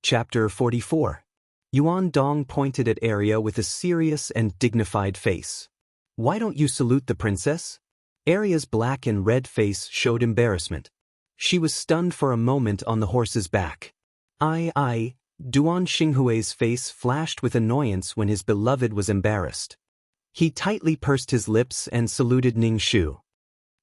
Chapter 44. Yuan Dong pointed at Arya with a serious and dignified face. "Why don't you salute the princess?" Arya's black and red face showed embarrassment. She was stunned for a moment on the horse's back. Duan Xinghui's face flashed with annoyance when his beloved was embarrassed. He tightly pursed his lips and saluted Ning Shu.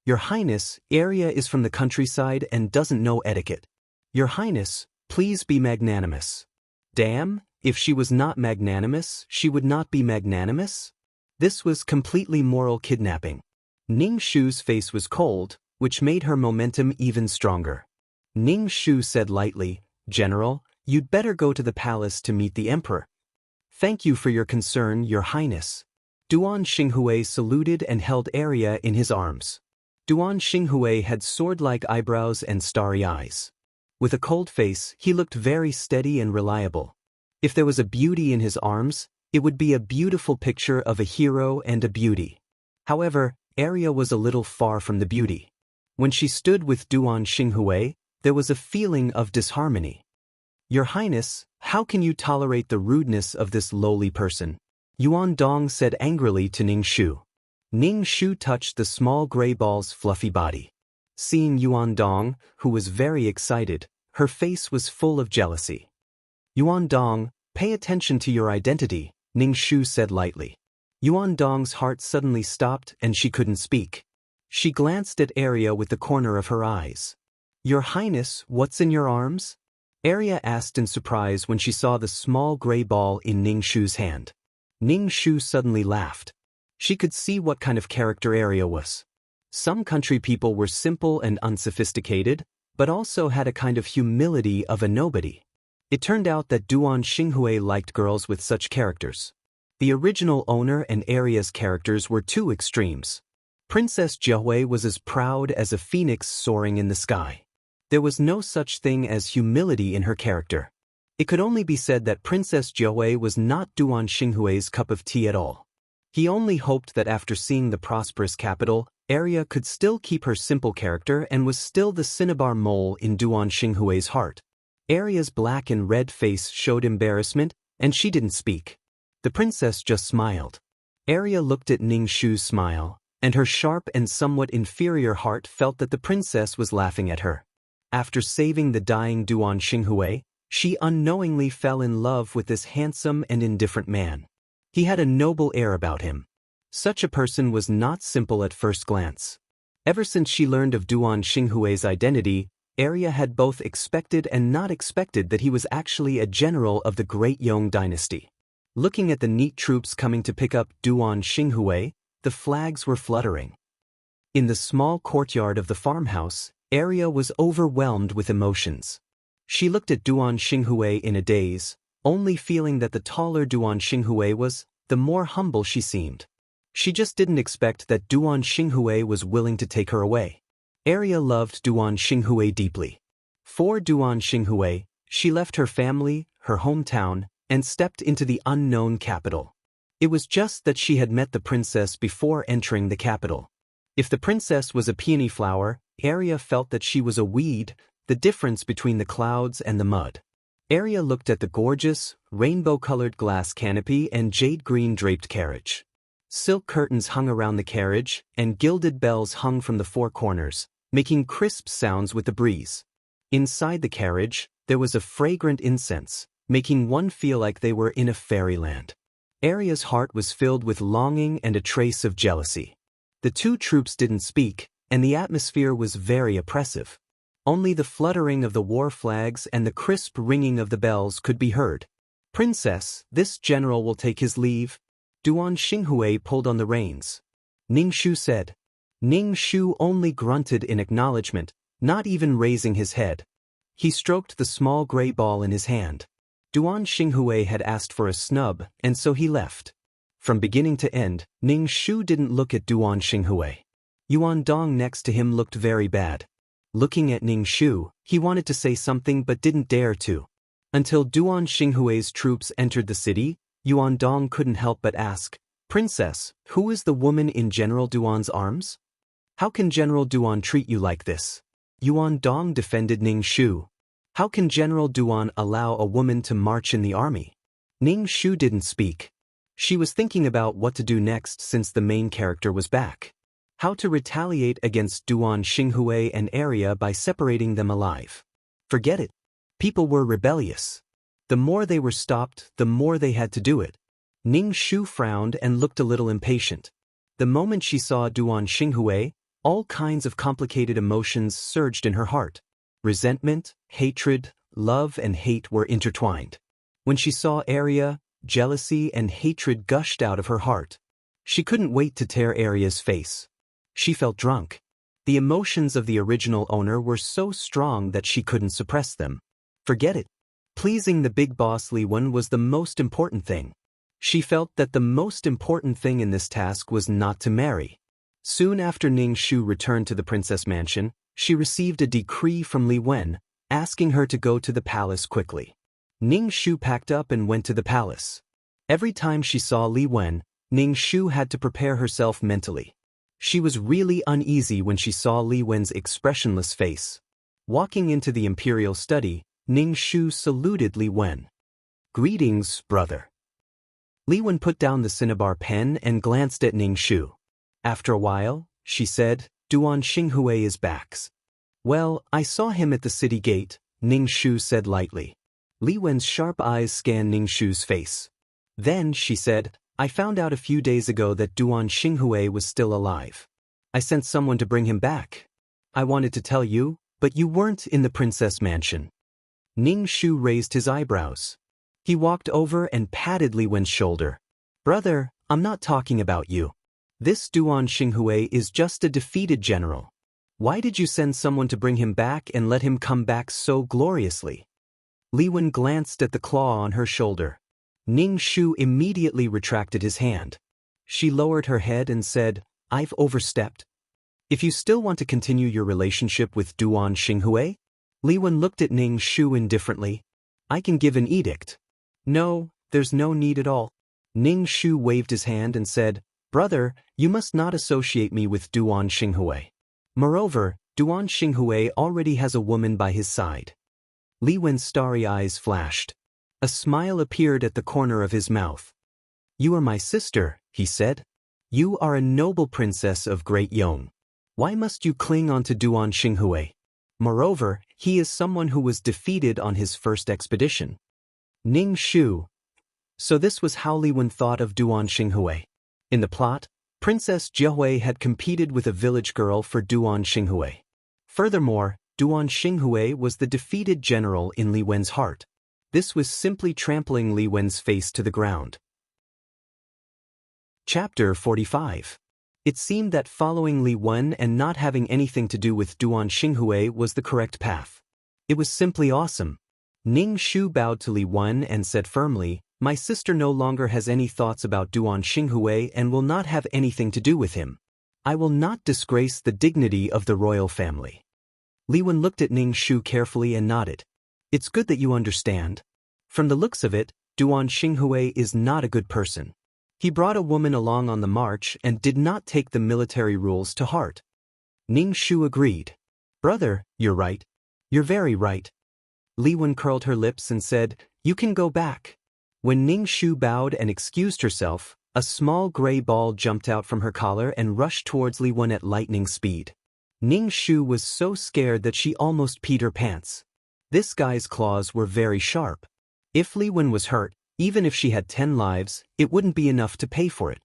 "Your Highness, Arya is from the countryside and doesn't know etiquette. Your Highness, please be magnanimous." Damn, if she was not magnanimous, she would not be magnanimous? This was completely moral kidnapping. Ning Shu's face was cold, which made her momentum even stronger. Ning Shu said lightly, "General, you'd better go to the palace to meet the emperor." "Thank you for your concern, Your Highness." Duan Xinghui saluted and held Arya in his arms. Duan Xinghui had sword-like eyebrows and starry eyes. With a cold face, he looked very steady and reliable. If there was a beauty in his arms, it would be a beautiful picture of a hero and a beauty. However, Arya was a little far from the beauty. When she stood with Duan Xinghui, there was a feeling of disharmony. "Your Highness, how can you tolerate the rudeness of this lowly person?" Yuan Dong said angrily to Ning Shu. Ning Shu touched the small gray ball's fluffy body. Seeing Yuan Dong, who was very excited, her face was full of jealousy. "Yuan Dong, pay attention to your identity," Ning Shu said lightly. Yuan Dong's heart suddenly stopped and she couldn't speak. She glanced at Arya with the corner of her eyes. "Your Highness, what's in your arms?" Arya asked in surprise when she saw the small gray ball in Ning Shu's hand. Ning Shu suddenly laughed. She could see what kind of character Arya was. Some country people were simple and unsophisticated, but also had a kind of humility of a nobody. It turned out that Duan Xinghui liked girls with such characters. The original owner and Arya's characters were two extremes. Princess Jiahui was as proud as a phoenix soaring in the sky. There was no such thing as humility in her character. It could only be said that Princess Jiahui was not Duan Xinghui's cup of tea at all. He only hoped that after seeing the prosperous capital, Arya could still keep her simple character and was still the cinnabar mole in Duan Xinghui's heart. Arya's black and red face showed embarrassment, and she didn't speak. The princess just smiled. Arya looked at Ning Shu's smile, and her sharp and somewhat inferior heart felt that the princess was laughing at her. After saving the dying Duan Xinghui, she unknowingly fell in love with this handsome and indifferent man. He had a noble air about him. Such a person was not simple at first glance. Ever since she learned of Duan Xinghui's identity, Arya had both expected and not expected that he was actually a general of the Great Yong dynasty. Looking at the neat troops coming to pick up Duan Xinghui, the flags were fluttering. In the small courtyard of the farmhouse, Arya was overwhelmed with emotions. She looked at Duan Xinghui in a daze, only feeling that the taller Duan Xinghui was, the more humble she seemed. She just didn't expect that Duan Xinghui was willing to take her away. Arya loved Duan Xinghui deeply. For Duan Xinghui, she left her family, her hometown, and stepped into the unknown capital. It was just that she had met the princess before entering the capital. If the princess was a peony flower, Arya felt that she was a weed, the difference between the clouds and the mud. Arya looked at the gorgeous, rainbow-colored glass canopy and jade-green draped carriage. Silk curtains hung around the carriage, and gilded bells hung from the four corners, making crisp sounds with the breeze. Inside the carriage, there was a fragrant incense, making one feel like they were in a fairyland. Arya's heart was filled with longing and a trace of jealousy. The two troops didn't speak, and the atmosphere was very oppressive. Only the fluttering of the war flags and the crisp ringing of the bells could be heard. "Princess, this general will take his leave." Duan Xinghui pulled on the reins. Ning Shu said. Ning Shu only grunted in acknowledgement, not even raising his head. He stroked the small gray ball in his hand. Duan Xinghui had asked for a snub, and so he left. From beginning to end, Ning Shu didn't look at Duan Xinghui. Yuan Dong next to him looked very bad. Looking at Ning Shu, he wanted to say something but didn't dare to. Until Duan Xinghui's troops entered the city, Yuan Dong couldn't help but ask, "Princess, who is the woman in General Duan's arms? How can General Duan treat you like this?" Yuan Dong defended Ning Shu. How can General Duan allow a woman to march in the army? Ning Shu didn't speak. She was thinking about what to do next since the main character was back. How to retaliate against Duan Xinghui and Area by separating them alive. Forget it. People were rebellious. The more they were stopped, the more they had to do it. Ning Shu frowned and looked a little impatient. The moment she saw Duan Xinghui, all kinds of complicated emotions surged in her heart. Resentment, hatred, love and hate were intertwined. When she saw Area, jealousy and hatred gushed out of her heart. She couldn't wait to tear Area's face. She felt drunk. The emotions of the original owner were so strong that she couldn't suppress them. Forget it. Pleasing the big boss Li Wen was the most important thing. She felt that the most important thing in this task was not to marry. Soon after Ning Shu returned to the princess mansion, she received a decree from Li Wen, asking her to go to the palace quickly. Ning Shu packed up and went to the palace. Every time she saw Li Wen, Ning Shu had to prepare herself mentally. She was really uneasy when she saw Li Wen's expressionless face. Walking into the imperial study, Ning Shu saluted Li Wen. "Greetings, brother." Li Wen put down the cinnabar pen and glanced at Ning Shu. After a while, she said, "Duan Xinghui is back." "Well, I saw him at the city gate," Ning Shu said lightly. Li Wen's sharp eyes scanned Ning Shu's face. Then, she said, "I found out a few days ago that Duan Xinghui was still alive. I sent someone to bring him back. I wanted to tell you, but you weren't in the princess mansion." Ning Shu raised his eyebrows. He walked over and patted Li Wen's shoulder. "Brother, I'm not talking about you. This Duan Xinghui is just a defeated general. Why did you send someone to bring him back and let him come back so gloriously?" Li Wen glanced at the claw on her shoulder. Ning Shu immediately retracted his hand. She lowered her head and said, "I've overstepped. If you still want to continue your relationship with Duan Xinghui?" Li Wen looked at Ning Shu indifferently. "I can give an edict." "No, there's no need at all." Ning Shu waved his hand and said, "Brother, you must not associate me with Duan Xinghui. Moreover, Duan Xinghui already has a woman by his side." Li Wen's starry eyes flashed. A smile appeared at the corner of his mouth. "You are my sister," he said. "You are a noble princess of Great Yong. Why must you cling on to Duan Xinghui? Moreover, he is someone who was defeated on his first expedition." Ning Shu. So this was how Li Wen thought of Duan Xinghui. In the plot, Princess Jiahui had competed with a village girl for Duan Xinghui. Furthermore, Duan Xinghui was the defeated general in Li Wen's heart. This was simply trampling Li Wen's face to the ground. Chapter 45. It seemed that following Li Wen and not having anything to do with Duan Xinghui was the correct path. It was simply awesome. Ning Shu bowed to Li Wen and said firmly, "My sister no longer has any thoughts about Duan Xinghui and will not have anything to do with him. I will not disgrace the dignity of the royal family." Li Wen looked at Ning Shu carefully and nodded. "It's good that you understand. From the looks of it, Duan Xinghui is not a good person. He brought a woman along on the march and did not take the military rules to heart." Ning Shu agreed. "Brother, you're right. You're very right." Li Wen curled her lips and said, "You can go back." When Ning Shu bowed and excused herself, a small gray ball jumped out from her collar and rushed towards Li Wen at lightning speed. Ning Shu was so scared that she almost peed her pants. This guy's claws were very sharp. If Li Wen was hurt, even if she had 10 lives, it wouldn't be enough to pay for it.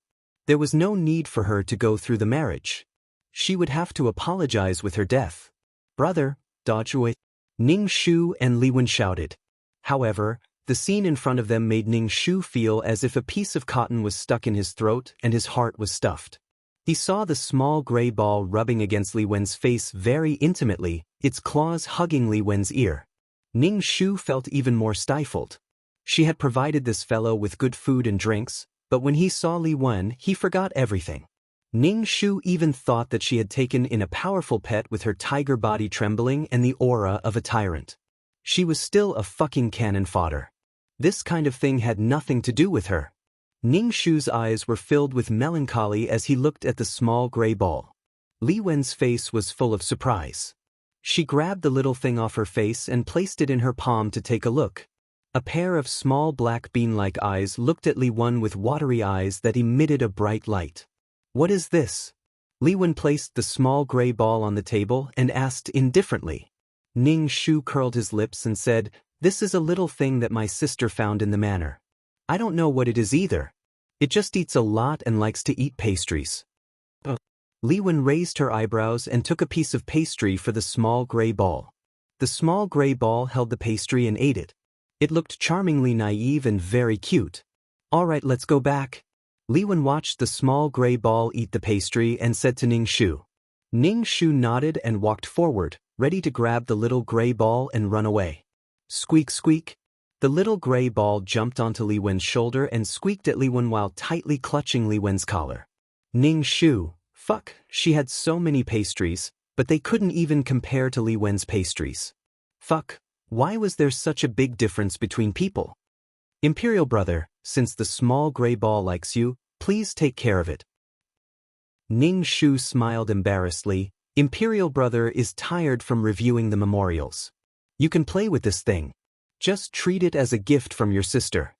There was no need for her to go through the marriage. She would have to apologize with her death. "Brother, dodge away!" Ning Shu and Li Wen shouted. However, the scene in front of them made Ning Shu feel as if a piece of cotton was stuck in his throat and his heart was stuffed. He saw the small gray ball rubbing against Li Wen's face very intimately, its claws hugging Li Wen's ear. Ning Shu felt even more stifled. She had provided this fellow with good food and drinks, but when he saw Li Wen, he forgot everything. Ning Shu even thought that she had taken in a powerful pet with her tiger body trembling and the aura of a tyrant. She was still a fucking cannon fodder. This kind of thing had nothing to do with her. Ning Shu's eyes were filled with melancholy as he looked at the small gray ball. Li Wen's face was full of surprise. She grabbed the little thing off her face and placed it in her palm to take a look. A pair of small black bean-like eyes looked at Li Wen with watery eyes that emitted a bright light. "What is this?" Li Wen placed the small gray ball on the table and asked indifferently. Ning Shu curled his lips and said, "This is a little thing that my sister found in the manor. I don't know what it is either. It just eats a lot and likes to eat pastries." Li Wen raised her eyebrows and took a piece of pastry for the small gray ball. The small gray ball held the pastry and ate it. It looked charmingly naive and very cute. "All right, let's go back." Li Wen watched the small gray ball eat the pastry and said to Ning Shu. Ning Shu nodded and walked forward, ready to grab the little gray ball and run away. Squeak, squeak. The little gray ball jumped onto Li Wen's shoulder and squeaked at Li Wen while tightly clutching Li Wen's collar. Ning Shu, fuck, she had so many pastries, but they couldn't even compare to Li Wen's pastries. Fuck. Why was there such a big difference between people? Imperial brother, since the small gray ball likes you, please take care of it. Ning Shu smiled embarrassedly. Imperial brother is tired from reviewing the memorials. You can play with this thing. Just treat it as a gift from your sister.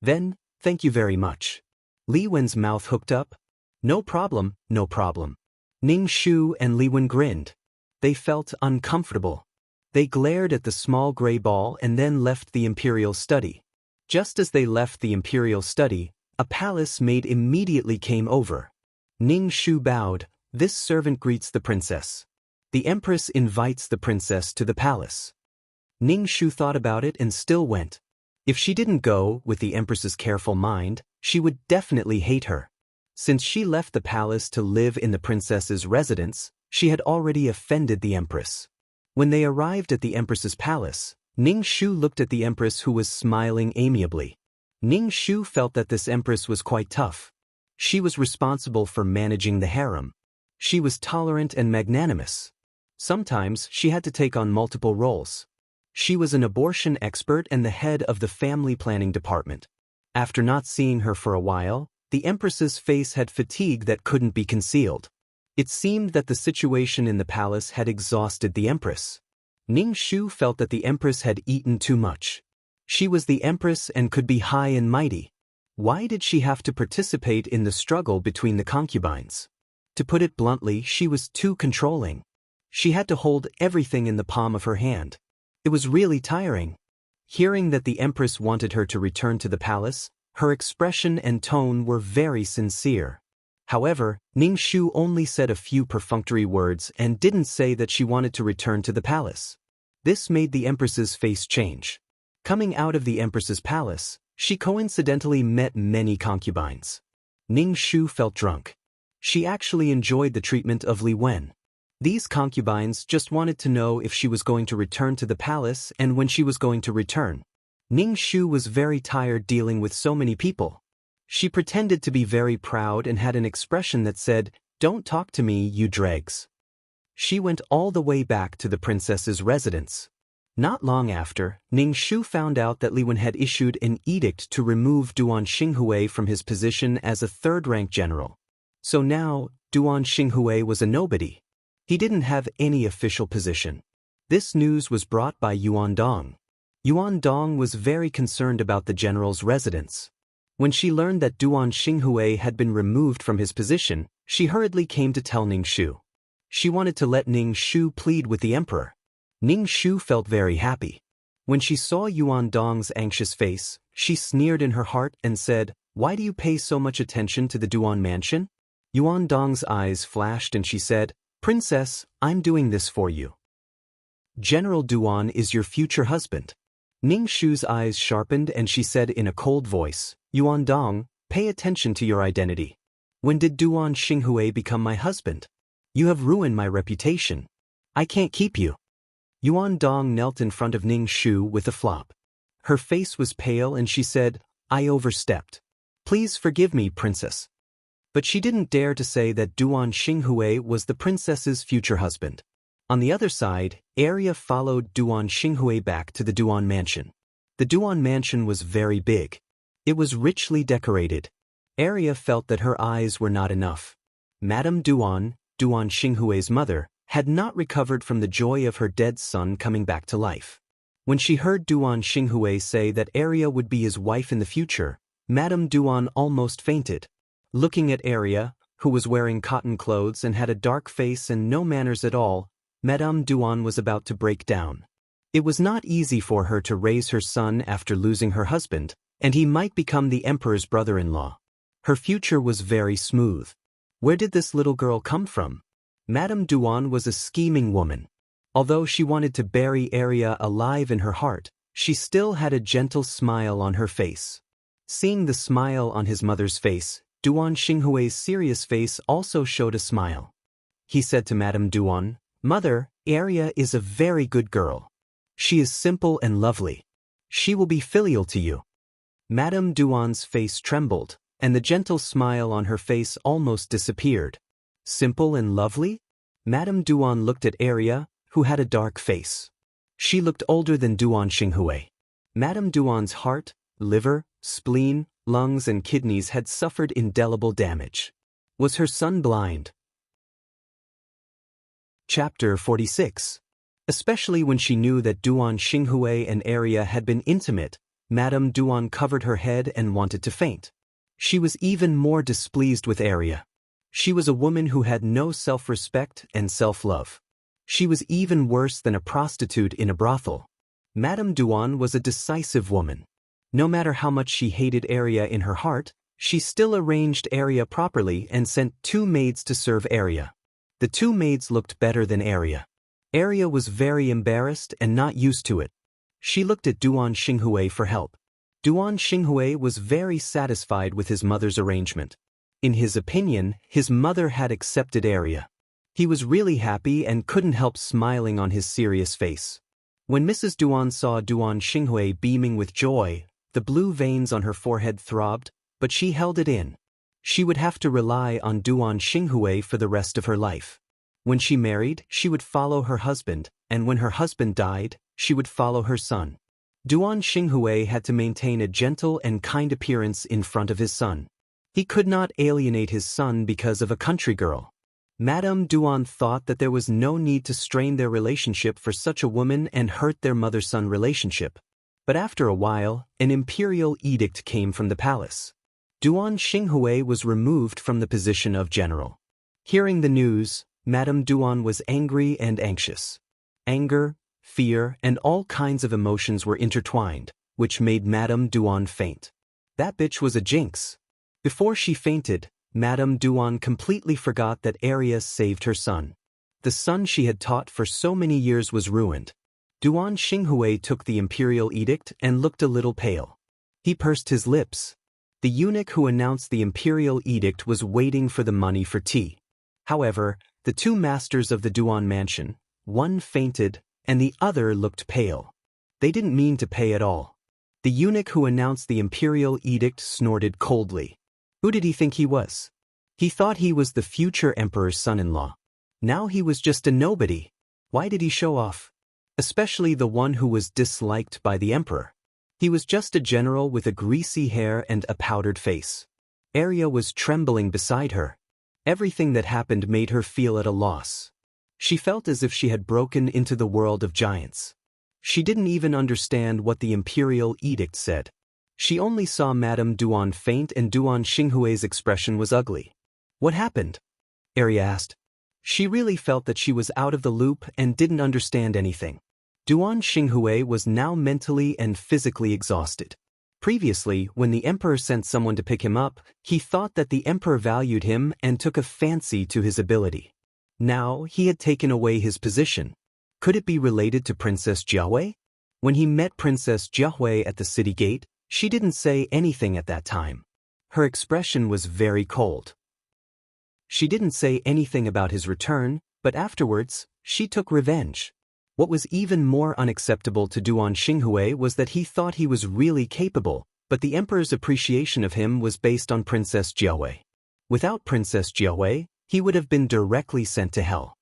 Then, thank you very much. Li Wen's mouth hooked up. No problem, no problem. Ning Shu and Li Wen grinned. They felt uncomfortable. They glared at the small gray ball and then left the imperial study. Just as they left the imperial study, a palace maid immediately came over. Ning Shu bowed. This servant greets the princess. The empress invites the princess to the palace. Ning Shu thought about it and still went. If she didn't go, with the empress's careful mind, she would definitely hate her. Since she left the palace to live in the princess's residence, she had already offended the empress. When they arrived at the empress's palace, Ning Shu looked at the empress who was smiling amiably. Ning Shu felt that this empress was quite tough. She was responsible for managing the harem. She was tolerant and magnanimous. Sometimes she had to take on multiple roles. She was an abortion expert and the head of the family planning department. After not seeing her for a while, the empress's face had fatigue that couldn't be concealed. It seemed that the situation in the palace had exhausted the empress. Ning Shu felt that the empress had eaten too much. She was the empress and could be high and mighty. Why did she have to participate in the struggle between the concubines? To put it bluntly, she was too controlling. She had to hold everything in the palm of her hand. It was really tiring. Hearing that the empress wanted her to return to the palace, her expression and tone were very sincere. However, Ning Shu only said a few perfunctory words and didn't say that she wanted to return to the palace. This made the empress's face change. Coming out of the empress's palace, she coincidentally met many concubines. Ning Shu felt drunk. She actually enjoyed the treatment of Li Wen. These concubines just wanted to know if she was going to return to the palace and when she was going to return. Ning Shu was very tired dealing with so many people. She pretended to be very proud and had an expression that said, "Don't talk to me, you dregs." She went all the way back to the princess's residence. Not long after, Ning Shu found out that Li Wen had issued an edict to remove Duan Xinghui from his position as a third-rank general. So now, Duan Xinghui was a nobody. He didn't have any official position. This news was brought by Yuan Dong. Yuan Dong was very concerned about the general's residence. When she learned that Duan Xinghui had been removed from his position, she hurriedly came to tell Ning Shu. She wanted to let Ning Shu plead with the emperor. Ning Shu felt very happy. When she saw Yuan Dong's anxious face, she sneered in her heart and said, "Why do you pay so much attention to the Duan mansion?" Yuan Dong's eyes flashed and she said, "Princess, I'm doing this for you. General Duan is your future husband." Ning Shu's eyes sharpened and she said in a cold voice, "Yuan Dong, pay attention to your identity. When did Duan Xinghui become my husband? You have ruined my reputation. I can't keep you." Yuan Dong knelt in front of Ning Shu with a flop. Her face was pale and she said, "I overstepped. Please forgive me, princess." But she didn't dare to say that Duan Xinghui was the princess's future husband. On the other side, Arya followed Duan Xinghui back to the Duan mansion. The Duan mansion was very big. It was richly decorated. Arya felt that her eyes were not enough. Madame Duan, Duan Xinghui's mother, had not recovered from the joy of her dead son coming back to life. When she heard Duan Xinghui say that Arya would be his wife in the future, Madame Duan almost fainted. Looking at Arya, who was wearing cotton clothes and had a dark face and no manners at all, Madame Duan was about to break down. It was not easy for her to raise her son after losing her husband, and he might become the emperor's brother-in-law. Her future was very smooth. Where did this little girl come from? Madame Duan was a scheming woman. Although she wanted to bury Arya alive in her heart, she still had a gentle smile on her face. Seeing the smile on his mother's face, Duan Xinghui's serious face also showed a smile. He said to Madame Duan, "Mother, Arya is a very good girl. She is simple and lovely. She will be filial to you." Madame Duan's face trembled, and the gentle smile on her face almost disappeared. Simple and lovely? Madame Duan looked at Arya, who had a dark face. She looked older than Duan Xinghui. Madame Duan's heart, liver, spleen, lungs and kidneys had suffered indelible damage. Was her son blind? Chapter 46. Especially when she knew that Duan Xinghui and Arya had been intimate, Madame Duan covered her head and wanted to faint. She was even more displeased with Arya. She was a woman who had no self-respect and self-love. She was even worse than a prostitute in a brothel. Madame Duan was a decisive woman. No matter how much she hated Arya in her heart, she still arranged Arya properly and sent 2 maids to serve Arya. The 2 maids looked better than Arya. Arya was very embarrassed and not used to it. She looked at Duan Xinghui for help. Duan Xinghui was very satisfied with his mother's arrangement. In his opinion, his mother had accepted Arya. He was really happy and couldn't help smiling on his serious face. When Mrs. Duan saw Duan Xinghui beaming with joy, the blue veins on her forehead throbbed, but she held it in. She would have to rely on Duan Xinghui for the rest of her life. When she married, she would follow her husband, and when her husband died, she would follow her son. Duan Xinghui had to maintain a gentle and kind appearance in front of his son. He could not alienate his son because of a country girl. Madame Duan thought that there was no need to strain their relationship for such a woman and hurt their mother-son relationship. But after a while, an imperial edict came from the palace. Duan Xinghui was removed from the position of general. Hearing the news, Madame Duan was angry and anxious. Anger, fear, and all kinds of emotions were intertwined, which made Madame Duan faint. That bitch was a jinx. Before she fainted, Madame Duan completely forgot that Arya saved her son. The son she had taught for so many years was ruined. Duan Xinghui took the imperial edict and looked a little pale. He pursed his lips. The eunuch who announced the imperial edict was waiting for the money for tea. However, the 2 masters of the Duan mansion, one fainted and the other looked pale. They didn't mean to pay at all. The eunuch who announced the imperial edict snorted coldly. Who did he think he was? He thought he was the future emperor's son-in-law. Now he was just a nobody. Why did he show off? Especially the one who was disliked by the emperor. He was just a general with a greasy hair and a powdered face. Arya was trembling beside her. Everything that happened made her feel at a loss. She felt as if she had broken into the world of giants. She didn't even understand what the imperial edict said. She only saw Madame Duan faint and Duan Xinghui's expression was ugly. What happened? Arya asked. She really felt that she was out of the loop and didn't understand anything. Duan Xinghui was now mentally and physically exhausted. Previously, when the emperor sent someone to pick him up, he thought that the emperor valued him and took a fancy to his ability. Now, he had taken away his position. Could it be related to Princess Jiahui? When he met Princess Jiahui at the city gate, she didn't say anything at that time. Her expression was very cold. She didn't say anything about his return, but afterwards, she took revenge. What was even more unacceptable to Duan Xinghui was that he thought he was really capable, but the emperor's appreciation of him was based on Princess Jiahui. Without Princess Jiahui, he would have been directly sent to hell.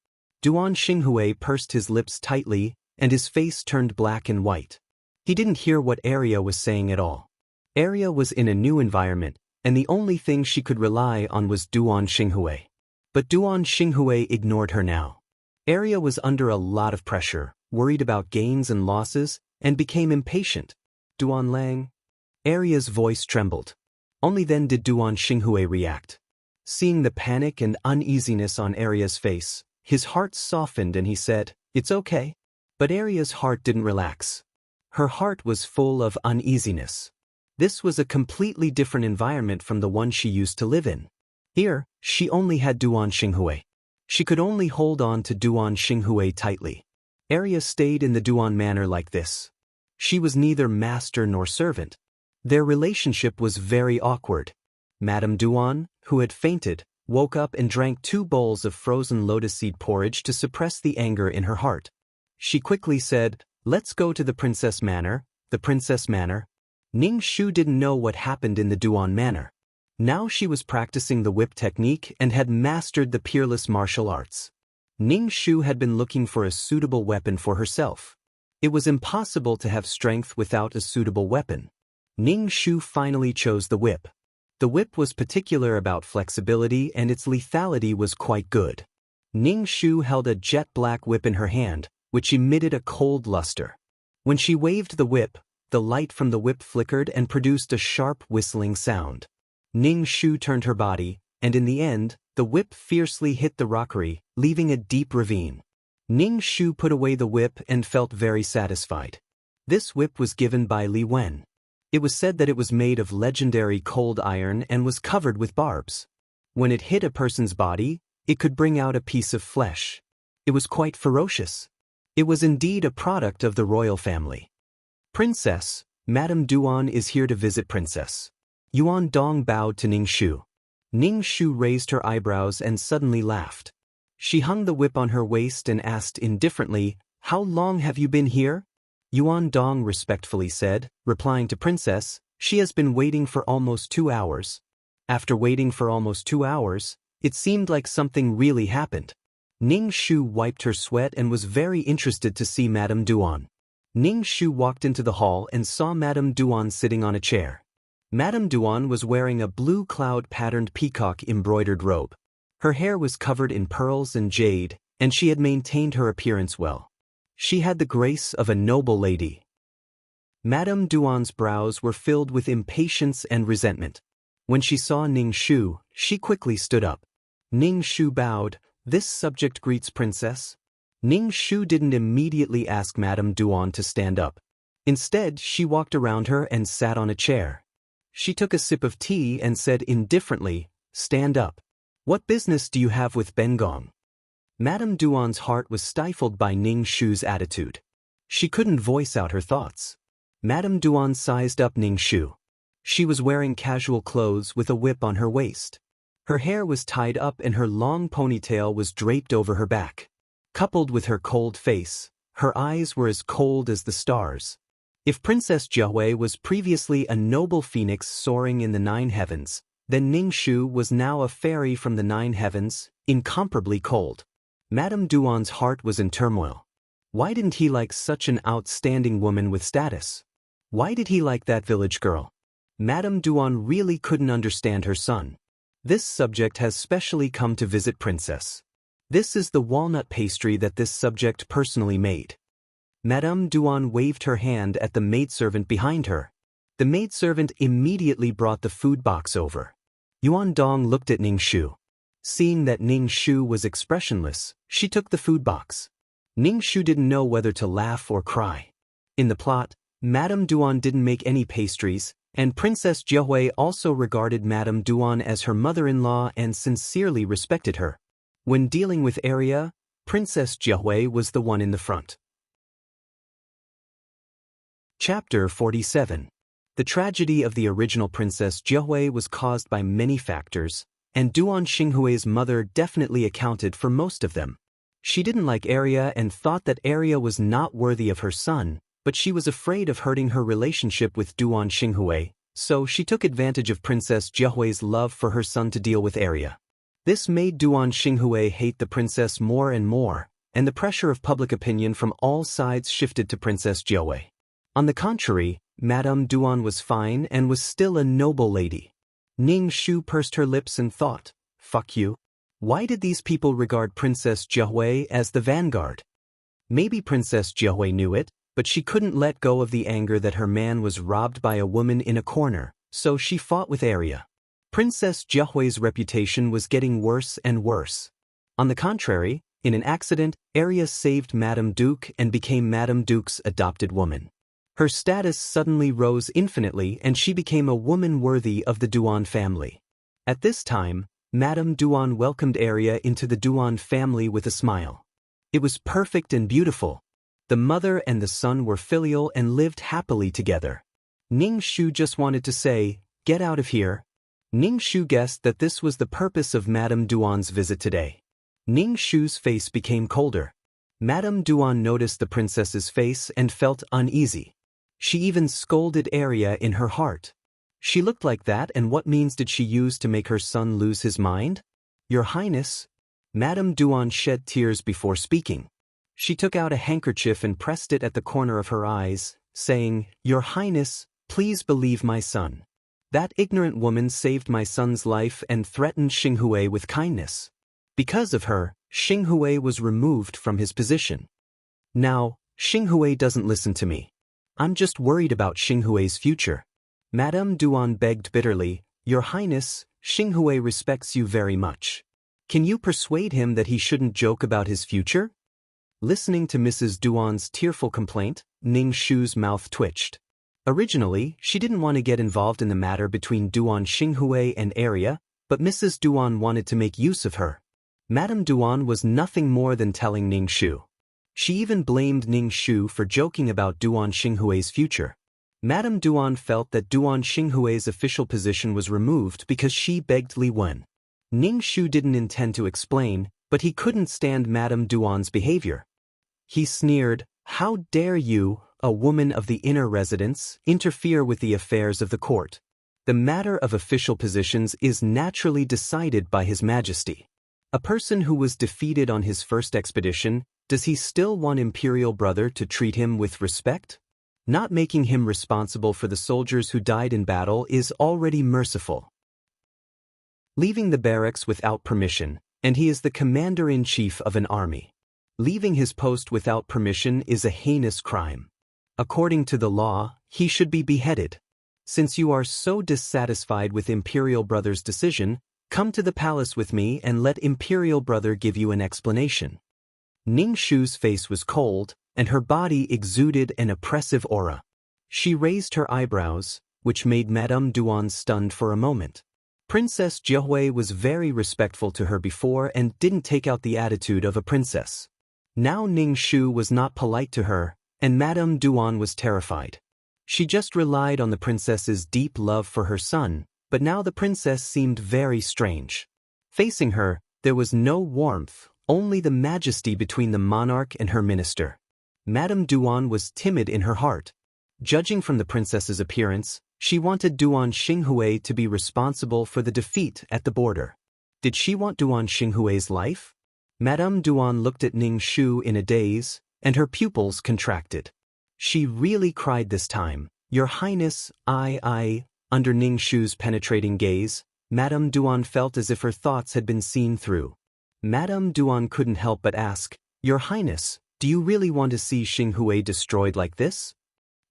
Duan Xinghui pursed his lips tightly, and his face turned black and white. He didn't hear what Arya was saying at all. Arya was in a new environment, and the only thing she could rely on was Duan Xinghui. But Duan Xinghui ignored her now. Arya was under a lot of pressure, worried about gains and losses, and became impatient. Duan Lang? Arya's voice trembled. Only then did Duan Xinghui react. Seeing the panic and uneasiness on Arya's face, his heart softened and he said, "It's okay." But Arya's heart didn't relax. Her heart was full of uneasiness. This was a completely different environment from the one she used to live in. Here, she only had Duan Xinghui. She could only hold on to Duan Xinghui tightly. Arya stayed in the Duan manor like this. She was neither master nor servant. Their relationship was very awkward. Madame Duan, who had fainted, woke up and drank 2 bowls of frozen lotus seed porridge to suppress the anger in her heart. She quickly said, "Let's go to the Princess Manor." The Princess Manor? Ning Shu didn't know what happened in the Duan Manor. Now she was practicing the whip technique and had mastered the peerless martial arts. Ning Shu had been looking for a suitable weapon for herself. It was impossible to have strength without a suitable weapon. Ning Shu finally chose the whip. The whip was particular about flexibility and its lethality was quite good. Ning Shu held a jet black whip in her hand, which emitted a cold luster. When she waved the whip, the light from the whip flickered and produced a sharp whistling sound. Ning Shu turned her body, and in the end, the whip fiercely hit the rockery, leaving a deep ravine. Ning Shu put away the whip and felt very satisfied. This whip was given by Li Wen. It was said that it was made of legendary cold iron and was covered with barbs. When it hit a person's body, it could bring out a piece of flesh. It was quite ferocious. It was indeed a product of the royal family. "Princess, Madame Duan is here to visit Princess." Yuan Dong bowed to Ning Shu. Ning Shu raised her eyebrows and suddenly laughed. She hung the whip on her waist and asked indifferently, "How long have you been here?" Yuan Dong respectfully said, replying to Princess, "She has been waiting for almost 2 hours." After waiting for almost 2 hours, it seemed like something really happened. Ning Shu wiped her sweat and was very interested to see Madame Duan. Ning Shu walked into the hall and saw Madame Duan sitting on a chair. Madame Duan was wearing a blue cloud-patterned peacock embroidered robe. Her hair was covered in pearls and jade, and she had maintained her appearance well. She had the grace of a noble lady. Madame Duan's brows were filled with impatience and resentment. When she saw Ning Shu, she quickly stood up. Ning Shu bowed. "This subject greets Princess." Ning Shu didn't immediately ask Madame Duan to stand up. Instead, she walked around her and sat on a chair. She took a sip of tea and said indifferently, "Stand up. What business do you have with Bengong?" Madame Duan's heart was stifled by Ning Shu's attitude. She couldn't voice out her thoughts. Madame Duan sized up Ning Shu. She was wearing casual clothes with a whip on her waist. Her hair was tied up and her long ponytail was draped over her back. Coupled with her cold face, her eyes were as cold as the stars. If Princess Jiahui was previously a noble phoenix soaring in the 9 heavens, then Ning Shu was now a fairy from the 9 heavens, incomparably cold. Madame Duan's heart was in turmoil. Why didn't he like such an outstanding woman with status? Why did he like that village girl? Madame Duan really couldn't understand her son. This subject has specially come to visit Princess. This is the walnut pastry that this subject personally made. Madame Duan waved her hand at the maidservant behind her. The maidservant immediately brought the food box over. Yuan Dong looked at Ning Shu. Seeing that Ning Shu was expressionless, she took the food box. Ning Shu didn't know whether to laugh or cry. In the plot, Madame Duan didn't make any pastries, and Princess Jiahui also regarded Madame Duan as her mother-in-law and sincerely respected her. When dealing with Arya, Princess Jiahui was the one in the front. Chapter 47. The tragedy of the original Princess Jiahui was caused by many factors, and Duan Xinghui's mother definitely accounted for most of them. She didn't like Arya and thought that Arya was not worthy of her son, but she was afraid of hurting her relationship with Duan Xinghui, so she took advantage of Princess Jiahui's love for her son to deal with Arya. This made Duan Xinghui hate the princess more and more, and the pressure of public opinion from all sides shifted to Princess Jiahui. On the contrary, Madame Duan was fine and was still a noble lady. Ning Shu pursed her lips and thought, "Fuck you. Why did these people regard Princess Jiahui as the vanguard? Maybe Princess Jiahui knew it, but she couldn't let go of the anger that her man was robbed by a woman in a corner, so she fought with Arya. Princess Jiahui's reputation was getting worse and worse. On the contrary, in an accident, Arya saved Madame Duke and became Madame Duke's adopted woman. Her status suddenly rose infinitely and she became a woman worthy of the Duan family. At this time, Madame Duan welcomed Arya into the Duan family with a smile. It was perfect and beautiful. The mother and the son were filial and lived happily together. Ning Shu just wanted to say, "Get out of here." Ning Shu guessed that this was the purpose of Madame Duan's visit today. Ning Shu's face became colder. Madame Duan noticed the princess's face and felt uneasy. She even scolded Arya in her heart. She looked like that, and what means did she use to make her son lose his mind? "Your Highness." Madame Duan shed tears before speaking. She took out a handkerchief and pressed it at the corner of her eyes, saying, "Your Highness, please believe my son. That ignorant woman saved my son's life and threatened Xinghui with kindness. Because of her, Xinghui was removed from his position. Now, Xinghui doesn't listen to me. I'm just worried about Xinghui's future." Madame Duan begged bitterly, "Your Highness, Xinghui respects you very much. Can you persuade him that he shouldn't joke about his future?" Listening to Mrs. Duan's tearful complaint, Ning Shu's mouth twitched. Originally, she didn't want to get involved in the matter between Duan Xinghui and Arya, but Mrs. Duan wanted to make use of her. Madame Duan was nothing more than telling Ning Shu. She even blamed Ning Shu for joking about Duan Xinghui's future. Madame Duan felt that Duan Xinghui's official position was removed because she begged Li Wen. Ning Shu didn't intend to explain, but he couldn't stand Madame Duan's behavior. He sneered, "How dare you, a woman of the inner residence, interfere with the affairs of the court? The matter of official positions is naturally decided by His Majesty. A person who was defeated on his first expedition, does he still want Imperial Brother to treat him with respect? Not making him responsible for the soldiers who died in battle is already merciful. Leaving the barracks without permission, and he is the commander-in-chief of an army. Leaving his post without permission is a heinous crime. According to the law, he should be beheaded. Since you are so dissatisfied with Imperial Brother's decision, come to the palace with me and let Imperial Brother give you an explanation." Ning Shu's face was cold, and her body exuded an oppressive aura. She raised her eyebrows, which made Madame Duan stunned for a moment. Princess Jiahui was very respectful to her before and didn't take out the attitude of a princess. Now Ning Shu was not polite to her, and Madame Duan was terrified. She just relied on the princess's deep love for her son, but now the princess seemed very strange. Facing her, there was no warmth, only the majesty between the monarch and her minister. Madame Duan was timid in her heart. Judging from the princess's appearance, she wanted Duan Xinghui to be responsible for the defeat at the border. Did she want Duan Xinghui's life? Madame Duan looked at Ning Shu in a daze, and her pupils contracted. She really cried this time. "Your Highness, I." Under Ning Shu's penetrating gaze, Madame Duan felt as if her thoughts had been seen through. Madame Duan couldn't help but ask, "Your Highness, do you really want to see Xinghui destroyed like this?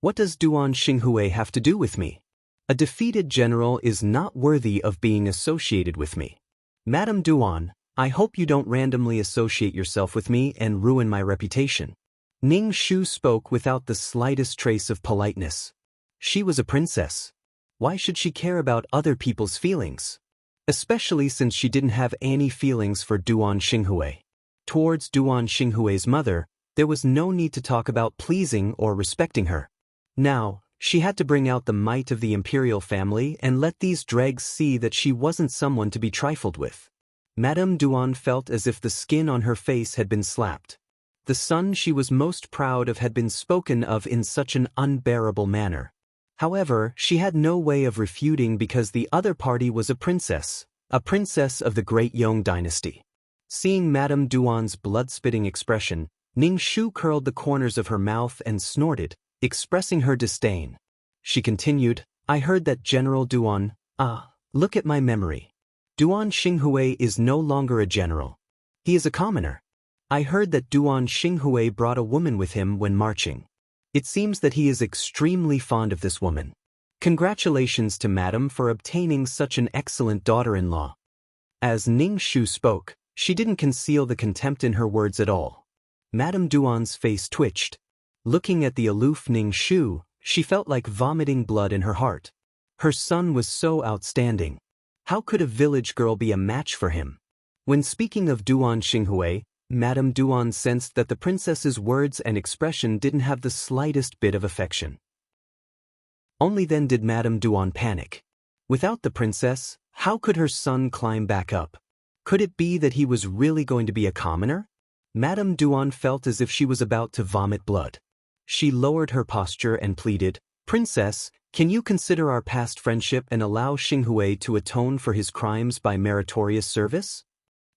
What does Duan Xinghui have to do with me? A defeated general is not worthy of being associated with me. Madame Duan, I hope you don't randomly associate yourself with me and ruin my reputation." Ning Shu spoke without the slightest trace of politeness. She was a princess. Why should she care about other people's feelings? Especially since she didn't have any feelings for Duan Xinghui. Towards Duan Xinghui's mother, there was no need to talk about pleasing or respecting her. Now, she had to bring out the might of the imperial family and let these dregs see that she wasn't someone to be trifled with. Madame Duan felt as if the skin on her face had been slapped. The son she was most proud of had been spoken of in such an unbearable manner. However, she had no way of refuting because the other party was a princess of the Great Yong dynasty. Seeing Madame Duan's blood-spitting expression, Ning Shu curled the corners of her mouth and snorted, expressing her disdain. She continued, "I heard that General Duan, look at my memory. Duan Xinghui is no longer a general. He is a commoner. I heard that Duan Xinghui brought a woman with him when marching. It seems that he is extremely fond of this woman. Congratulations to Madam for obtaining such an excellent daughter-in-law. As Ning Shu spoke, she didn't conceal the contempt in her words at all. Madame Duan's face twitched. Looking at the aloof Ning Shu, she felt like vomiting blood in her heart. Her son was so outstanding. How could a village girl be a match for him? When speaking of Duan Xinghui, Madame Duan sensed that the princess's words and expression didn't have the slightest bit of affection. Only then did Madame Duan panic. Without the princess, how could her son climb back up? Could it be that he was really going to be a commoner? Madame Duan felt as if she was about to vomit blood. She lowered her posture and pleaded, "Princess, can you consider our past friendship and allow Xinghui to atone for his crimes by meritorious service?"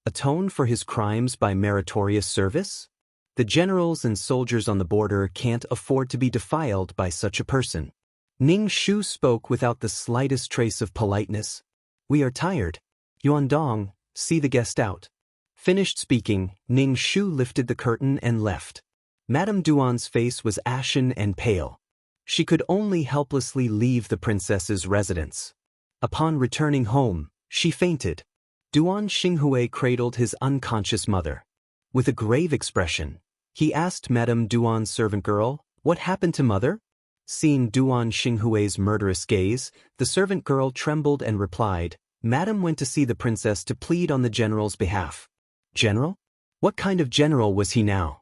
Atone for his crimes by meritorious service? The generals and soldiers on the border can't afford to be defiled by such a person. Ning Shu spoke without the slightest trace of politeness. "We are tired. Yuan Dong, see the guest out." Finished speaking, Ning Shu lifted the curtain and left. Madame Duan's face was ashen and pale. She could only helplessly leave the princess's residence. Upon returning home, she fainted. Duan Xinghui cradled his unconscious mother. With a grave expression, he asked Madame Duan's servant girl, "What happened to mother?" Seeing Duan Xinghui's murderous gaze, the servant girl trembled and replied, "Madame went to see the princess to plead on the general's behalf." General? What kind of general was he now?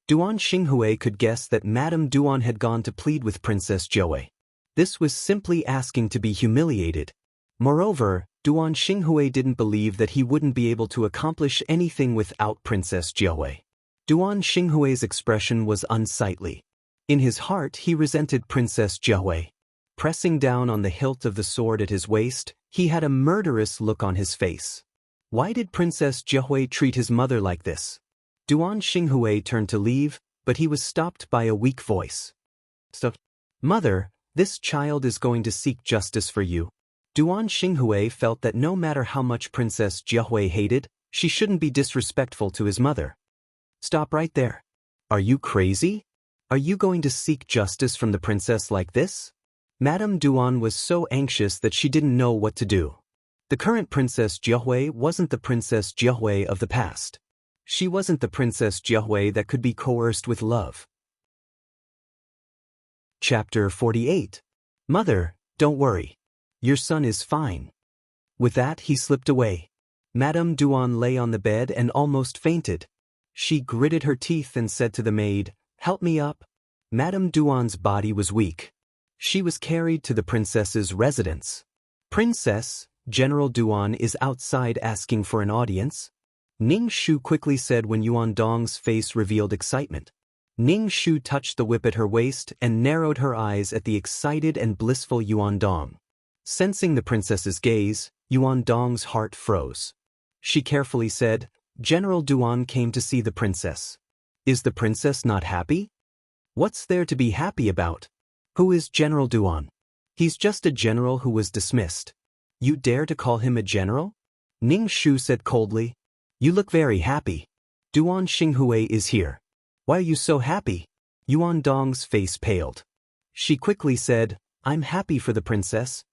Duan Xinghui could guess that Madame Duan had gone to plead with Princess Jiaowei. This was simply asking to be humiliated. Moreover, Duan Xinghui didn't believe that he wouldn't be able to accomplish anything without Princess Jiaowei. Duan Xinghui's expression was unsightly. In his heart he resented Princess Jiaowei. Pressing down on the hilt of the sword at his waist, he had a murderous look on his face. Why did Princess Jiaowei treat his mother like this? Duan Xinghui turned to leave, but he was stopped by a weak voice. "Stop. Mother, this child is going to seek justice for you." Duan Xinghui felt that no matter how much Princess Jiaowei hated, she shouldn't be disrespectful to his mother. "Stop right there. Are you crazy? Are you going to seek justice from the princess like this?" Madame Duan was so anxious that she didn't know what to do. The current Princess Jiaowei wasn't the Princess Jiaowei of the past. She wasn't the Princess Jiaowei that could be coerced with love. Chapter 48. Mother, don't worry. Your son is fine. With that he slipped away. Madame Duan lay on the bed and almost fainted. She gritted her teeth and said to the maid, "Help me up." Madame Duan's body was weak. She was carried to the princess's residence. "Princess, General Duan is outside asking for an audience." Ning Shu quickly said when Yuan Dong's face revealed excitement. Ning Shu touched the whip at her waist and narrowed her eyes at the excited and blissful Yuan Dong. Sensing the princess's gaze, Yuan Dong's heart froze. She carefully said, "General Duan came to see the princess. Is the princess not happy? What's there to be happy about? Who is General Duan? He's just a general who was dismissed. You dare to call him a general?" Ning Shu said coldly. "You look very happy. Duan Xinghui is here. Why are you so happy?" Yuan Dong's face paled. She quickly said, "I'm happy for the princess.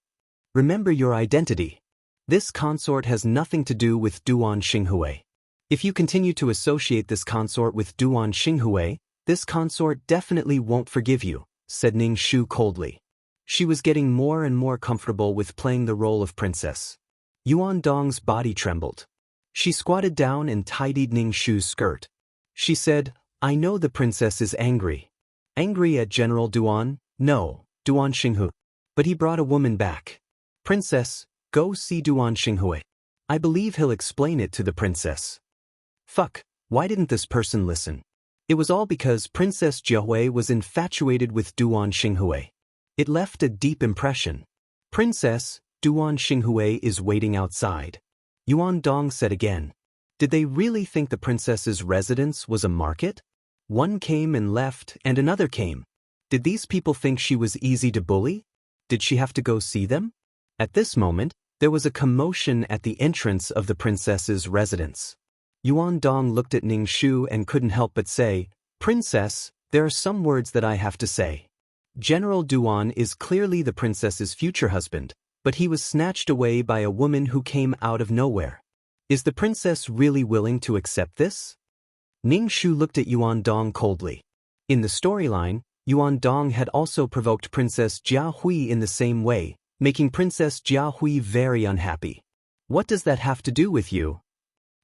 Remember your identity. This consort has nothing to do with Duan Xinghui. If you continue to associate this consort with Duan Xinghui, this consort definitely won't forgive you," said Ning Shu coldly. She was getting more and more comfortable with playing the role of princess. Yuan Dong's body trembled. She squatted down and tidied Ning Shu's skirt. She said, "I know the princess is angry. Angry at General Duan? No, Duan Xinghui. But he brought a woman back. Princess, go see Duan Xinghui. I believe he'll explain it to the princess." Fuck, why didn't this person listen? It was all because Princess Jiaowei was infatuated with Duan Xinghui. It left a deep impression. "Princess, Duan Xinghui is waiting outside," Yuan Dong said again. Did they really think the princess's residence was a market? One came and left and another came. Did these people think she was easy to bully? Did she have to go see them? At this moment, There was a commotion at the entrance of the princess's residence. Yuan Dong looked at Ning Shu and couldn't help but say, "Princess, there are some words that I have to say. General Duan is clearly the princess's future husband, but he was snatched away by a woman who came out of nowhere. Is the princess really willing to accept this?" Ning Shu looked at Yuan Dong coldly. In the storyline, Yuan Dong had also provoked Princess Jia Hui in the same way, making Princess Jia Hui very unhappy. "What does that have to do with you?"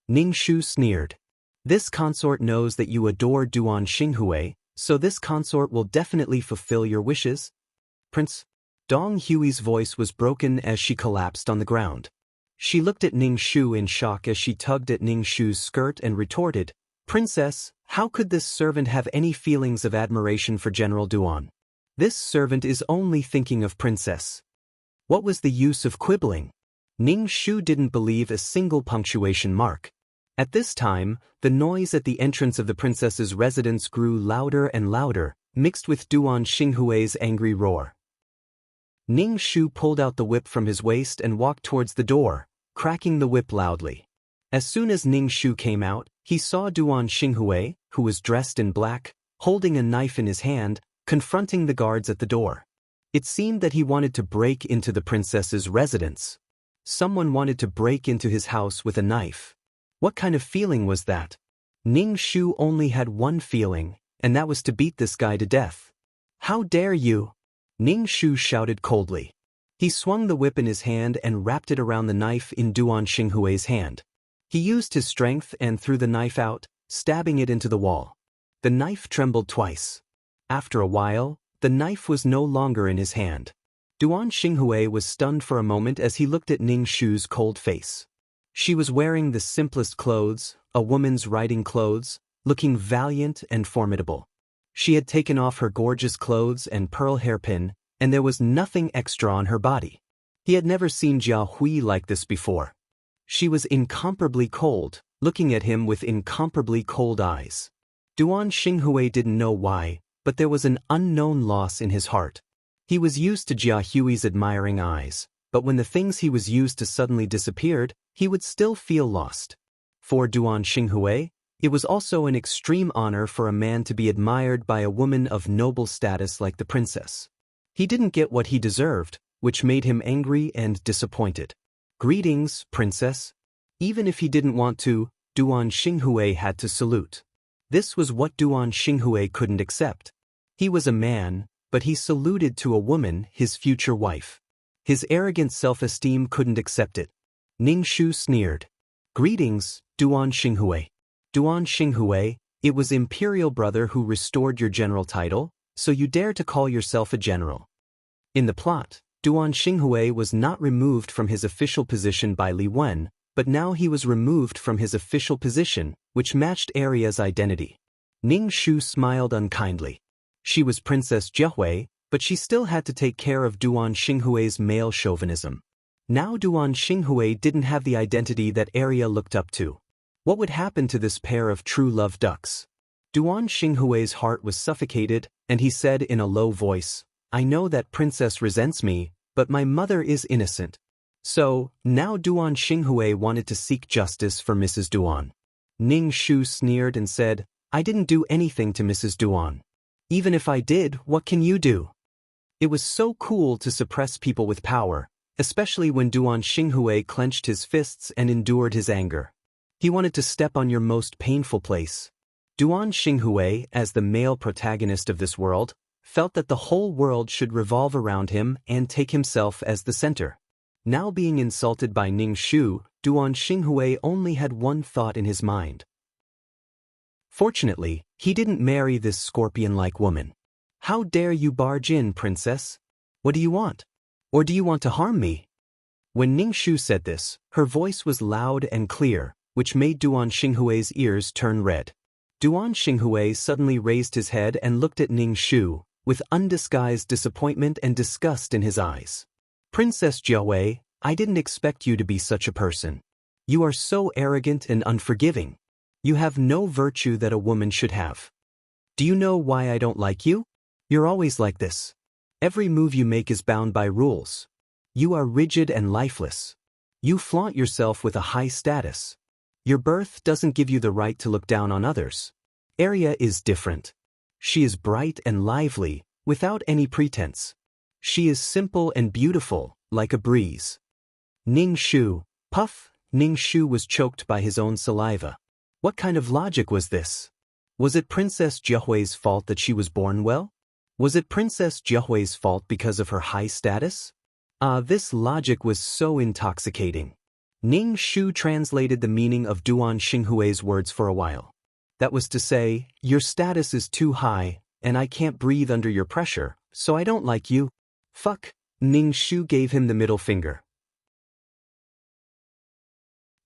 Ning Shu sneered. "This consort knows that you adore Duan Xinghui, so this consort will definitely fulfill your wishes." Prince Dong Hui's voice was broken as she collapsed on the ground. She looked at Ning Shu in shock as she tugged at Ning Shu's skirt and retorted, "Princess, how could this servant have any feelings of admiration for General Duan? This servant is only thinking of Princess." What was the use of quibbling? Ning Shu didn't believe a single punctuation mark. At this time, the noise at the entrance of the princess's residence grew louder and louder, mixed with Duan Xinghui's angry roar. Ning Shu pulled out the whip from his waist and walked towards the door, cracking the whip loudly. As soon as Ning Shu came out, he saw Duan Xinghui, who was dressed in black, holding a knife in his hand, confronting the guards at the door. It seemed that he wanted to break into the princess's residence. Someone wanted to break into his house with a knife. What kind of feeling was that? Ning Shu only had one feeling, and that was to beat this guy to death. "How dare you!" Ning Shu shouted coldly. He swung the whip in his hand and wrapped it around the knife in Duan Xinghui's hand. He used his strength and threw the knife out, stabbing it into the wall. The knife trembled twice. After a while, the knife was no longer in his hand. Duan Xinghui was stunned for a moment as he looked at Ning Shu's cold face. She was wearing the simplest clothes, a woman's riding clothes, looking valiant and formidable. She had taken off her gorgeous clothes and pearl hairpin, and there was nothing extra on her body. He had never seen Jia Hui like this before. She was incomparably cold, looking at him with incomparably cold eyes. Duan Xinghui didn't know why, but there was an unknown loss in his heart. He was used to Jia Hui's admiring eyes, but when the things he was used to suddenly disappeared, he would still feel lost. For Duan Xinghui, it was also an extreme honor for a man to be admired by a woman of noble status like the princess. He didn't get what he deserved, which made him angry and disappointed. "Greetings, princess." Even if he didn't want to, Duan Xinghui had to salute. This was what Duan Xinghui couldn't accept. He was a man, but he saluted to a woman, his future wife. His arrogant self-esteem couldn't accept it. Ning Shu sneered. "Greetings, Duan Xinghui." "Duan Xinghui, it was Imperial Brother who restored your general title, so you dare to call yourself a general." In the plot, Duan Xinghui was not removed from his official position by Li Wen, but now he was removed from his official position, which matched Aria's identity. Ning Shu smiled unkindly. She was Princess Jiahui, but she still had to take care of Duan Xinghui's male chauvinism. Now Duan Xinghui didn't have the identity that Aria looked up to. What would happen to this pair of true love ducks? Duan Xinghui's heart was suffocated, and he said in a low voice, "I know that princess resents me, but my mother is innocent." So, now Duan Xinghui wanted to seek justice for Mrs. Duan. Ning Shu sneered and said, "I didn't do anything to Mrs. Duan. Even if I did, what can you do?" It was so cool to suppress people with power, especially when Duan Xinghui clenched his fists and endured his anger. He wanted to step on your most painful place. Duan Xinghui, as the male protagonist of this world, felt that the whole world should revolve around him and take himself as the center. Now being insulted by Ning Shu, Duan Xinghui only had one thought in his mind. Fortunately, he didn't marry this scorpion-like woman. "How dare you barge in, princess? What do you want? Or do you want to harm me?" When Ning Shu said this, her voice was loud and clear, which made Duan Xinghui's ears turn red. Duan Xinghui suddenly raised his head and looked at Ning Shu, with undisguised disappointment and disgust in his eyes. "Princess Jiahui, I didn't expect you to be such a person. You are so arrogant and unforgiving. You have no virtue that a woman should have. Do you know why I don't like you? You're always like this. Every move you make is bound by rules. You are rigid and lifeless. You flaunt yourself with a high status. Your birth doesn't give you the right to look down on others. Arya is different. She is bright and lively, without any pretense. She is simple and beautiful, like a breeze. Ning Shu, puff, Ning Shu was choked by his own saliva. What kind of logic was this? Was it Princess Jiahui's fault that she was born well? Was it Princess Jiahui's fault because of her high status? This logic was so intoxicating. Ning Shu translated the meaning of Duan Xinghui's words for a while. That was to say, your status is too high, and I can't breathe under your pressure, so I don't like you. Fuck. Ning Shu gave him the middle finger.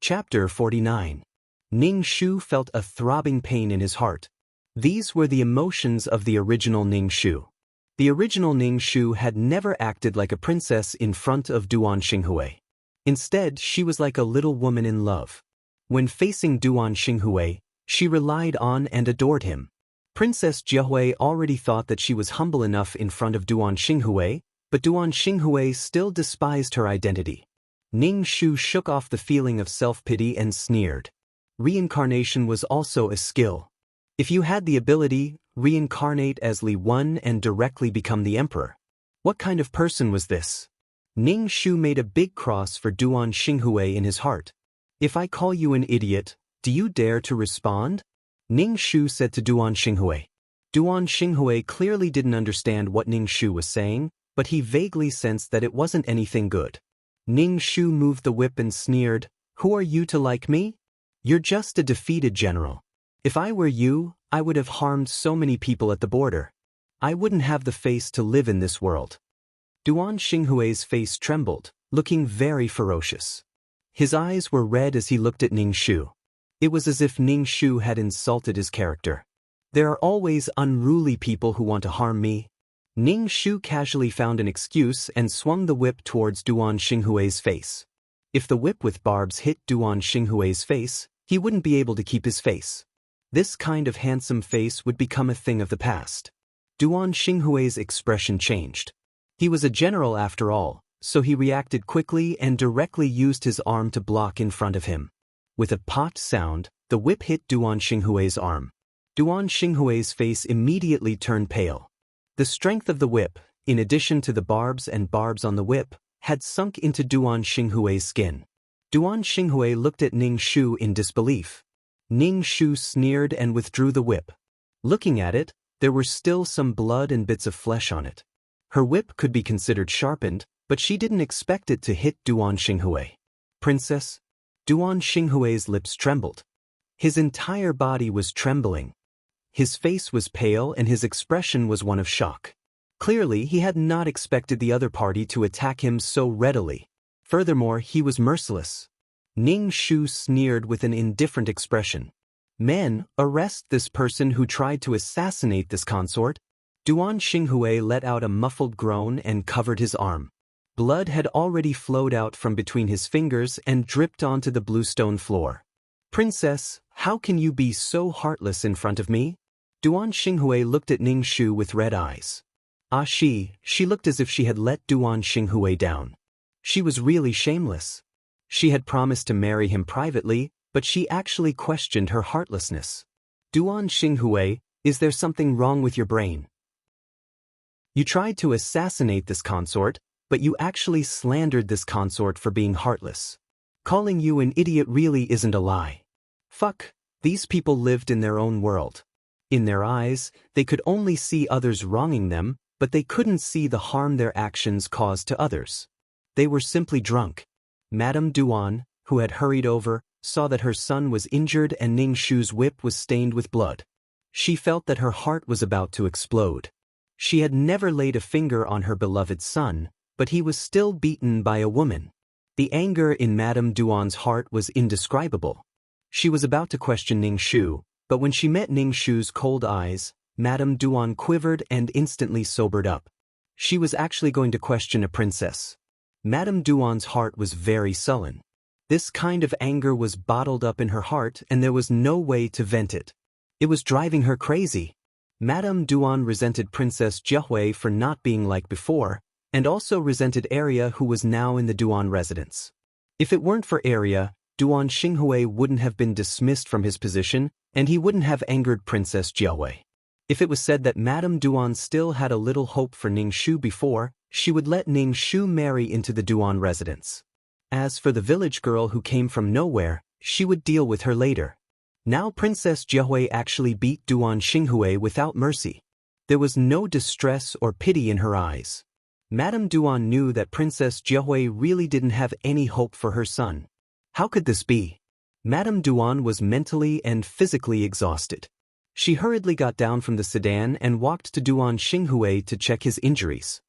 Chapter 49. Ning Shu felt a throbbing pain in his heart. These were the emotions of the original Ning Shu. The original Ning Shu had never acted like a princess in front of Duan Xinghui. Instead, she was like a little woman in love. When facing Duan Xinghui, she relied on and adored him. Princess Jiahui already thought that she was humble enough in front of Duan Xinghui, but Duan Xinghui still despised her identity. Ning Shu shook off the feeling of self-pity and sneered. Reincarnation was also a skill. If you had the ability, reincarnate as Li Wen and directly become the emperor. What kind of person was this? Ning Shu made a big cross for Duan Xinghui in his heart. If I call you an idiot, do you dare to respond? Ning Shu said to Duan Xinghui. Duan Xinghui clearly didn't understand what Ning Shu was saying, but he vaguely sensed that it wasn't anything good. Ning Shu moved the whip and sneered, "Who are you to like me? You're just a defeated general. If I were you, I would have harmed so many people at the border. I wouldn't have the face to live in this world." Duan Xinghui's face trembled, looking very ferocious. His eyes were red as he looked at Ning Shu. It was as if Ning Shu had insulted his character. There are always unruly people who want to harm me. Ning Shu casually found an excuse and swung the whip towards Duan Xinghui's face. If the whip with barbs hit Duan Xinghui's face, he wouldn't be able to keep his face. This kind of handsome face would become a thing of the past. Duan Xinghui's expression changed. He was a general after all, so he reacted quickly and directly used his arm to block in front of him. With a pop sound, the whip hit Duan Xinghui's arm. Duan Xinghui's face immediately turned pale. The strength of the whip, in addition to the barbs on the whip, had sunk into Duan Xinghui's skin. Duan Xinghui looked at Ning Shu in disbelief. Ning Shu sneered and withdrew the whip. Looking at it, there were still some blood and bits of flesh on it. Her whip could be considered sharpened, but she didn't expect it to hit Duan Xinghui. "Princess?" Duan Xinghui's lips trembled. His entire body was trembling. His face was pale and his expression was one of shock. Clearly, he had not expected the other party to attack him so readily. Furthermore, he was merciless. Ning Shu sneered with an indifferent expression. "Men, arrest this person who tried to assassinate this consort." Duan Xinghui let out a muffled groan and covered his arm. Blood had already flowed out from between his fingers and dripped onto the bluestone floor. "Princess, how can you be so heartless in front of me?" Duan Xinghui looked at Ning Shu with red eyes. She looked as if she had let Duan Xinghui down. She was really shameless. She had promised to marry him privately, but she actually questioned her heartlessness. "Duan Xinghui, is there something wrong with your brain? You tried to assassinate this consort, but you actually slandered this consort for being heartless. Calling you an idiot really isn't a lie. Fuck, these people lived in their own world. In their eyes, they could only see others wronging them, but they couldn't see the harm their actions caused to others. They were simply drunk." Madame Duan, who had hurried over, saw that her son was injured and Ning Shu's whip was stained with blood. She felt that her heart was about to explode. She had never laid a finger on her beloved son, but he was still beaten by a woman. The anger in Madame Duan's heart was indescribable. She was about to question Ning Shu, but when she met Ning Shu's cold eyes, Madame Duan quivered and instantly sobered up. She was actually going to question a princess. Madame Duan's heart was very sullen. This kind of anger was bottled up in her heart and there was no way to vent it. It was driving her crazy. Madame Duan resented Princess Jiahui for not being like before, and also resented Arya who was now in the Duan residence. If it weren't for area, Duan Xinghui wouldn't have been dismissed from his position, and he wouldn't have angered Princess Jiahui. If it was said that Madame Duan still had a little hope for Ning Shu before, she would let Ning Shu marry into the Duan residence. As for the village girl who came from nowhere, she would deal with her later. Now Princess Jiahui actually beat Duan Xinghui without mercy. There was no distress or pity in her eyes. Madame Duan knew that Princess Jiahui really didn't have any hope for her son. How could this be? Madame Duan was mentally and physically exhausted. She hurriedly got down from the sedan and walked to Duan Xinghui to check his injuries.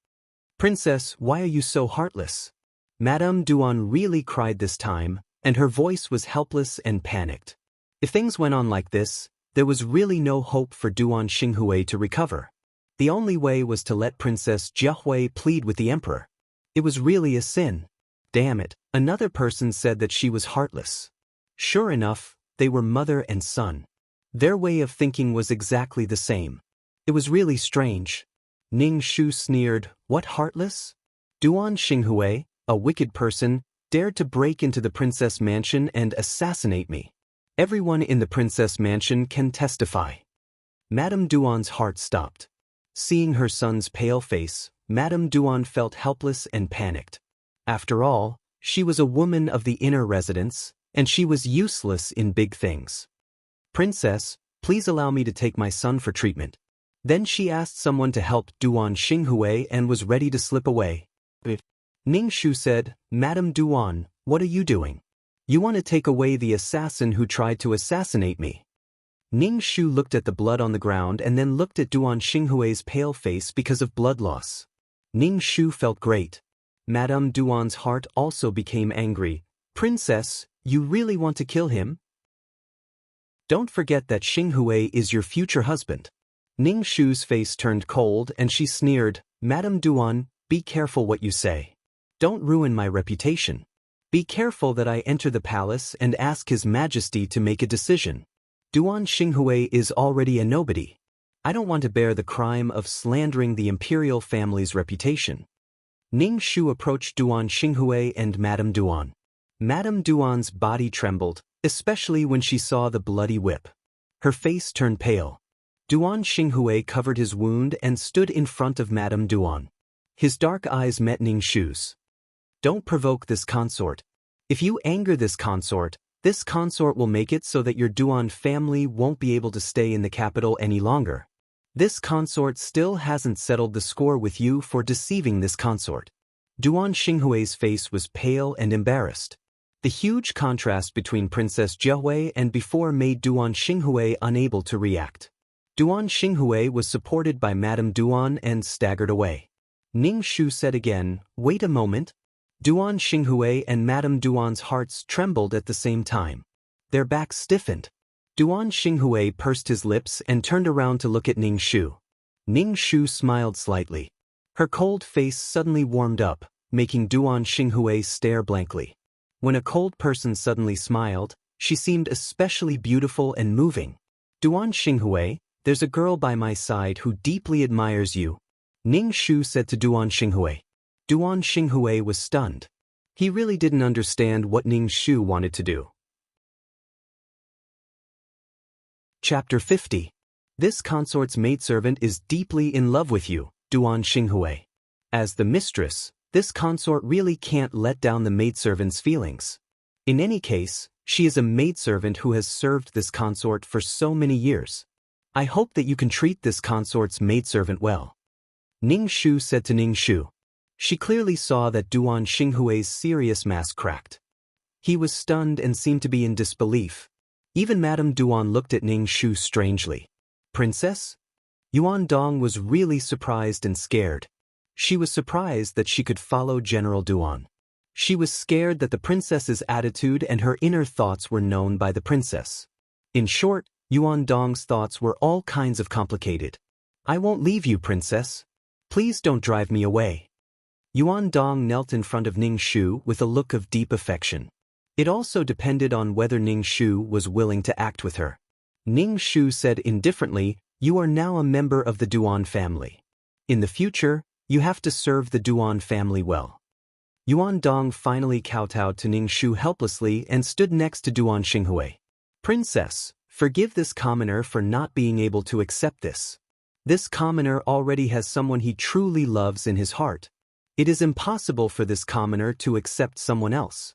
"Princess, why are you so heartless?" Madame Duan really cried this time, and her voice was helpless and panicked. If things went on like this, there was really no hope for Duan Xinghui to recover. The only way was to let Princess Jiahui plead with the emperor. It was really a sin. Damn it, another person said that she was heartless. Sure enough, they were mother and son. Their way of thinking was exactly the same. It was really strange. Ning Shu sneered, "What, heartless? Duan Xinghui, a wicked person, dared to break into the princess mansion and assassinate me. Everyone in the princess mansion can testify." Madame Duan's heart stopped. Seeing her son's pale face, Madame Duan felt helpless and panicked. After all, she was a woman of the inner residence, and she was useless in big things. "Princess, please allow me to take my son for treatment." Then she asked someone to help Duan Xinghui and was ready to slip away. Ning Shu said, "Madame Duan, what are you doing? You want to take away the assassin who tried to assassinate me." Ning Shu looked at the blood on the ground and then looked at Duan Xinghui's pale face because of blood loss. Ning Shu felt great. Madame Duan's heart also became angry. "Princess, you really want to kill him? Don't forget that Xinghui is your future husband." Ning Shu's face turned cold and she sneered, "Madame Duan, be careful what you say. Don't ruin my reputation. Be careful that I enter the palace and ask His Majesty to make a decision. Duan Xinghui is already a nobody. I don't want to bear the crime of slandering the imperial family's reputation." Ning Shu approached Duan Xinghui and Madame Duan. Madame Duan's body trembled, especially when she saw the bloody whip. Her face turned pale. Duan Xinghui covered his wound and stood in front of Madame Duan. His dark eyes met Ning Shu's. "Don't provoke this consort. If you anger this consort will make it so that your Duan family won't be able to stay in the capital any longer. This consort still hasn't settled the score with you for deceiving this consort." Duan Xinghui's face was pale and embarrassed. The huge contrast between Princess Jiahui and before made Duan Xinghui unable to react. Duan Xinghui was supported by Madame Duan and staggered away. Ning Shu said again, "Wait a moment." Duan Xinghui and Madame Duan's hearts trembled at the same time. Their backs stiffened. Duan Xinghui pursed his lips and turned around to look at Ning Shu. Ning Shu smiled slightly. Her cold face suddenly warmed up, making Duan Xinghui stare blankly. When a cold person suddenly smiled, she seemed especially beautiful and moving. "Duan Xinghui, there's a girl by my side who deeply admires you," Ning Shu said to Duan Xinghui. Duan Xinghui was stunned. He really didn't understand what Ning Shu wanted to do. Chapter 50. This consort's maidservant is deeply in love with you, Duan Xinghui. As the mistress, this consort really can't let down the maidservant's feelings. In any case, she is a maidservant who has served this consort for so many years. I hope that you can treat this consort's maidservant well. Ning Shu said to Ning Shu. She clearly saw that Duan Xinghui's serious mask cracked. He was stunned and seemed to be in disbelief. Even Madame Duan looked at Ning Shu strangely. "Princess?" Yuan Dong was really surprised and scared. She was surprised that she could follow General Duan. She was scared that the princess's attitude and her inner thoughts were known by the princess. In short, Yuan Dong's thoughts were all kinds of complicated. "I won't leave you, princess. Please don't drive me away." Yuan Dong knelt in front of Ning Shu with a look of deep affection. It also depended on whether Ning Shu was willing to act with her. Ning Shu said indifferently, "You are now a member of the Duan family. In the future, you have to serve the Duan family well." Yuan Dong finally kowtowed to Ning Shu helplessly and stood next to Duan Xinghui. Princess, forgive this commoner for not being able to accept this. This commoner already has someone he truly loves in his heart. It is impossible for this commoner to accept someone else.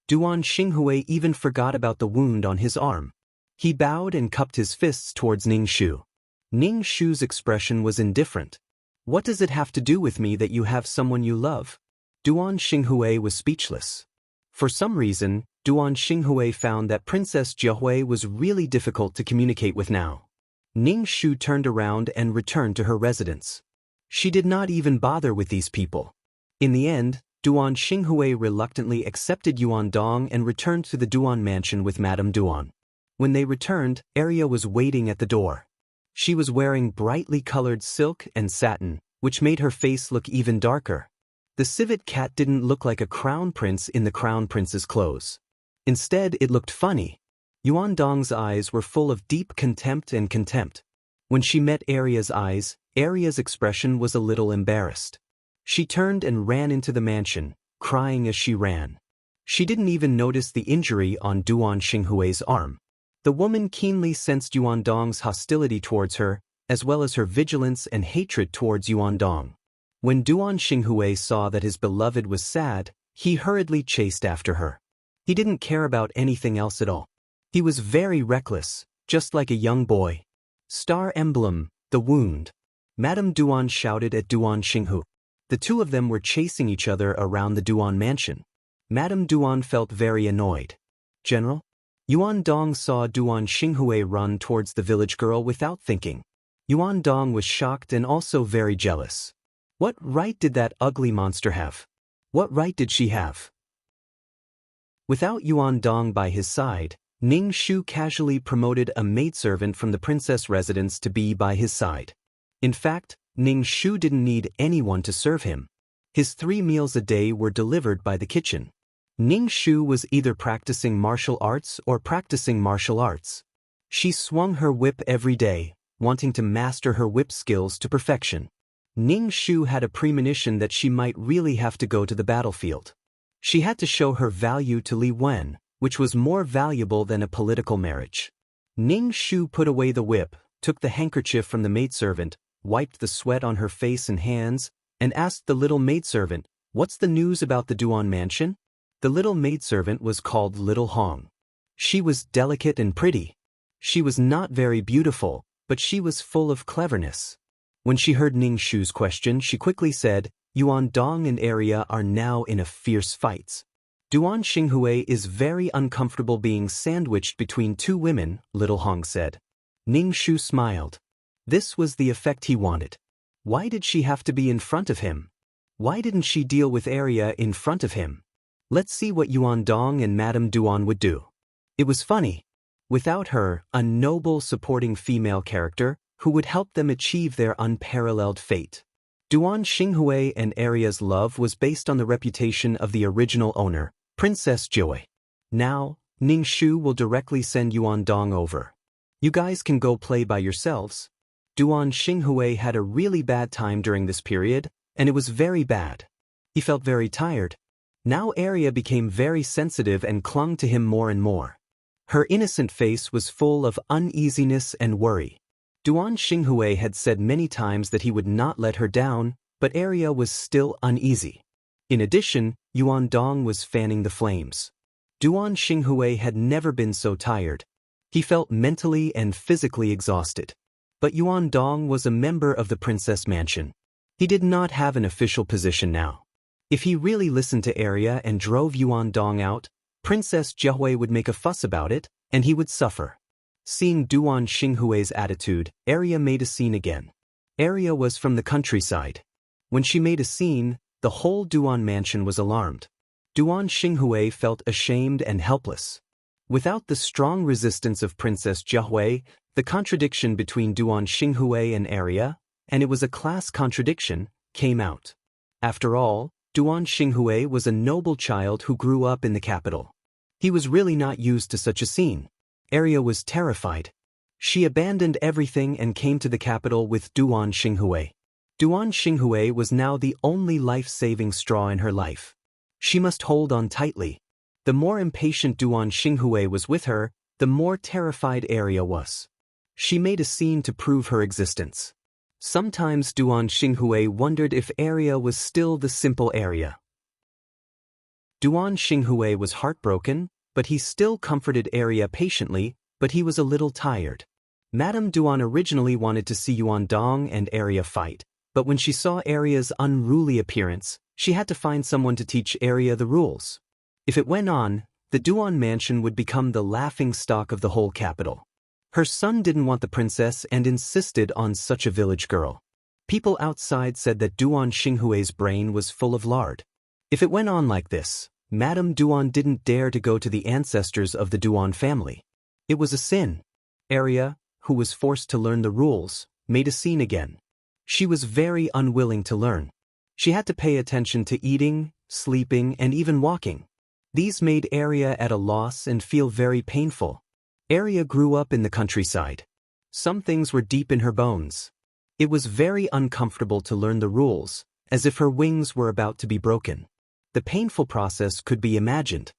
Duan Xinghui even forgot about the wound on his arm. He bowed and cupped his fists towards Ning Shu. Ning Shu's expression was indifferent. What does it have to do with me that you have someone you love? Duan Xinghui was speechless. For some reason, Duan Xinghui found that Princess Jiahui was really difficult to communicate with now. Ning Shu turned around and returned to her residence. She did not even bother with these people. In the end, Duan Xinghui reluctantly accepted Yuan Dong and returned to the Duan mansion with Madame Duan. When they returned, Arya was waiting at the door. She was wearing brightly colored silk and satin, which made her face look even darker. The civet cat didn't look like a crown prince in the crown prince's clothes. Instead, it looked funny. Yuan Dong's eyes were full of deep contempt and contempt. When she met Arya's eyes, Arya's expression was a little embarrassed. She turned and ran into the mansion, crying as she ran. She didn't even notice the injury on Duan Xinghui's arm. The woman keenly sensed Yuan Dong's hostility towards her, as well as her vigilance and hatred towards Yuan Dong. When Duan Xinghui saw that his beloved was sad, he hurriedly chased after her. He didn't care about anything else at all. He was very reckless, just like a young boy. Star emblem, the wound. Madame Duan shouted at Duan Xinghui. The two of them were chasing each other around the Duan mansion. Madame Duan felt very annoyed. General? Yuan Dong saw Duan Xinghui run towards the village girl without thinking. Yuan Dong was shocked and also very jealous. What right did that ugly monster have? What right did she have? Without Yuan Dong by his side, Ning Shu casually promoted a maidservant from the princess residence to be by his side. In fact, Ning Shu didn't need anyone to serve him. His 3 meals a day were delivered by the kitchen. Ning Shu was either practicing martial arts or practicing martial arts. She swung her whip every day, wanting to master her whip skills to perfection. Ning Shu had a premonition that she might really have to go to the battlefield. She had to show her value to Li Wen, which was more valuable than a political marriage. Ning Shu put away the whip, took the handkerchief from the maidservant, wiped the sweat on her face and hands, and asked the little maidservant, "What's the news about the Duan mansion?" The little maidservant was called Little Hong. She was delicate and pretty. She was not very beautiful, but she was full of cleverness. When she heard Ning Shu's question, she quickly said, "Yuan Dong and Arya are now in a fierce fight. Duan Xinghui is very uncomfortable being sandwiched between 2 women," Little Hong said. Ning Shu smiled. This was the effect he wanted. Why did she have to be in front of him? Why didn't she deal with Arya in front of him? Let's see what Yuan Dong and Madame Duan would do. It was funny. Without her, a noble supporting female character, who would help them achieve their unparalleled fate. Duan Xinghui and Arya's love was based on the reputation of the original owner, Princess Joy. Now, Ning Shu will directly send Yuan Dong over. You guys can go play by yourselves. Duan Xinghui had a really bad time during this period, and it was very bad. He felt very tired. Now Arya became very sensitive and clung to him more and more. Her innocent face was full of uneasiness and worry. Duan Xinghui had said many times that he would not let her down, but Arya was still uneasy. In addition, Yuan Dong was fanning the flames. Duan Xinghui had never been so tired. He felt mentally and physically exhausted. But Yuan Dong was a member of the princess mansion. He did not have an official position now. If he really listened to Arya and drove Yuan Dong out, Princess Jiahui would make a fuss about it, and he would suffer. Seeing Duan Xinghui's attitude, Arya made a scene again. Arya was from the countryside. When she made a scene, the whole Duan mansion was alarmed. Duan Xinghui felt ashamed and helpless. Without the strong resistance of Princess Jiahui, the contradiction between Duan Xinghui and Arya, and it was a class contradiction, came out. After all, Duan Xinghui was a noble child who grew up in the capital. He was really not used to such a scene. Arya was terrified. She abandoned everything and came to the capital with Duan Xinghui. Duan Xinghui was now the only life-saving straw in her life. She must hold on tightly. The more impatient Duan Xinghui was with her, the more terrified Arya was. She made a scene to prove her existence. Sometimes Duan Xinghui wondered if Arya was still the simple Arya. Duan Xinghui was heartbroken, but he still comforted Arya patiently, but he was a little tired. Madame Duan originally wanted to see Yuan Dong and Arya fight, but when she saw Arya's unruly appearance, she had to find someone to teach Arya the rules. If it went on, the Duan mansion would become the laughingstock of the whole capital. Her son didn't want the princess and insisted on such a village girl. People outside said that Duan Xinghui's brain was full of lard. If it went on like this, Madame Duan didn't dare to go to the ancestors of the Duan family. It was a sin. Arya, who was forced to learn the rules, made a scene again. She was very unwilling to learn. She had to pay attention to eating, sleeping, and even walking. These made Arya at a loss and feel very painful. Arya grew up in the countryside. Some things were deep in her bones. It was very uncomfortable to learn the rules, as if her wings were about to be broken. The painful process could be imagined.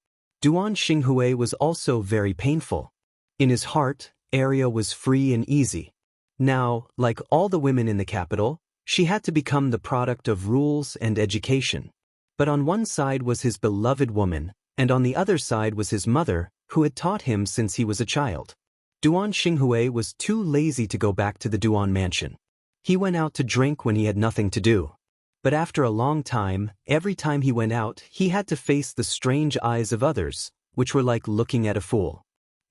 Duan Xinghui was also very painful. In his heart, Arya was free and easy. Now, like all the women in the capital, she had to become the product of rules and education. But on one side was his beloved woman, and on the other side was his mother, who had taught him since he was a child. Duan Xinghui was too lazy to go back to the Duan mansion. He went out to drink when he had nothing to do. But after a long time, every time he went out, he had to face the strange eyes of others, which were like looking at a fool.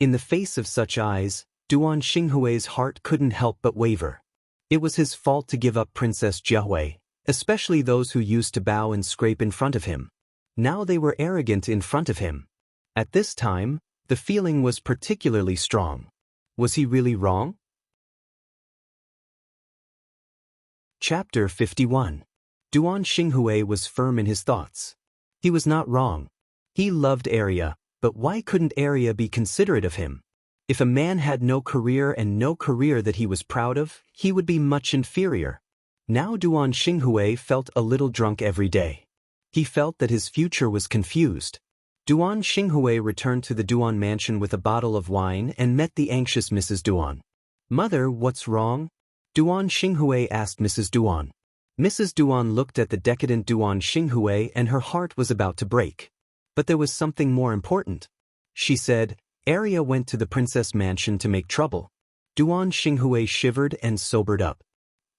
In the face of such eyes, Duan Xinghui's heart couldn't help but waver. It was his fault to give up Princess Jiahui, especially those who used to bow and scrape in front of him. Now they were arrogant in front of him. At this time, the feeling was particularly strong. Was he really wrong? Chapter 51. Duan Xinghui was firm in his thoughts. He was not wrong. He loved Arya, but why couldn't Arya be considerate of him? If a man had no career and no career that he was proud of, he would be much inferior. Now Duan Xinghui felt a little drunk every day. He felt that his future was confused. Duan Xinghui returned to the Duan mansion with a bottle of wine and met the anxious Mrs. Duan. "Mother, what's wrong?" Duan Xinghui asked Mrs. Duan. Mrs. Duan looked at the decadent Duan Xinghui and her heart was about to break. But there was something more important. She said, "Arya went to the princess mansion to make trouble." Duan Xinghui shivered and sobered up.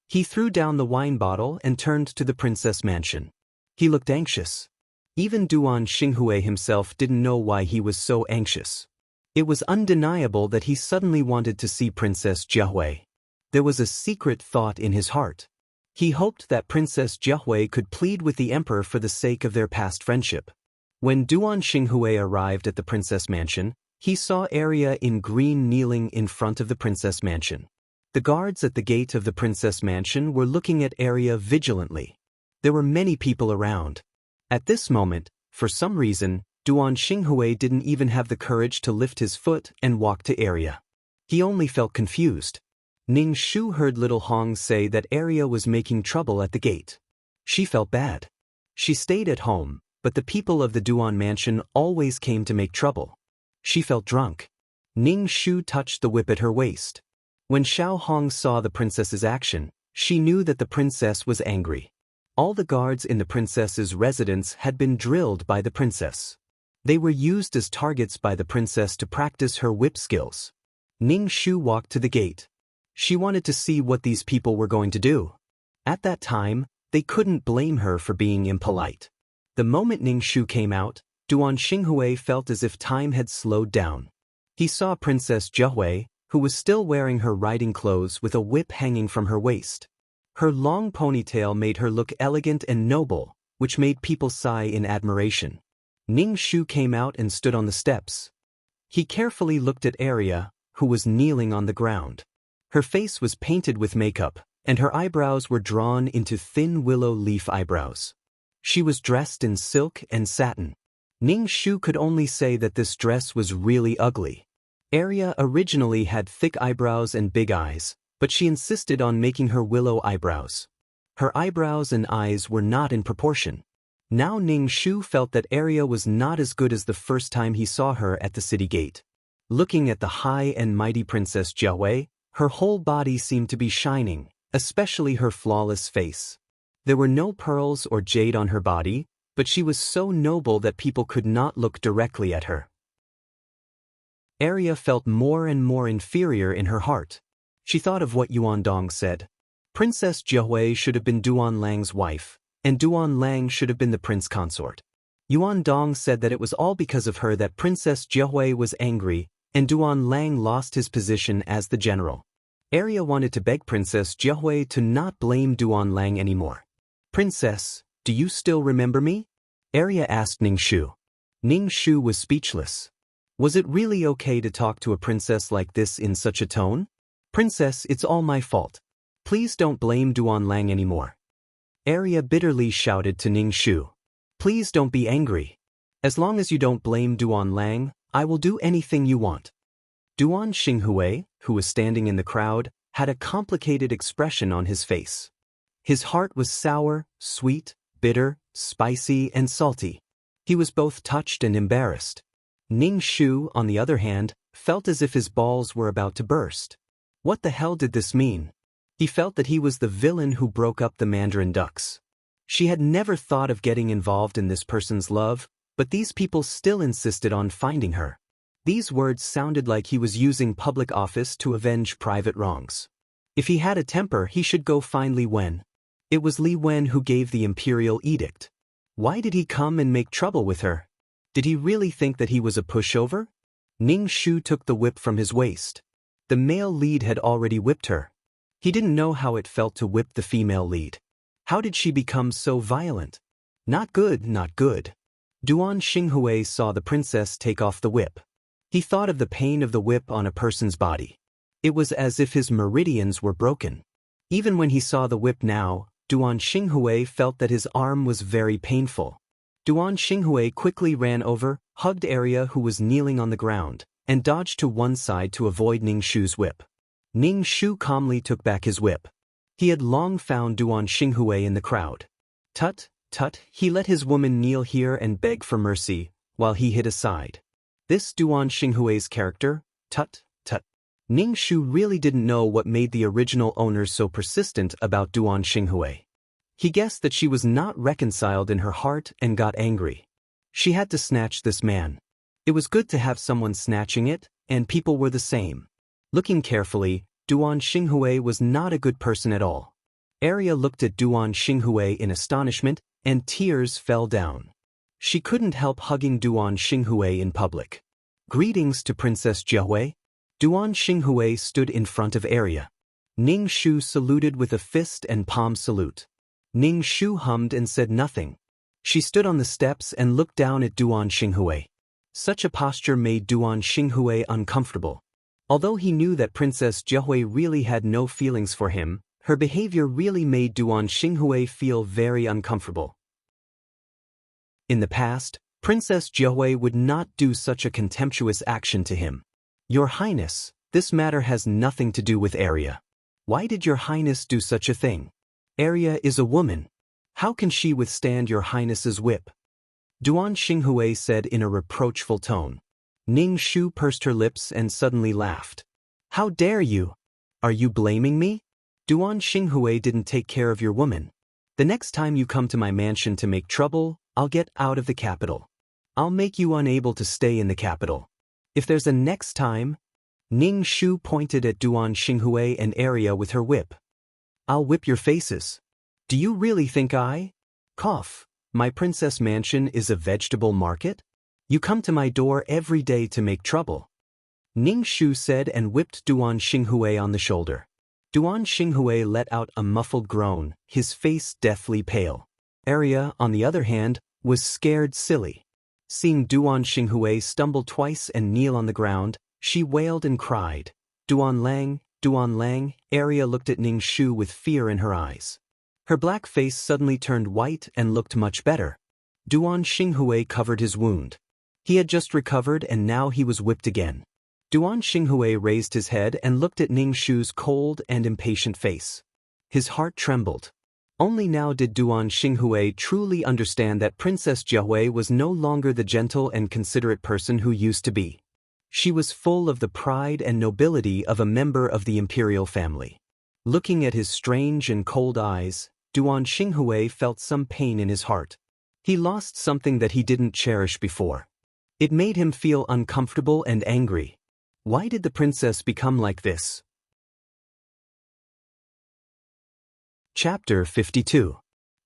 He threw down the wine bottle and turned to the princess mansion. He looked anxious. Even Duan Xinghui himself didn't know why he was so anxious. It was undeniable that he suddenly wanted to see Princess Jiahui. There was a secret thought in his heart. He hoped that Princess Jiahui could plead with the emperor for the sake of their past friendship. When Duan Xinghui arrived at the princess mansion, he saw Arya in green kneeling in front of the princess mansion. The guards at the gate of the princess mansion were looking at Arya vigilantly. There were many people around. At this moment, for some reason, Duan Xinghui didn't even have the courage to lift his foot and walk to Arya. He only felt confused. Ning Shu heard little Hong say that Arya was making trouble at the gate. She felt bad. She stayed at home, but the people of the Duan mansion always came to make trouble. She felt drunk. Ning Shu touched the whip at her waist. When Xiao Hong saw the princess's action, she knew that the princess was angry. All the guards in the princess's residence had been drilled by the princess. They were used as targets by the princess to practice her whip skills. Ning Shu walked to the gate. She wanted to see what these people were going to do. At that time, they couldn't blame her for being impolite. The moment Ning Shu came out, Duan Xinghui felt as if time had slowed down. He saw Princess Jiahui, who was still wearing her riding clothes with a whip hanging from her waist. Her long ponytail made her look elegant and noble, which made people sigh in admiration. Ning Shu came out and stood on the steps. He carefully looked at Arya, who was kneeling on the ground. Her face was painted with makeup, and her eyebrows were drawn into thin willow leaf eyebrows. She was dressed in silk and satin. Ning Shu could only say that this dress was really ugly. Arya originally had thick eyebrows and big eyes, but she insisted on making her willow eyebrows. Her eyebrows and eyes were not in proportion. Now Ning Shu felt that Arya was not as good as the first time he saw her at the city gate. Looking at the high and mighty Princess Jiahui, her whole body seemed to be shining, especially her flawless face. There were no pearls or jade on her body, but she was so noble that people could not look directly at her. Arya felt more and more inferior in her heart. She thought of what Yuan Dong said. Princess Jiahui should have been Duan Lang's wife, and Duan Lang should have been the prince consort. Yuan Dong said that it was all because of her that Princess Jiahui was angry, and Duan Lang lost his position as the general. Arya wanted to beg Princess Jiahui to not blame Duan Lang anymore. "Princess, do you still remember me?" Arya asked Ning Shu. Ning Shu was speechless. Was it really okay to talk to a princess like this in such a tone? "Princess, it's all my fault. Please don't blame Duan Lang anymore." Arya bitterly shouted to Ning Shu. "Please don't be angry. As long as you don't blame Duan Lang, I will do anything you want." Duan Xinghui, who was standing in the crowd, had a complicated expression on his face. His heart was sour, sweet, bitter, spicy, and salty. He was both touched and embarrassed. Ning Shu, on the other hand, felt as if his balls were about to burst. What the hell did this mean? He felt that he was the villain who broke up the Mandarin ducks. She had never thought of getting involved in this person's love, but these people still insisted on finding her. These words sounded like he was using public office to avenge private wrongs. If he had a temper, he should go find Li Wen. It was Li Wen who gave the imperial edict. Why did he come and make trouble with her? Did he really think that he was a pushover? Ning Shu took the whip from his waist. The male lead had already whipped her. He didn't know how it felt to whip the female lead. How did she become so violent? Not good, not good. Duan Xinghui saw the princess take off the whip. He thought of the pain of the whip on a person's body. It was as if his meridians were broken. Even when he saw the whip now, Duan Xinghui felt that his arm was very painful. Duan Xinghui quickly ran over, hugged Arya who was kneeling on the ground, and dodged to one side to avoid Ning Shu's whip. Ning Shu calmly took back his whip. He had long found Duan Xinghui in the crowd. Tut, tut, he let his woman kneel here and beg for mercy, while he hid aside. This Duan Xinghui's character, tut, tut. Ning Shu really didn't know what made the original owners so persistent about Duan Xinghui. He guessed that she was not reconciled in her heart and got angry. She had to snatch this man. It was good to have someone snatching it, and people were the same. Looking carefully, Duan Xinghui was not a good person at all. Arya looked at Duan Xinghui in astonishment, and tears fell down. She couldn't help hugging Duan Xinghui in public. "Greetings to Princess Jiahui." Duan Xinghui stood in front of Arya. Ning Shu saluted with a fist and palm salute. Ning Shu hummed and said nothing. She stood on the steps and looked down at Duan Xinghui. Such a posture made Duan Xinghui uncomfortable. Although he knew that Princess Jiahui really had no feelings for him, her behavior really made Duan Xinghui feel very uncomfortable. In the past, Princess Jiahui would not do such a contemptuous action to him. "Your Highness, this matter has nothing to do with Arya. Why did your Highness do such a thing? Arya is a woman. How can she withstand your Highness's whip?" Duan Xinghui said in a reproachful tone. Ning Shu pursed her lips and suddenly laughed. "How dare you? Are you blaming me? Duan Xinghui didn't take care of your woman. The next time you come to my mansion to make trouble, I'll get out of the capital. I'll make you unable to stay in the capital. If there's a next time..." Ning Shu pointed at Duan Xinghui and Arya with her whip. "I'll whip your faces. Do you really think my princess mansion is a vegetable market? You come to my door every day to make trouble." Ning Shu said and whipped Duan Xinghui on the shoulder. Duan Xinghui let out a muffled groan, his face deathly pale. Arya, on the other hand, was scared silly. Seeing Duan Xinghui stumble twice and kneel on the ground, she wailed and cried, Duan Lang, Duan Lang." Arya looked at Ning Shu with fear in her eyes. Her black face suddenly turned white and looked much better. Duan Xinghui covered his wound. He had just recovered and now he was whipped again. Duan Xinghui raised his head and looked at Ning Shu's cold and impatient face. His heart trembled. Only now did Duan Xinghui truly understand that Princess Jiahui was no longer the gentle and considerate person who used to be. She was full of the pride and nobility of a member of the imperial family. Looking at his strange and cold eyes, Duan Xinghui felt some pain in his heart. He lost something that he didn't cherish before. It made him feel uncomfortable and angry. Why did the princess become like this? Chapter 52.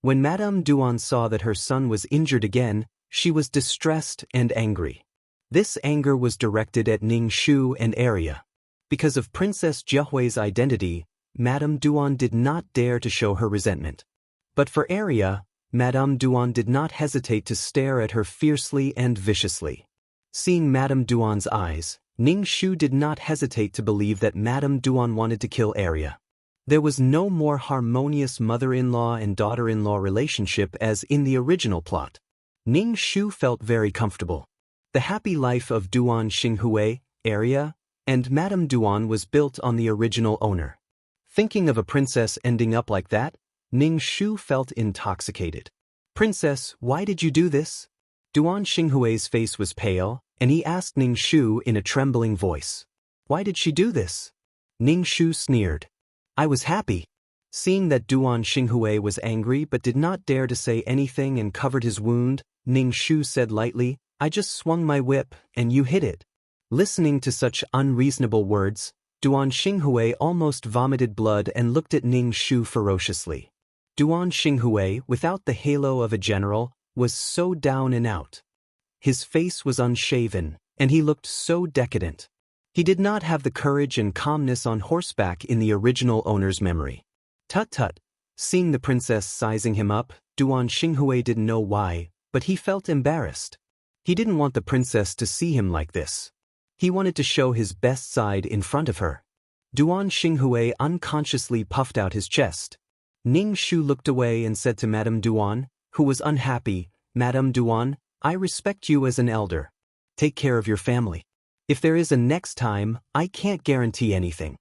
When Madame Duan saw that her son was injured again, she was distressed and angry. This anger was directed at Ning Shu and Arya. Because of Princess Jiahui's identity, Madame Duan did not dare to show her resentment. But for Arya, Madame Duan did not hesitate to stare at her fiercely and viciously. Seeing Madame Duan's eyes, Ning Shu did not hesitate to believe that Madame Duan wanted to kill Arya. There was no more harmonious mother-in-law and daughter-in-law relationship as in the original plot. Ning Shu felt very comfortable. The happy life of Duan Xinghui, Arya, and Madame Duan was built on the original owner. Thinking of a princess ending up like that, Ning Shu felt intoxicated. "Princess, why did you do this?" Duan Xinghui's face was pale, and he asked Ning Shu in a trembling voice. "Why did she do this?" Ning Shu sneered. "I was happy." Seeing that Duan Xinghui was angry but did not dare to say anything and covered his wound, Ning Shu said lightly, "I just swung my whip, and you hit it." Listening to such unreasonable words, Duan Xinghui almost vomited blood and looked at Ning Shu ferociously. Duan Xinghui, without the halo of a general, was so down and out. His face was unshaven, and he looked so decadent. He did not have the courage and calmness on horseback in the original owner's memory. Tut-tut. Seeing the princess sizing him up, Duan Xinghui didn't know why, but he felt embarrassed. He didn't want the princess to see him like this. He wanted to show his best side in front of her. Duan Xinghui unconsciously puffed out his chest. Ning Shu looked away and said to Madame Duan, who was unhappy, "Madame Duan, I respect you as an elder. Take care of your family. If there is a next time, I can't guarantee anything."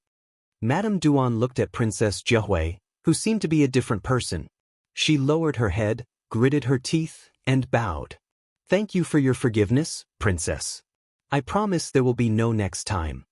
Madame Duan looked at Princess Jiahui, who seemed to be a different person. She lowered her head, gritted her teeth, and bowed. "Thank you for your forgiveness, Princess. I promise there will be no next time."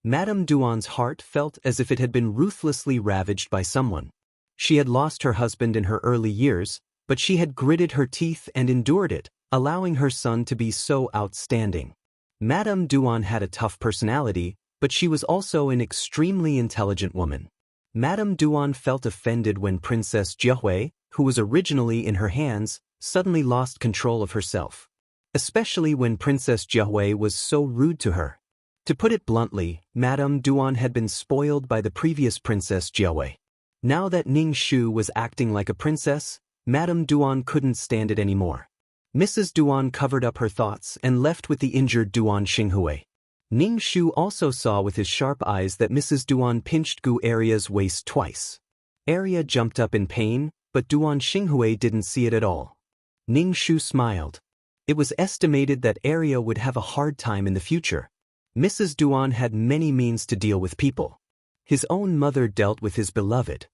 Madame Duan's heart felt as if it had been ruthlessly ravaged by someone. She had lost her husband in her early years, but she had gritted her teeth and endured it, allowing her son to be so outstanding. Madame Duan had a tough personality, but she was also an extremely intelligent woman. Madame Duan felt offended when Princess Jiahui, who was originally in her hands, suddenly lost control of herself. Especially when Princess Jiahui was so rude to her. To put it bluntly, Madame Duan had been spoiled by the previous Princess Jiahui. Now that Ning Shu was acting like a princess, Madame Duan couldn't stand it anymore. Mrs. Duan covered up her thoughts and left with the injured Duan Xinghui. Ning Shu also saw with his sharp eyes that Mrs. Duan pinched Gu Arya's waist twice. Arya jumped up in pain, but Duan Xinghui didn't see it at all. Ning Shu smiled. It was estimated that Arya would have a hard time in the future. Mrs. Duan had many means to deal with people. His own mother dealt with his beloved.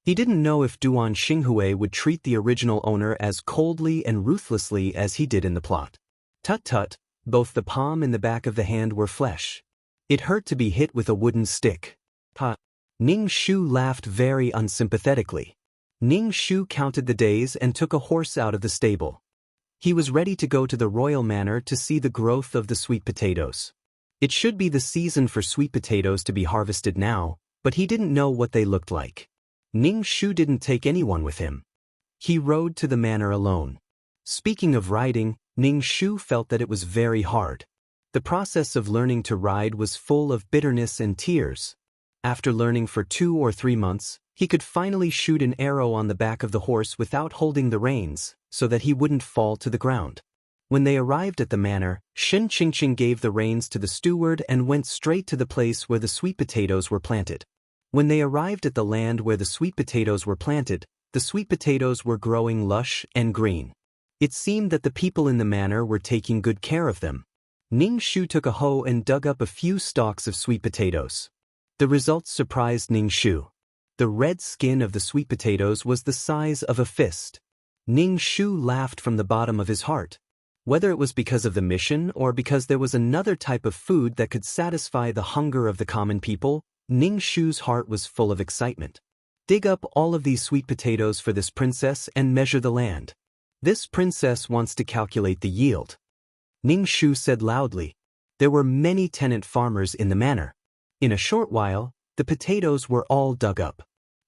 He didn't know if Duan Xinghui would treat the original owner as coldly and ruthlessly as he did in the plot. Tut-tut, both the palm and the back of the hand were flesh. It hurt to be hit with a wooden stick. Ning Shu laughed very unsympathetically. Ning Shu counted the days and took a horse out of the stable. He was ready to go to the royal manor to see the growth of the sweet potatoes. It should be the season for sweet potatoes to be harvested now, but he didn't know what they looked like. Ning Shu didn't take anyone with him. He rode to the manor alone. Speaking of riding, Ning Shu felt that it was very hard. The process of learning to ride was full of bitterness and tears. After learning for 2 or 3 months, he could finally shoot an arrow on the back of the horse without holding the reins, so that he wouldn't fall to the ground. When they arrived at the manor, Shen Qingqing gave the reins to the steward and went straight to the place where the sweet potatoes were planted. When they arrived at the land where the sweet potatoes were planted, the sweet potatoes were growing lush and green. It seemed that the people in the manor were taking good care of them. Ning Shu took a hoe and dug up a few stalks of sweet potatoes. The results surprised Ning Shu. The red skin of the sweet potatoes was the size of a fist. Ning Shu laughed from the bottom of his heart. Whether it was because of the mission or because there was another type of food that could satisfy the hunger of the common people, Ning Shu's heart was full of excitement. Dig up all of these sweet potatoes for this princess and measure the land. This princess wants to calculate the yield. Ning Shu said loudly. There were many tenant farmers in the manor. In a short while, the potatoes were all dug up.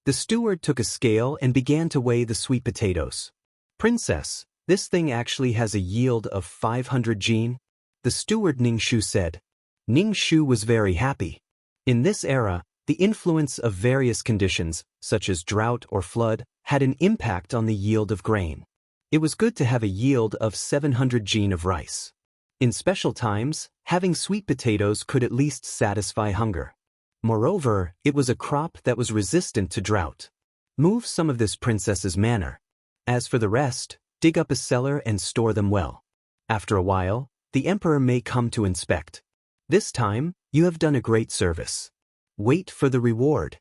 The steward took a scale and began to weigh the sweet potatoes. Princess, this thing actually has a yield of 500 jin. The steward Ning Shu said. Ning Shu was very happy. In this era, the influence of various conditions, such as drought or flood, had an impact on the yield of grain. It was good to have a yield of 700 jin of rice. In special times, having sweet potatoes could at least satisfy hunger. Moreover, it was a crop that was resistant to drought. Move some of this princess's manor. As for the rest, dig up a cellar and store them well. After a while, the emperor may come to inspect. This time, you have done a great service. Wait for the reward.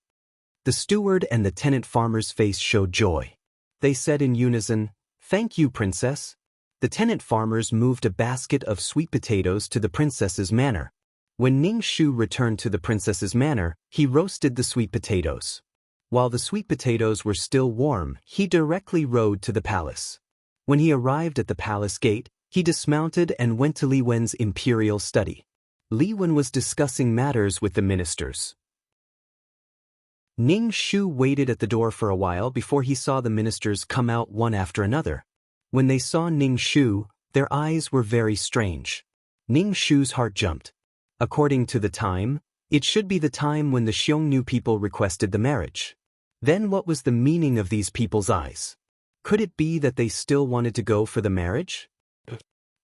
The steward and the tenant farmer's face showed joy. They said in unison, Thank you, princess. The tenant farmers moved a basket of sweet potatoes to the princess's manor. When Ning Shu returned to the princess's manor, he roasted the sweet potatoes. While the sweet potatoes were still warm, he directly rode to the palace. When he arrived at the palace gate, he dismounted and went to Li Wen's imperial study. Li Wen was discussing matters with the ministers. Ning Shu waited at the door for a while before he saw the ministers come out one after another. When they saw Ning Shu, their eyes were very strange. Ning Shu's heart jumped. According to the time, it should be the time when the Xiongnu people requested the marriage. Then what was the meaning of these people's eyes? Could it be that they still wanted to go for the marriage?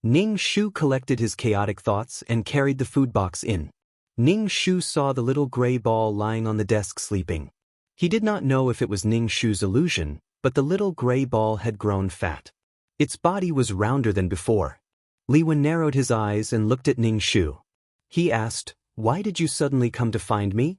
Ning Shu collected his chaotic thoughts and carried the food box in. Ning Shu saw the little gray ball lying on the desk sleeping. He did not know if it was Ning Shu's illusion, but the little gray ball had grown fat. Its body was rounder than before. Li Wen narrowed his eyes and looked at Ning Shu. He asked, Why did you suddenly come to find me?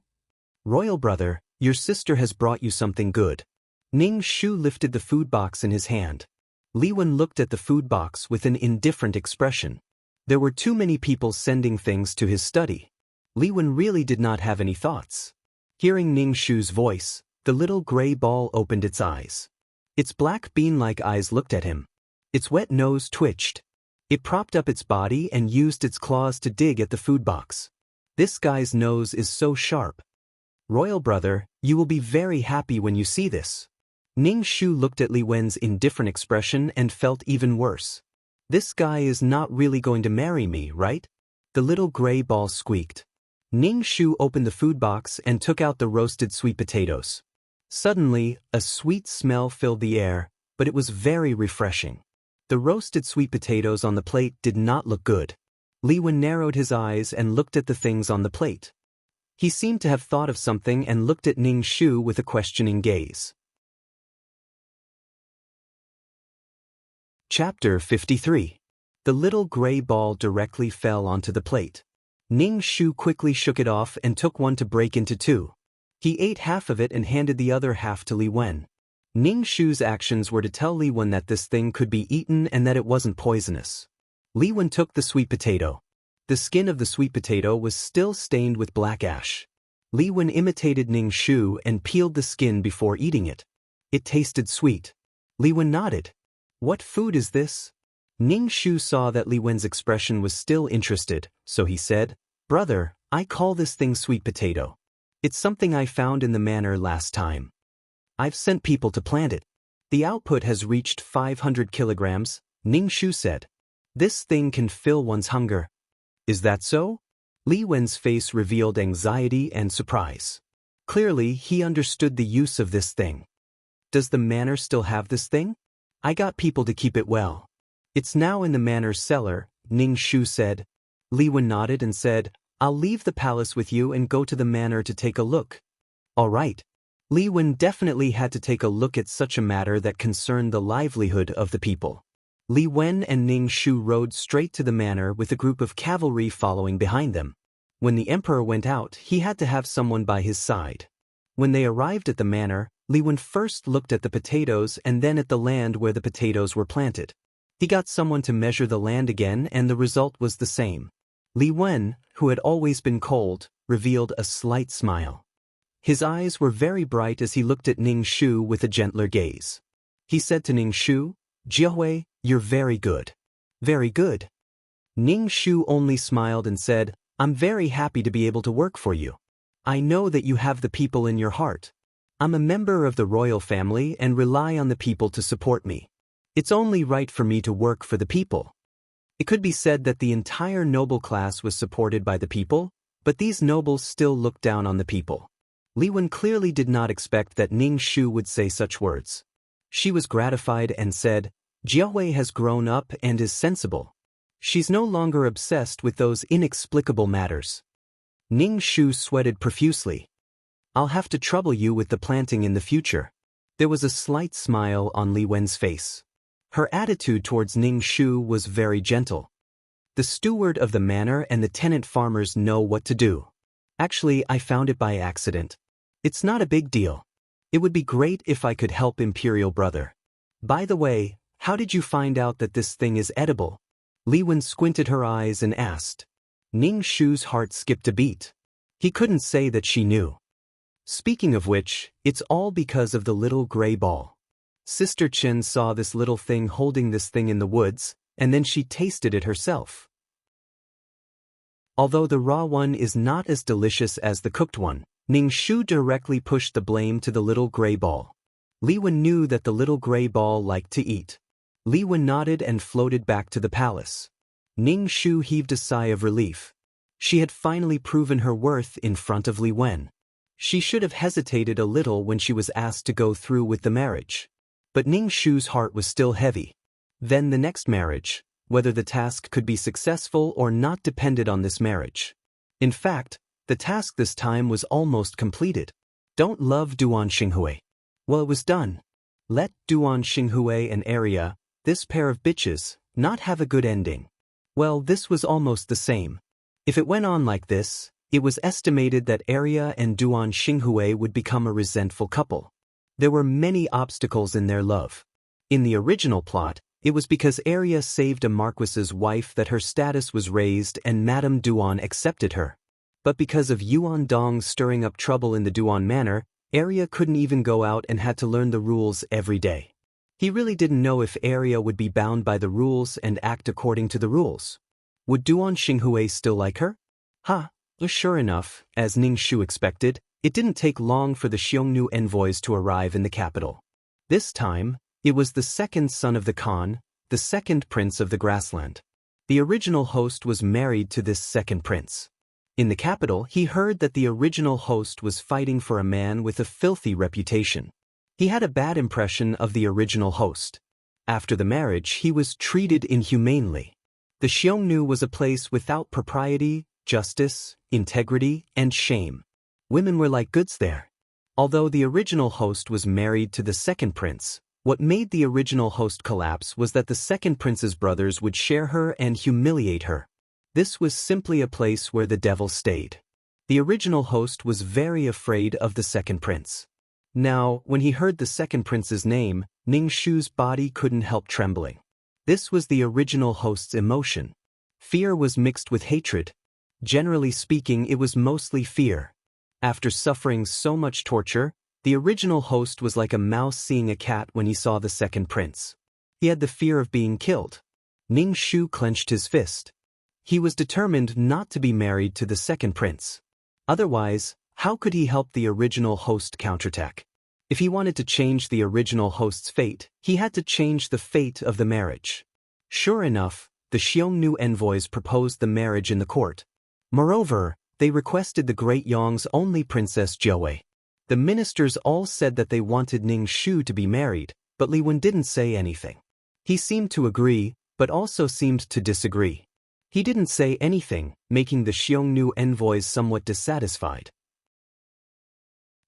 Royal brother, your sister has brought you something good. Ning Shu lifted the food box in his hand. Li Wen looked at the food box with an indifferent expression. There were too many people sending things to his study. Li Wen really did not have any thoughts. Hearing Ning Shu's voice, the little gray ball opened its eyes. Its black bean-like eyes looked at him. Its wet nose twitched. It propped up its body and used its claws to dig at the food box. This guy's nose is so sharp. Royal brother, you will be very happy when you see this. Ning Shu looked at Li Wen's indifferent expression and felt even worse. This guy is not really going to marry me, right? The little gray ball squeaked. Ning Shu opened the food box and took out the roasted sweet potatoes. Suddenly, a sweet smell filled the air, but it was very refreshing. The roasted sweet potatoes on the plate did not look good. Li Wen narrowed his eyes and looked at the things on the plate. He seemed to have thought of something and looked at Ning Shu with a questioning gaze. Chapter 53. The little gray ball directly fell onto the plate. Ning Shu quickly shook it off and took one to break into two. He ate half of it and handed the other half to Li Wen. Ning Shu's actions were to tell Li Wen that this thing could be eaten and that it wasn't poisonous. Li Wen took the sweet potato. The skin of the sweet potato was still stained with black ash. Li Wen imitated Ning Shu and peeled the skin before eating it. It tasted sweet. Li Wen nodded. What food is this? Ning Shu saw that Li Wen's expression was still interested, so he said, Brother, I call this thing sweet potato. It's something I found in the manor last time. I've sent people to plant it. The output has reached 500 kilograms, Ning Shu said. This thing can fill one's hunger. Is that so? Li Wen's face revealed anxiety and surprise. Clearly, he understood the use of this thing. Does the manor still have this thing? I got people to keep it well. It's now in the manor's cellar, Ning Shu said. Li Wen nodded and said, I'll leave the palace with you and go to the manor to take a look. All right. Li Wen definitely had to take a look at such a matter that concerned the livelihood of the people. Li Wen and Ning Shu rode straight to the manor with a group of cavalry following behind them. When the emperor went out, he had to have someone by his side. When they arrived at the manor, Li Wen first looked at the potatoes and then at the land where the potatoes were planted. He got someone to measure the land again and the result was the same. Li Wen, who had always been cold, revealed a slight smile. His eyes were very bright as he looked at Ning Shu with a gentler gaze. He said to Ning Shu, "Jiahui, you're very good." "Very good." Ning Shu only smiled and said, "I'm very happy to be able to work for you. I know that you have the people in your heart. I'm a member of the royal family and rely on the people to support me. It's only right for me to work for the people." It could be said that the entire noble class was supported by the people, but these nobles still looked down on the people. Li Wen clearly did not expect that Ning Shu would say such words. She was gratified and said, "Jiahui has grown up and is sensible. She's no longer obsessed with those inexplicable matters." Ning Shu sweated profusely. "I'll have to trouble you with the planting in the future." There was a slight smile on Li Wen's face. Her attitude towards Ning Shu was very gentle. The steward of the manor and the tenant farmers know what to do. "Actually, I found it by accident. It's not a big deal. It would be great if I could help Imperial Brother. By the way, how did you find out that this thing is edible?" Li Wen squinted her eyes and asked. Ning Shu's heart skipped a beat. He couldn't say that she knew. "Speaking of which, it's all because of the little gray ball. Sister Chen saw this little thing holding this thing in the woods, and then she tasted it herself. Although the raw one is not as delicious as the cooked one, Ning Shu directly pushed the blame to the little gray ball. Li Wen knew that the little gray ball liked to eat. Li Wen nodded and floated back to the palace. Ning Shu heaved a sigh of relief. She had finally proven her worth in front of Li Wen. She should have hesitated a little when she was asked to go through with the marriage. But Ning Shu's heart was still heavy. Then the next marriage, whether the task could be successful or not depended on this marriage. In fact, the task this time was almost completed. Don't love Duan Xinghui. Well, it was done. Let Duan Xinghui and Arya, this pair of bitches, not have a good ending. Well, this was almost the same. If it went on like this, it was estimated that Arya and Duan Xinghui would become a resentful couple. There were many obstacles in their love. In the original plot, it was because Arya saved a marquis's wife that her status was raised and Madame Duan accepted her. But because of Yuan Dong stirring up trouble in the Duan manor, Arya couldn't even go out and had to learn the rules every day. He really didn't know if Arya would be bound by the rules and act according to the rules. Would Duan Xinghui still like her? Sure enough, as Ning Shu expected, it didn't take long for the Xiongnu envoys to arrive in the capital. This time, it was the second son of the Khan, the second prince of the grassland. The original host was married to this second prince. In the capital, he heard that the original host was fighting for a man with a filthy reputation. He had a bad impression of the original host. After the marriage, he was treated inhumanely. The Xiongnu was a place without propriety, justice, integrity, and shame. Women were like goods there. Although the original host was married to the second prince, what made the original host collapse was that the second prince's brothers would share her and humiliate her. This was simply a place where the devil stayed. The original host was very afraid of the second prince. Now, when he heard the second prince's name, Ning Shu's body couldn't help trembling. This was the original host's emotion. Fear was mixed with hatred. Generally speaking, it was mostly fear. After suffering so much torture, the original host was like a mouse seeing a cat when he saw the second prince. He had the fear of being killed. Ning Shu clenched his fist. He was determined not to be married to the second prince. Otherwise, how could he help the original host counterattack? If he wanted to change the original host's fate, he had to change the fate of the marriage. Sure enough, the Xiongnu envoys proposed the marriage in the court. Moreover, they requested the Great Yong's only Princess Jiahui. The ministers all said that they wanted Ning Shu to be married, but Li Wen didn't say anything. He seemed to agree, but also seemed to disagree. He didn't say anything, making the Xiongnu envoys somewhat dissatisfied.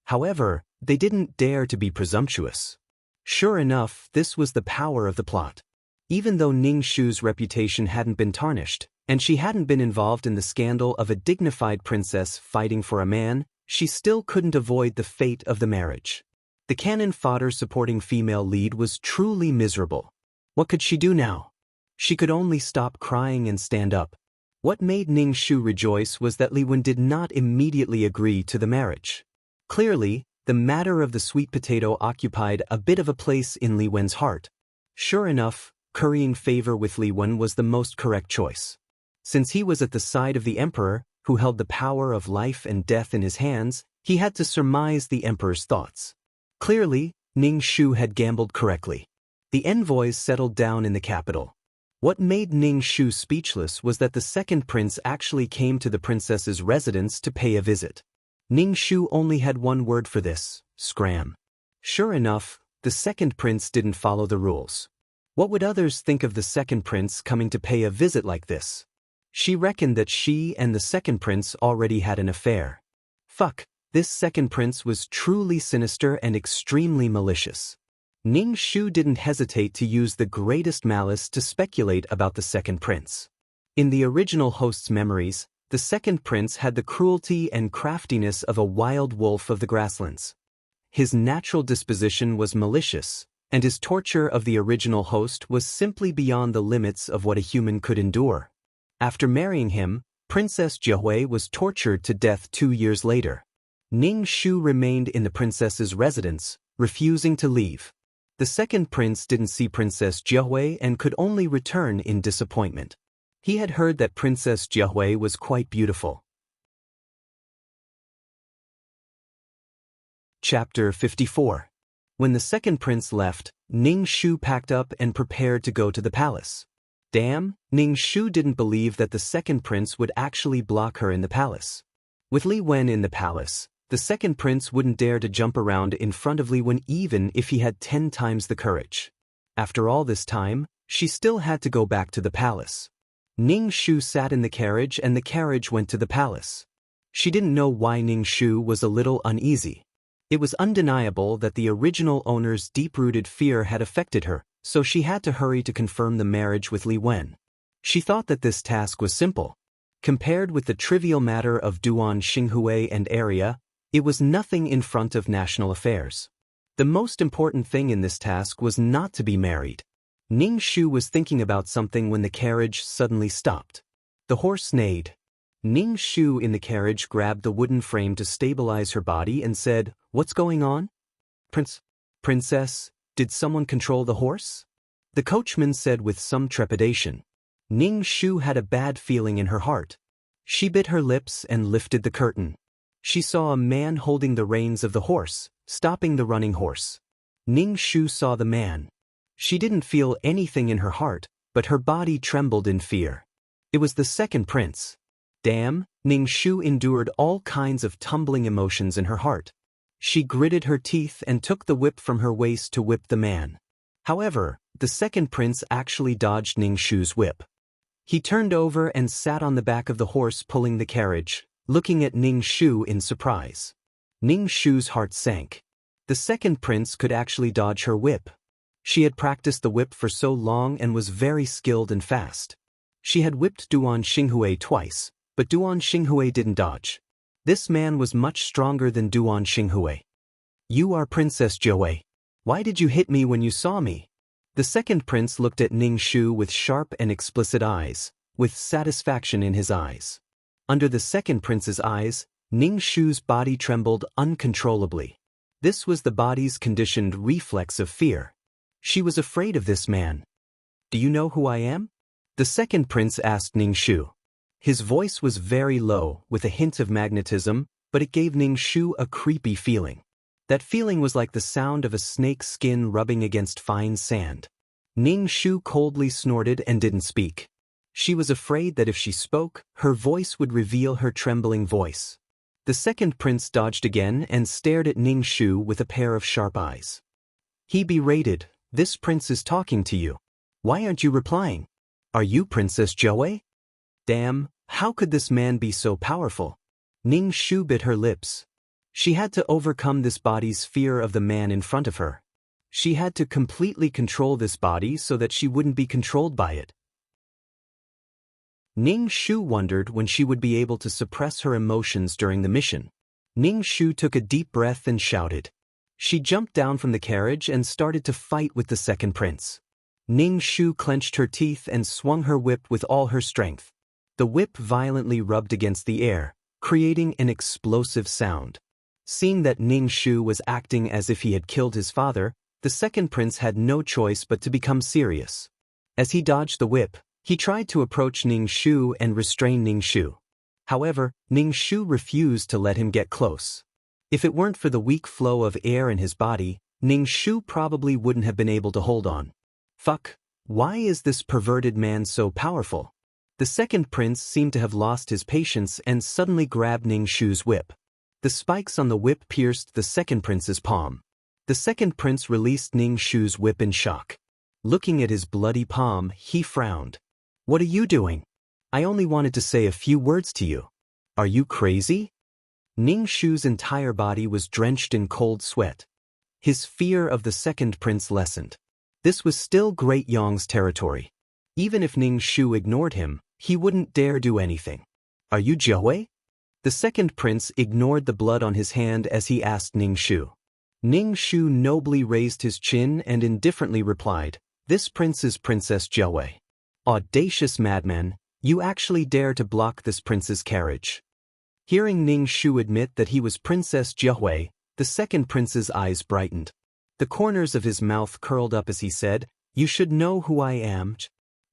However, they didn't dare to be presumptuous. Sure enough, this was the power of the plot. Even though Ning Shu's reputation hadn't been tarnished, and she hadn't been involved in the scandal of a dignified princess fighting for a man, she still couldn't avoid the fate of the marriage. The cannon fodder supporting female lead was truly miserable. What could she do now? She could only stop crying and stand up. What made Ning Shu rejoice was that Li Wen did not immediately agree to the marriage. Clearly, the matter of the sweet potato occupied a bit of a place in Li Wen's heart. Sure enough, currying favor with Li Wen was the most correct choice. Since he was at the side of the emperor, who held the power of life and death in his hands, he had to surmise the emperor's thoughts. Clearly, Ning Shu had gambled correctly. The envoys settled down in the capital. What made Ning Shu speechless was that the second prince actually came to the princess's residence to pay a visit. Ning Shu only had one word for this: scram. Sure enough, the second prince didn't follow the rules. What would others think of the second prince coming to pay a visit like this? She reckoned that she and the second prince already had an affair. Fuck, this second prince was truly sinister and extremely malicious. Ning Shu didn't hesitate to use the greatest malice to speculate about the second prince. In the original host's memories, the second prince had the cruelty and craftiness of a wild wolf of the grasslands. His natural disposition was malicious, and his torture of the original host was simply beyond the limits of what a human could endure. After marrying him, Princess Jiahui was tortured to death 2 years later. Ning Shu remained in the princess's residence, refusing to leave. The second prince didn't see Princess Jiahui and could only return in disappointment. He had heard that Princess Jiahui was quite beautiful. Chapter 54. When the second prince left, Ning Shu packed up and prepared to go to the palace. Damn, Ning Shu didn't believe that the second prince would actually block her in the palace. With Li Wen in the palace, the second prince wouldn't dare to jump around in front of Li Wen even if he had 10 times the courage. After all this time, she still had to go back to the palace. Ning Shu sat in the carriage and the carriage went to the palace. She didn't know why Ning Shu was a little uneasy. It was undeniable that the original owner's deep-rooted fear had affected her, so she had to hurry to confirm the marriage with Li Wen. She thought that this task was simple. Compared with the trivial matter of Duan Xinghui and area, it was nothing in front of national affairs. The most important thing in this task was not to be married. Ning Shu was thinking about something when the carriage suddenly stopped. The horse neighed. Ning Shu in the carriage grabbed the wooden frame to stabilize her body and said, "What's going on? Princess, did someone control the horse?" The coachman said with some trepidation. Ning Shu had a bad feeling in her heart. She bit her lips and lifted the curtain. She saw a man holding the reins of the horse, stopping the running horse. Ning Shu saw the man. She didn't feel anything in her heart, but her body trembled in fear. It was the second prince. Damn, Ning Shu endured all kinds of tumbling emotions in her heart. She gritted her teeth and took the whip from her waist to whip the man. However, the second prince actually dodged Ning Shu's whip. He turned over and sat on the back of the horse pulling the carriage, looking at Ning Shu in surprise. Ning Shu's heart sank. The second prince could actually dodge her whip. She had practiced the whip for so long and was very skilled and fast. She had whipped Duan Xinghui twice, but Duan Xinghui didn't dodge. This man was much stronger than Duan Xinghui. "You are Princess Jiahui. Why did you hit me when you saw me?" The second prince looked at Ning Shu with sharp and explicit eyes, with satisfaction in his eyes. Under the second prince's eyes, Ning Shu's body trembled uncontrollably. This was the body's conditioned reflex of fear. She was afraid of this man. "Do you know who I am?" The second prince asked Ning Shu. His voice was very low, with a hint of magnetism, but it gave Ning Shu a creepy feeling. That feeling was like the sound of a snake's skin rubbing against fine sand. Ning Shu coldly snorted and didn't speak. She was afraid that if she spoke, her voice would reveal her trembling voice. The second prince dodged again and stared at Ning Shu with a pair of sharp eyes. He berated, "This prince is talking to you. Why aren't you replying? Are you Princess Jiahui?" Damn, how could this man be so powerful? Ning Shu bit her lips. She had to overcome this body's fear of the man in front of her. She had to completely control this body so that she wouldn't be controlled by it. Ning Shu wondered when she would be able to suppress her emotions during the mission. Ning Shu took a deep breath and shouted. She jumped down from the carriage and started to fight with the second prince. Ning Shu clenched her teeth and swung her whip with all her strength. The whip violently rubbed against the air, creating an explosive sound. Seeing that Ning Shu was acting as if he had killed his father, the second prince had no choice but to become serious. As he dodged the whip, he tried to approach Ning Shu and restrain Ning Shu. However, Ning Shu refused to let him get close. If it weren't for the weak flow of air in his body, Ning Shu probably wouldn't have been able to hold on. Fuck, why is this perverted man so powerful? The second prince seemed to have lost his patience and suddenly grabbed Ning Shu's whip. The spikes on the whip pierced the second prince's palm. The second prince released Ning Shu's whip in shock. Looking at his bloody palm, he frowned. What are you doing? I only wanted to say a few words to you. Are you crazy? Ning Shu's entire body was drenched in cold sweat. His fear of the second prince lessened. This was still Great Yong's territory. Even if Ning Shu ignored him, he wouldn't dare do anything. Are you Jiahui? The second prince ignored the blood on his hand as he asked Ning Shu. Ning Shu nobly raised his chin and indifferently replied, "This prince is Princess Jiahui." Audacious madman, you actually dare to block this prince's carriage. Hearing Ning Shu admit that he was Princess Jiahui, the second prince's eyes brightened. The corners of his mouth curled up as he said, "You should know who I am.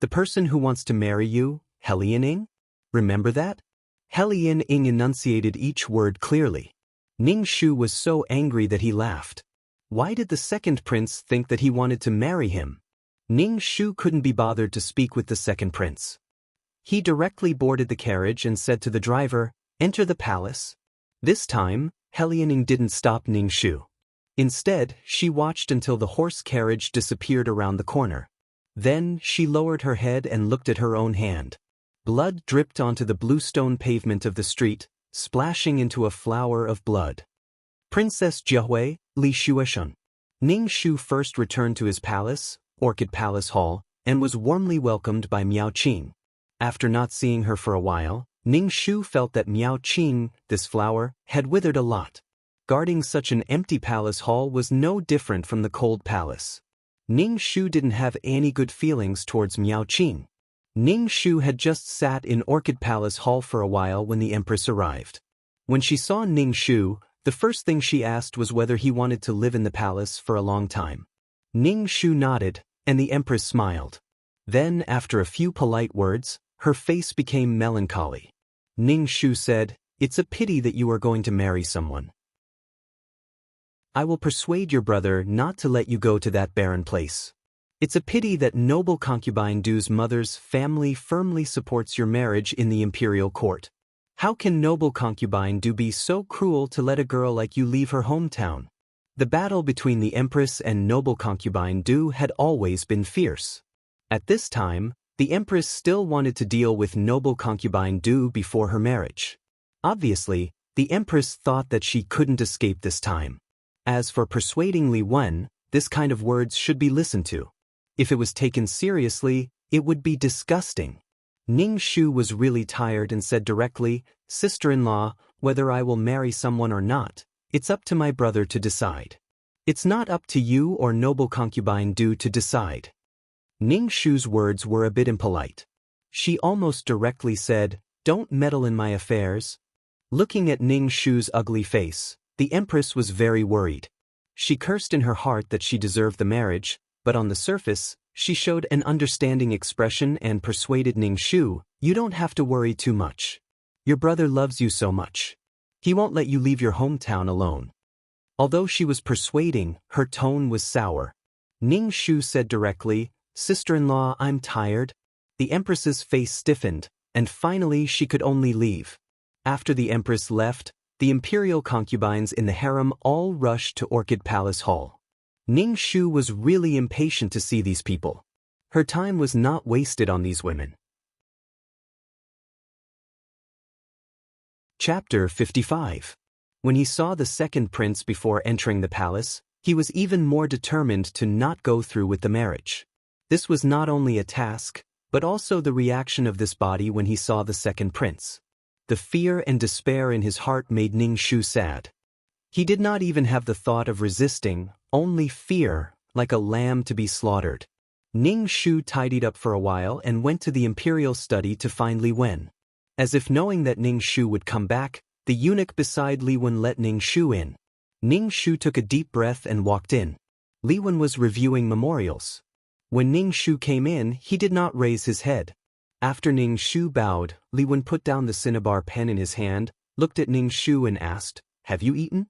The person who wants to marry you, Helianing? Remember that?" Helianing enunciated each word clearly. Ning Shu was so angry that he laughed. Why did the second prince think that he wanted to marry him? Ning Shu couldn't be bothered to speak with the second prince. He directly boarded the carriage and said to the driver, "Enter the palace." This time, Helianing didn't stop Ning Shu. Instead, she watched until the horse carriage disappeared around the corner. Then, she lowered her head and looked at her own hand. Blood dripped onto the bluestone pavement of the street, splashing into a flower of blood. Princess Jiahui, Li Shueshun. Ning Shu first returned to his palace, Orchid Palace Hall, and was warmly welcomed by Miao Qing. After not seeing her for a while, Ning Shu felt that Miao Qing, this flower, had withered a lot. Guarding such an empty palace hall was no different from the cold palace. Ning Shu didn't have any good feelings towards Miao Qing. Ning Shu had just sat in Orchid Palace Hall for a while when the Empress arrived. When she saw Ning Shu, the first thing she asked was whether he wanted to live in the palace for a long time. Ning Shu nodded, and the Empress smiled. Then, after a few polite words, her face became melancholy. Ning Shu said, "It's a pity that you are going to marry someone. I will persuade your brother not to let you go to that barren place. It's a pity that noble concubine Du's mother's family firmly supports your marriage in the imperial court. How can noble concubine Du be so cruel to let a girl like you leave her hometown?" The battle between the Empress and noble concubine Du had always been fierce. At this time, the Empress still wanted to deal with noble concubine Du before her marriage. Obviously, the Empress thought that she couldn't escape this time. As for persuading Li Wen, this kind of words should be listened to. If it was taken seriously, it would be disgusting. Ning Shu was really tired and said directly, "Sister-in-law, whether I will marry someone or not, it's up to my brother to decide. It's not up to you or noble concubine Du to decide." Ning Shu's words were a bit impolite. She almost directly said, "Don't meddle in my affairs." Looking at Ning Shu's ugly face, the Empress was very worried. She cursed in her heart that she deserved the marriage, but on the surface, she showed an understanding expression and persuaded Ning Shu, "You don't have to worry too much. Your brother loves you so much. He won't let you leave your hometown alone." Although she was persuading, her tone was sour. Ning Shu said directly, "Sister-in-law, I'm tired." The Empress's face stiffened, and finally she could only leave. After the Empress left, the imperial concubines in the harem all rushed to Orchid Palace Hall. Ning Shu was really impatient to see these people. Her time was not wasted on these women. Chapter 55. When he saw the second prince before entering the palace, he was even more determined to not go through with the marriage. This was not only a task, but also the reaction of this body when he saw the second prince. The fear and despair in his heart made Ning Shu sad. He did not even have the thought of resisting, only fear, like a lamb to be slaughtered. Ning Shu tidied up for a while and went to the imperial study to find Li Wen. As if knowing that Ning Shu would come back, the eunuch beside Li Wen let Ning Shu in. Ning Shu took a deep breath and walked in. Li Wen was reviewing memorials. When Ning Shu came in, he did not raise his head. After Ning Shu bowed, Li Wen put down the cinnabar pen in his hand, looked at Ning Shu and asked, "Have you eaten?"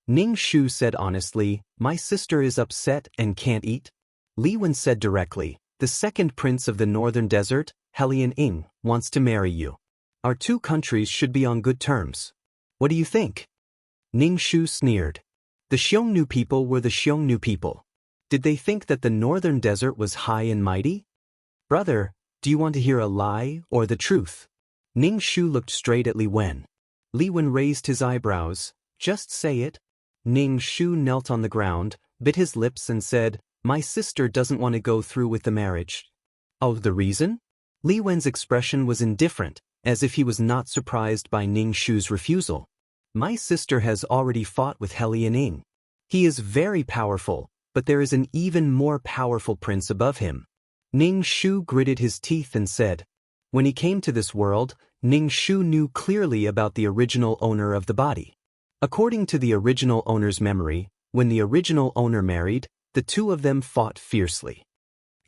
Ning Shu said honestly, "My sister is upset and can't eat." Li Wen said directly, "The second prince of the northern desert, Helian Ing, wants to marry you. Our two countries should be on good terms. What do you think?" Ning Shu sneered. The Xiongnu people were the Xiongnu people. Did they think that the northern desert was high and mighty? "Brother, do you want to hear a lie or the truth?" Ning Shu looked straight at Li Wen. Li Wen raised his eyebrows. "Just say it." Ning Shu knelt on the ground, bit his lips and said, "My sister doesn't want to go through with the marriage." "Oh, the reason?" Li Wen's expression was indifferent, as if he was not surprised by Ning Shu's refusal. "My sister has already fought with Helian Ing. He is very powerful, but there is an even more powerful prince above him." Ning Shu gritted his teeth and said, "When he came to this world, Ning Shu knew clearly about the original owner of the body. According to the original owner's memory, when the original owner married, the two of them fought fiercely."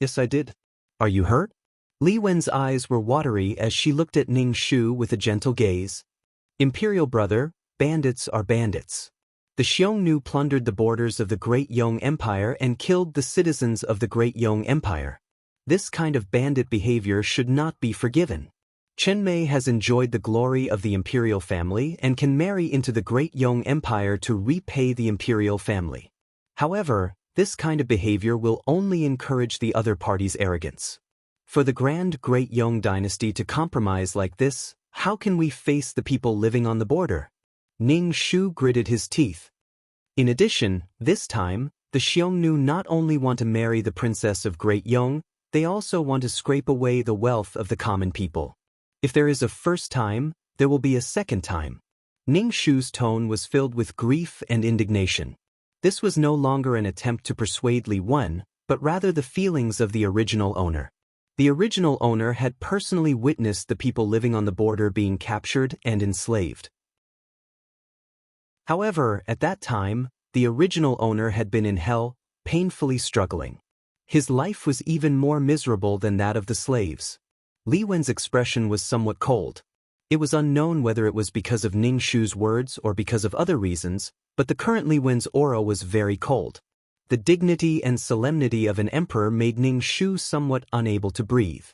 "Yes, I did." "Are you hurt?" Li Wen's eyes were watery as she looked at Ning Shu with a gentle gaze. "Imperial brother, bandits are bandits. The Xiongnu plundered the borders of the Great Yong Empire and killed the citizens of the Great Yong Empire. This kind of bandit behavior should not be forgiven. Chen Mei has enjoyed the glory of the imperial family and can marry into the Great Yong Empire to repay the imperial family. However, this kind of behavior will only encourage the other party's arrogance. For the Grand Great Yong dynasty to compromise like this, how can we face the people living on the border?" Ning Shu gritted his teeth. In addition, this time, the Xiongnu not only want to marry the princess of Great Yong, they also want to scrape away the wealth of the common people. If there is a first time, there will be a second time. Ning Shu's tone was filled with grief and indignation. This was no longer an attempt to persuade Li Wen, but rather the feelings of the original owner. The original owner had personally witnessed the people living on the border being captured and enslaved. However, at that time, the original owner had been in hell, painfully struggling. His life was even more miserable than that of the slaves. Li Wen's expression was somewhat cold. It was unknown whether it was because of Ning Shu's words or because of other reasons, but the current Li Wen's aura was very cold. The dignity and solemnity of an emperor made Ning Shu somewhat unable to breathe.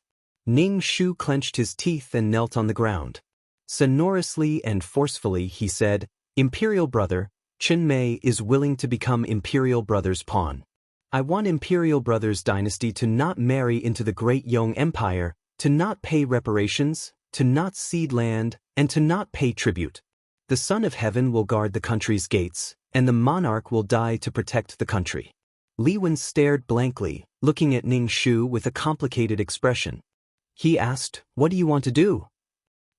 Ning Shu clenched his teeth and knelt on the ground. Sonorously and forcefully he said, "Imperial brother, Chen Mei is willing to become Imperial brother's pawn. I want Imperial brother's dynasty to not marry into the Great Yong Empire, to not pay reparations, to not cede land, and to not pay tribute. The Son of Heaven will guard the country's gates, and the monarch will die to protect the country." Li Wen stared blankly, looking at Ning Shu with a complicated expression. He asked, "What do you want to do?"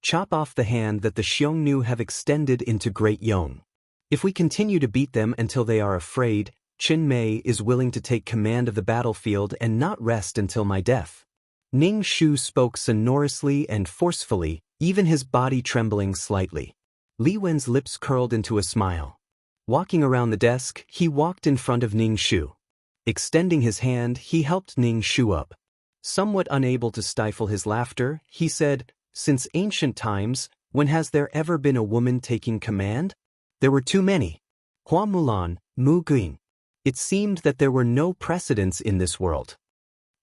"Chop off the hand that the Xiongnu have extended into Great Yong. If we continue to beat them until they are afraid, Chen Mei is willing to take command of the battlefield and not rest until my death." Ning Shu spoke sonorously and forcefully, even his body trembling slightly. Li Wen's lips curled into a smile. Walking around the desk, he walked in front of Ning Shu. Extending his hand, he helped Ning Shu up. Somewhat unable to stifle his laughter, he said, "Since ancient times, when has there ever been a woman taking command? There were too many. Hua Mulan, Mu Guing. It seemed that there were no precedents in this world.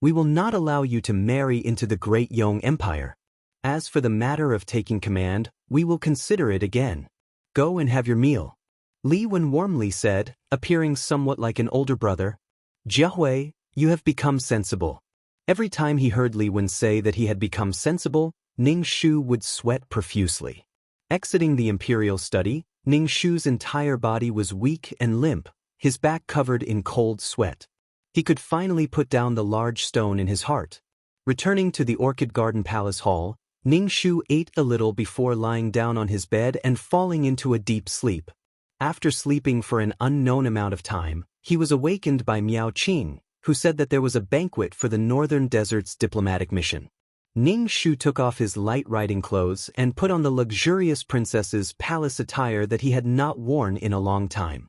We will not allow you to marry into the Great Yong Empire. As for the matter of taking command, we will consider it again. Go and have your meal." Li Wen warmly said, appearing somewhat like an older brother, "Jiahui, you have become sensible." Every time he heard Li Wen say that he had become sensible, Ning Shu would sweat profusely. Exiting the imperial study, Ning Shu's entire body was weak and limp, his back covered in cold sweat. He could finally put down the large stone in his heart. Returning to the Orchid Garden Palace Hall, Ning Shu ate a little before lying down on his bed and falling into a deep sleep. After sleeping for an unknown amount of time, he was awakened by Miao Qing, who said that there was a banquet for the Northern Desert's diplomatic mission. Ning Shu took off his light riding clothes and put on the luxurious princess's palace attire that he had not worn in a long time.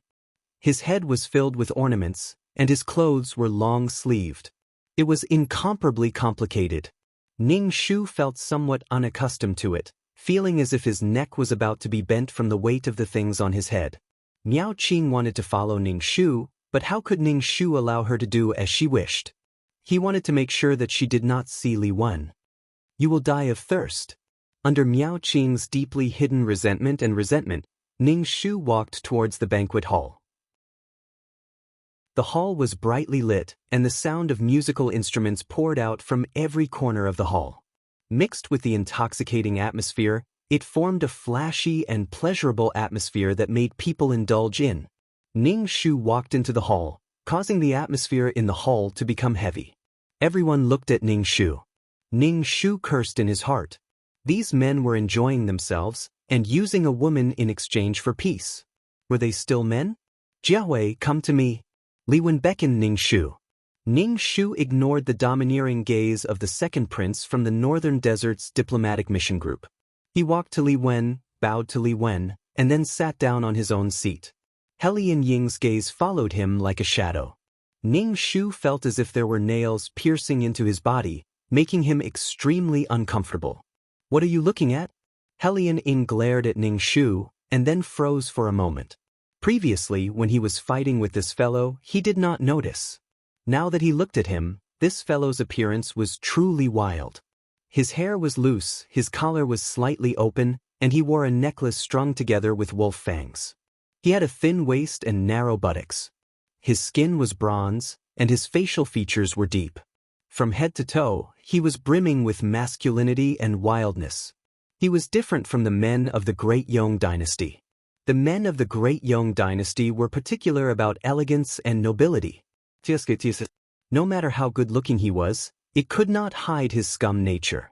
His head was filled with ornaments, and his clothes were long-sleeved. It was incomparably complicated. Ning Shu felt somewhat unaccustomed to it, feeling as if his neck was about to be bent from the weight of the things on his head. Miao Qing wanted to follow Ning Shu, but how could Ning Shu allow her to do as she wished? He wanted to make sure that she did not see Li Wen. "You will die of thirst." Under Miao Qing's deeply hidden resentment, Ning Shu walked towards the banquet hall. The hall was brightly lit, and the sound of musical instruments poured out from every corner of the hall. Mixed with the intoxicating atmosphere, it formed a flashy and pleasurable atmosphere that made people indulge in. Ning Shu walked into the hall, causing the atmosphere in the hall to become heavy. Everyone looked at Ning Shu. Ning Shu cursed in his heart. These men were enjoying themselves and using a woman in exchange for peace. Were they still men? "Jiahui, come to me." Li Wen beckoned Ning Shu. Ning Shu ignored the domineering gaze of the second prince from the Northern Desert's diplomatic mission group. He walked to Li Wen, bowed to Li Wen, and then sat down on his own seat. Helian Ying's gaze followed him like a shadow. Ning Shu felt as if there were nails piercing into his body, making him extremely uncomfortable. "What are you looking at?" Helian Ying glared at Ning Shu, and then froze for a moment. Previously, when he was fighting with this fellow, he did not notice. Now that he looked at him, this fellow's appearance was truly wild. His hair was loose, his collar was slightly open, and he wore a necklace strung together with wolf fangs. He had a thin waist and narrow buttocks. His skin was bronze, and his facial features were deep. From head to toe, he was brimming with masculinity and wildness. He was different from the men of the Great Yong dynasty. The men of the Great Yong dynasty were particular about elegance and nobility. No matter how good-looking he was, it could not hide his scum nature.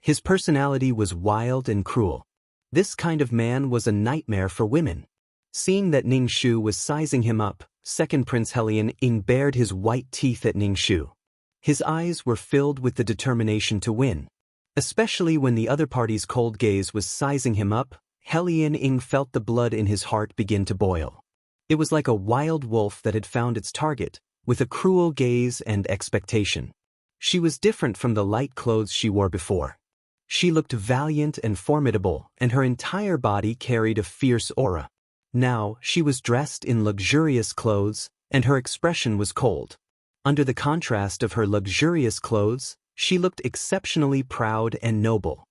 His personality was wild and cruel. This kind of man was a nightmare for women. Seeing that Ning Shu was sizing him up, second Prince Helian Ying bared his white teeth at Ning Shu. His eyes were filled with the determination to win. Especially when the other party's cold gaze was sizing him up, Helian Ying felt the blood in his heart begin to boil. It was like a wild wolf that had found its target, with a cruel gaze and expectation. She was different from the light clothes she wore before. She looked valiant and formidable, and her entire body carried a fierce aura. Now, she was dressed in luxurious clothes, and her expression was cold. Under the contrast of her luxurious clothes, she looked exceptionally proud and noble.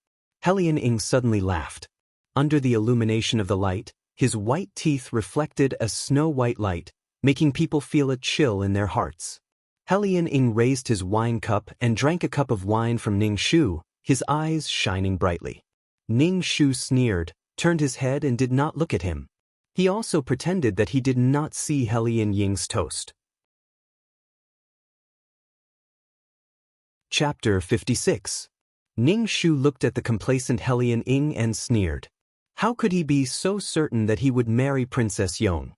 Helian Ying suddenly laughed. Under the illumination of the light, his white teeth reflected a snow-white light, making people feel a chill in their hearts. Helian Ying raised his wine cup and drank a cup of wine from Ning Shu, his eyes shining brightly. Ning Shu sneered, turned his head and did not look at him. He also pretended that he did not see Helian Ying's toast. Chapter 56. Ning Shu looked at the complacent Helian Ying and sneered. How could he be so certain that he would marry Princess Yong?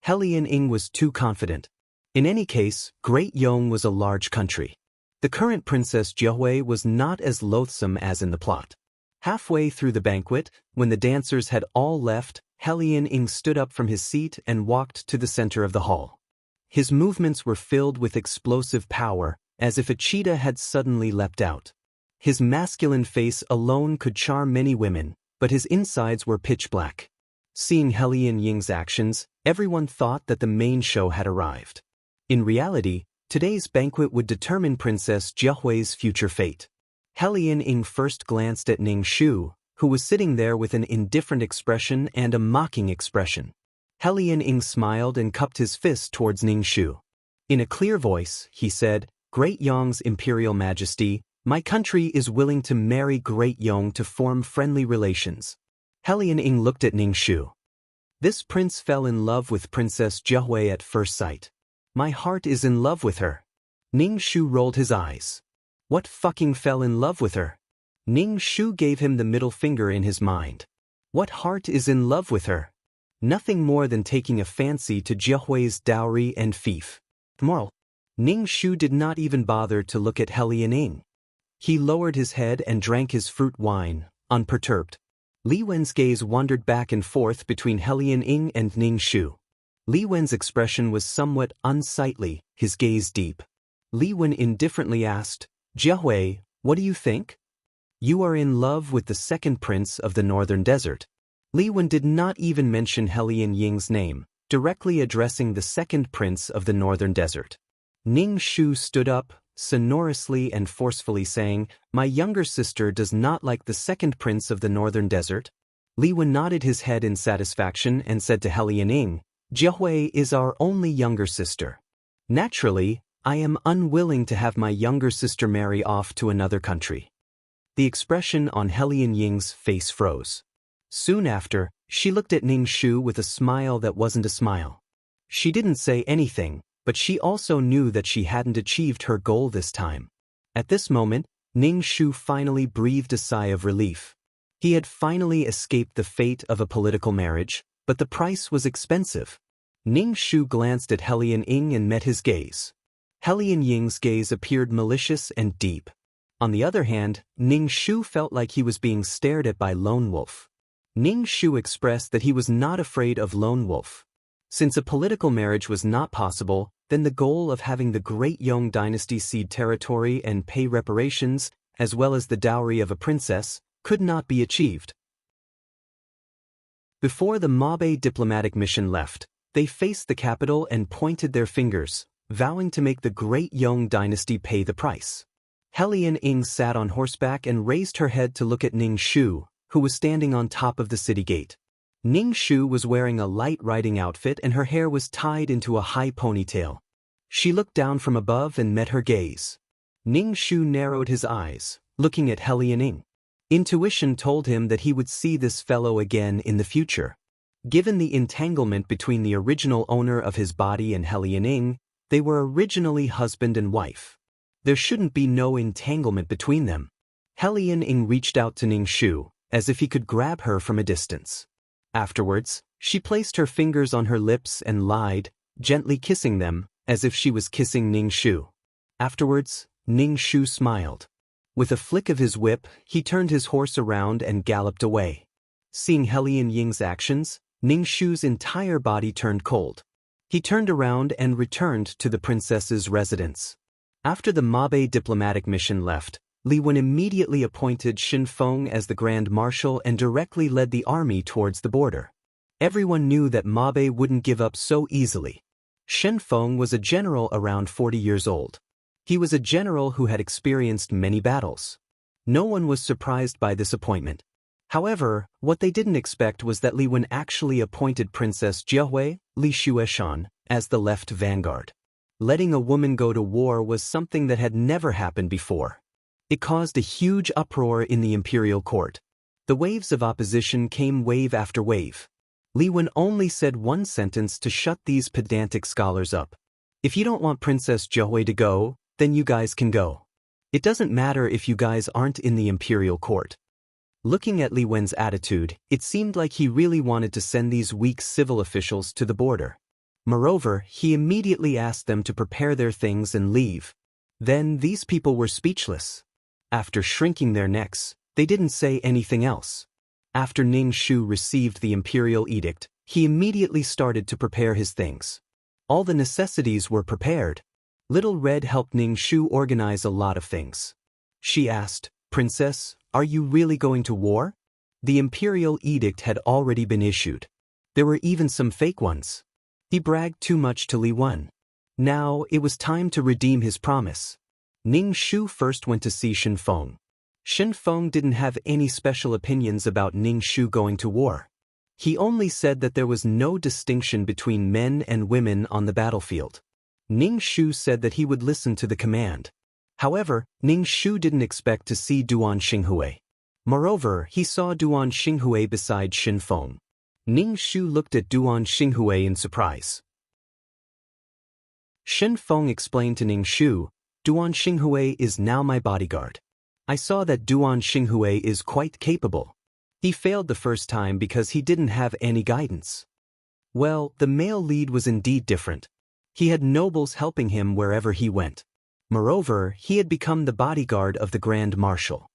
Helian Ying was too confident. In any case, Great Yong was a large country. The current Princess Jiahui was not as loathsome as in the plot. Halfway through the banquet, when the dancers had all left, Helian Ying stood up from his seat and walked to the center of the hall. His movements were filled with explosive power, as if a cheetah had suddenly leapt out. His masculine face alone could charm many women, but his insides were pitch black. Seeing Helian Ying's actions, everyone thought that the main show had arrived. In reality, today's banquet would determine Princess Jiahui's future fate. Helian Ying first glanced at Ning Shu, who was sitting there with an indifferent expression and a mocking expression. Helian Ying smiled and cupped his fist towards Ning Shu. In a clear voice, he said, "Great Yong's Imperial Majesty, my country is willing to marry Great Yong to form friendly relations." Helian Ying looked at Ning Shu. This prince fell in love with Princess Jiahui at first sight. My heart is in love with her. Ning Shu rolled his eyes. What fucking fell in love with her? Ning Shu gave him the middle finger in his mind. What heart is in love with her? Nothing more than taking a fancy to Jiahui's dowry and fief. Moral: Ning Shu did not even bother to look at Helian Ying. He lowered his head and drank his fruit wine, unperturbed. Li Wen's gaze wandered back and forth between Helian Ying and Ning Shu. Li Wen's expression was somewhat unsightly, his gaze deep. Li Wen indifferently asked, Jiahui, what do you think? You are in love with the second prince of the northern desert. Li Wen did not even mention Helian Ying's name, directly addressing the second prince of the northern desert. Ning Shu stood up, sonorously and forcefully saying, My younger sister does not like the second prince of the northern desert. Li Wen nodded his head in satisfaction and said to Helian Ying, Jiahui is our only younger sister. Naturally, I am unwilling to have my younger sister marry off to another country. The expression on Helian Ying's face froze. Soon after, she looked at Ning Shu with a smile that wasn't a smile. She didn't say anything, but she also knew that she hadn't achieved her goal this time. At this moment, Ning Shu finally breathed a sigh of relief. He had finally escaped the fate of a political marriage, but the price was expensive. Ning Shu glanced at Helian Ying and met his gaze. Helian Ying's gaze appeared malicious and deep. On the other hand, Ning Shu felt like he was being stared at by Lone Wolf. Ning Shu expressed that he was not afraid of Lone Wolf. Since a political marriage was not possible, then the goal of having the great Yong dynasty cede territory and pay reparations, as well as the dowry of a princess, could not be achieved. Before the Mabe diplomatic mission left, they faced the capital and pointed their fingers, vowing to make the great Yong dynasty pay the price. Helian Ying sat on horseback and raised her head to look at Ning Shu, who was standing on top of the city gate. Ning Shu was wearing a light riding outfit and her hair was tied into a high ponytail. She looked down from above and met her gaze. Ning Shu narrowed his eyes, looking at Helian Ying. Intuition told him that he would see this fellow again in the future. Given the entanglement between the original owner of his body and Helian Ying, they were originally husband and wife. There shouldn't be no entanglement between them. Helian Ying reached out to Ning Shu, as if he could grab her from a distance. Afterwards, she placed her fingers on her lips and lied, gently kissing them, as if she was kissing Ning Shu. Afterwards, Ning Shu smiled. With a flick of his whip, he turned his horse around and galloped away. Seeing Helian Ying's actions, Ning Shu's entire body turned cold. He turned around and returned to the princess's residence. After the Mabe diplomatic mission left, Li Wen immediately appointed Xin Feng as the Grand Marshal and directly led the army towards the border. Everyone knew that Mabe wouldn't give up so easily. Xin Feng was a general around 40 years old. He was a general who had experienced many battles. No one was surprised by this appointment. However, what they didn't expect was that Li Wen actually appointed Princess Jiahui, Li Xueshan, as the left vanguard. Letting a woman go to war was something that had never happened before. It caused a huge uproar in the imperial court. The waves of opposition came wave after wave. Li Wen only said one sentence to shut these pedantic scholars up. If you don't want Princess Jiahui to go, then you guys can go. It doesn't matter if you guys aren't in the imperial court. Looking at Li Wen's attitude, it seemed like he really wanted to send these weak civil officials to the border. Moreover, he immediately asked them to prepare their things and leave. Then these people were speechless. After shrinking their necks, they didn't say anything else. After Ning Shu received the imperial edict, he immediately started to prepare his things. All the necessities were prepared. Little Red helped Ning Shu organize a lot of things. She asked, Princess, are you really going to war? The imperial edict had already been issued. There were even some fake ones. He bragged too much to Li Wen. Now it was time to redeem his promise. Ning Shu first went to see Xin Feng. Xin Feng didn't have any special opinions about Ning Shu going to war. He only said that there was no distinction between men and women on the battlefield. Ning Shu said that he would listen to the command. However, Ning Shu didn't expect to see Duan Xinghui. Moreover, he saw Duan Xinghui beside Xin Feng. Ning Shu looked at Duan Xinghui in surprise. Xin Feng explained to Ning Shu, Duan Xinghui is now my bodyguard. I saw that Duan Xinghui is quite capable. He failed the first time because he didn't have any guidance. Well, the male lead was indeed different. He had nobles helping him wherever he went. Moreover, he had become the bodyguard of the Grand Marshal.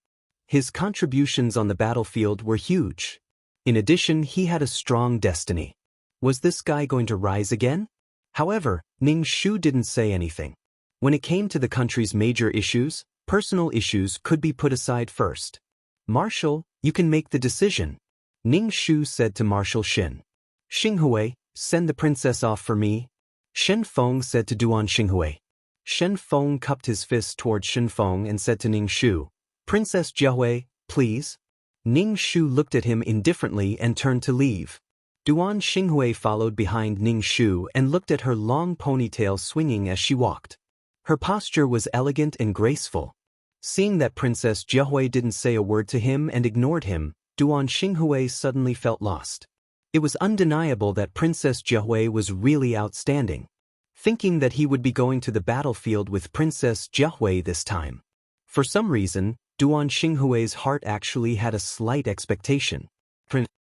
His contributions on the battlefield were huge. In addition, he had a strong destiny. Was this guy going to rise again? However, Ning Shu didn't say anything. When it came to the country's major issues, personal issues could be put aside first. Marshal, you can make the decision, Ning Shu said to Marshal Shen. Xinghui, send the princess off for me. Shen Feng said to Duan Xinghui. Shen Feng cupped his fist toward Shen Feng and said to Ning Shu, Princess Jiahui, please. Ning Shu looked at him indifferently and turned to leave. Duan Xinghui followed behind Ning Shu and looked at her long ponytail swinging as she walked. Her posture was elegant and graceful. Seeing that Princess Jiahui didn't say a word to him and ignored him, Duan Xinghui suddenly felt lost. It was undeniable that Princess Jiahui was really outstanding. Thinking that he would be going to the battlefield with Princess Jiahui this time. For some reason, Duan Xinghui's heart actually had a slight expectation.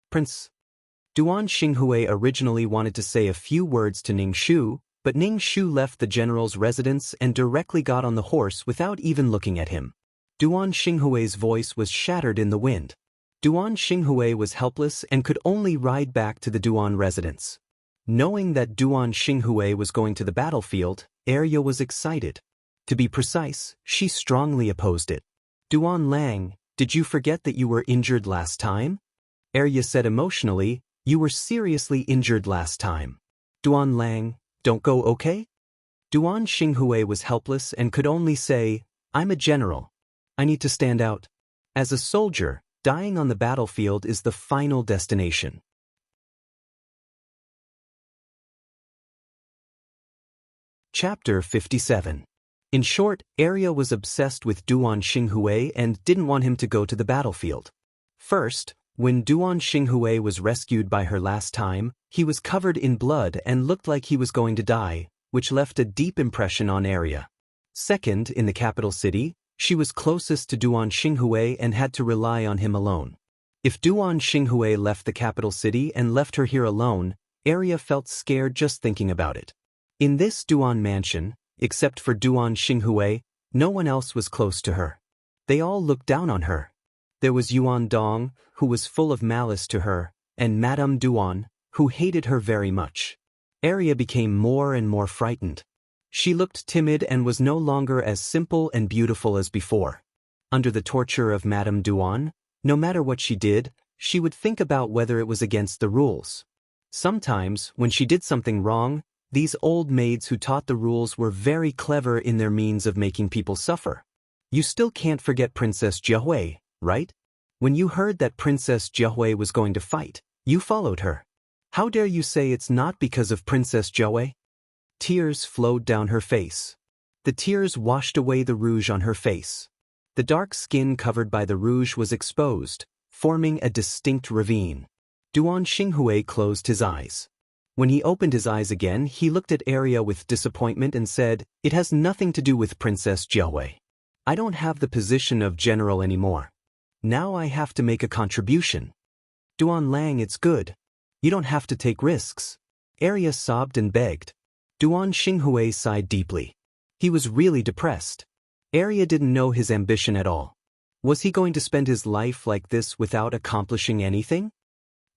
Prince. Duan Xinghui originally wanted to say a few words to Ning Shu, but Ning Shu left the general's residence and directly got on the horse without even looking at him. Duan Xinghui's voice was shattered in the wind. Duan Xinghui was helpless and could only ride back to the Duan residence. Knowing that Duan Xinghui was going to the battlefield, Arya was excited. To be precise, she strongly opposed it. Duan Lang, did you forget that you were injured last time? Arya said emotionally, you were seriously injured last time. Duan Lang, don't go okay? Duan Xinghui was helpless and could only say, I'm a general. I need to stand out. As a soldier, dying on the battlefield is the final destination. Chapter 57. In short, Arya was obsessed with Duan Xinghui and didn't want him to go to the battlefield. First, when Duan Xinghui was rescued by her last time, he was covered in blood and looked like he was going to die, which left a deep impression on Arya. Second, in the capital city, she was closest to Duan Xinghui and had to rely on him alone. If Duan Xinghui left the capital city and left her here alone, Arya felt scared just thinking about it. In this Duan mansion, except for Duan Xinghui, no one else was close to her. They all looked down on her. There was Yuan Dong, who was full of malice to her, and Madame Duan, who hated her very much. Arya became more and more frightened. She looked timid and was no longer as simple and beautiful as before. Under the torture of Madame Duan, no matter what she did, she would think about whether it was against the rules. Sometimes, when she did something wrong, these old maids who taught the rules were very clever in their means of making people suffer. You still can't forget Princess Jiahui, right? When you heard that Princess Jiahui was going to fight, you followed her. How dare you say it's not because of Princess Jiahui? Tears flowed down her face. The tears washed away the rouge on her face. The dark skin covered by the rouge was exposed, forming a distinct ravine. Duan Xinghui closed his eyes. When he opened his eyes again, he looked at Arya with disappointment and said, it has nothing to do with Princess Jiahui. I don't have the position of general anymore. Now I have to make a contribution. Duan Lang, it's good. You don't have to take risks. Arya sobbed and begged. Duan Xinghui sighed deeply. He was really depressed. Arya didn't know his ambition at all. Was he going to spend his life like this without accomplishing anything?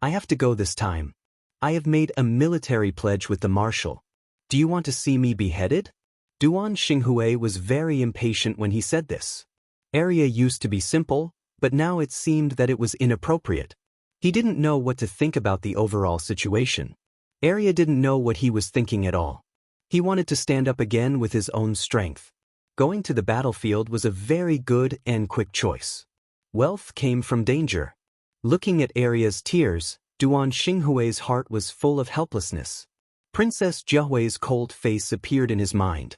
I have to go this time. I have made a military pledge with the marshal. Do you want to see me beheaded? Duan Xinghui was very impatient when he said this. Arya used to be simple, but now it seemed that it was inappropriate. He didn't know what to think about the overall situation. Arya didn't know what he was thinking at all. He wanted to stand up again with his own strength. Going to the battlefield was a very good and quick choice. Wealth came from danger. Looking at Arya's tears, Duan Xinghui's heart was full of helplessness. Princess Jiahui's cold face appeared in his mind.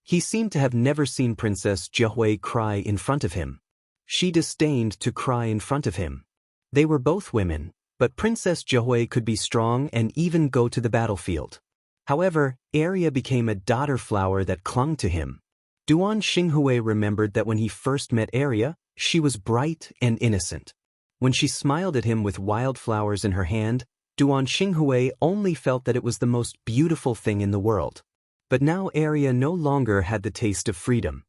He seemed to have never seen Princess Jiahui cry in front of him. She disdained to cry in front of him. They were both women, but Princess Jiahui could be strong and even go to the battlefield. However, Arya became a daughter flower that clung to him. Duan Xinghui remembered that when he first met Arya, She was bright and innocent. When she smiled at him with wildflowers in her hand, Duan Xinghui only felt that it was the most beautiful thing in the world. But now Arya no longer had the taste of freedom.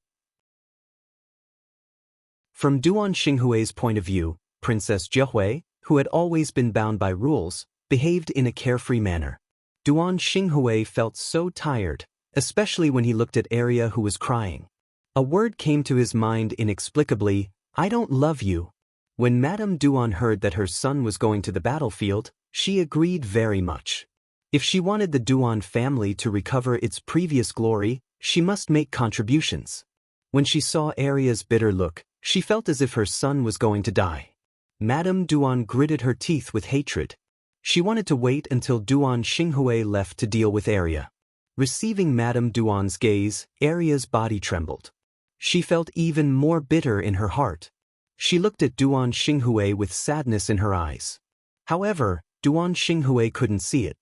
From Duan Xinghui's point of view, Princess Zhehui, who had always been bound by rules, behaved in a carefree manner. Duan Xinghui felt so tired, especially when he looked at Arya, who was crying. A word came to his mind inexplicably: "I don't love you." When Madame Duan heard that her son was going to the battlefield, she agreed very much. If she wanted the Duan family to recover its previous glory, she must make contributions. When she saw Arya's bitter look, she felt as if her son was going to die. Madame Duan gritted her teeth with hatred. She wanted to wait until Duan Xinghui left to deal with Arya. Receiving Madame Duan's gaze, Arya's body trembled. She felt even more bitter in her heart. She looked at Duan Xinghui with sadness in her eyes. However, Duan Xinghui couldn't see it.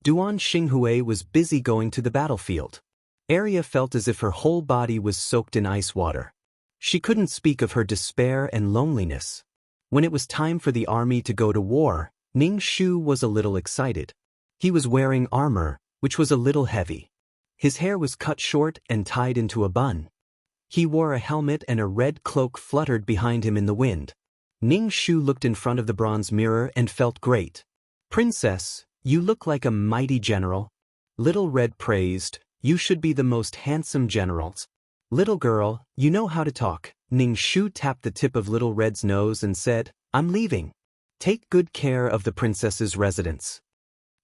Duan Xinghui was busy going to the battlefield. Arya felt as if her whole body was soaked in ice water. She couldn't speak of her despair and loneliness. When it was time for the army to go to war, Ning Shu was a little excited. He was wearing armor, which was a little heavy. His hair was cut short and tied into a bun. He wore a helmet and a red cloak fluttered behind him in the wind. Ning Shu looked in front of the bronze mirror and felt great. "Princess, you look like a mighty general." Little Red praised, "You should be the most handsome generals." "Little girl, you know how to talk." Ning Shu tapped the tip of Little Red's nose and said, "I'm leaving. Take good care of the princess's residence."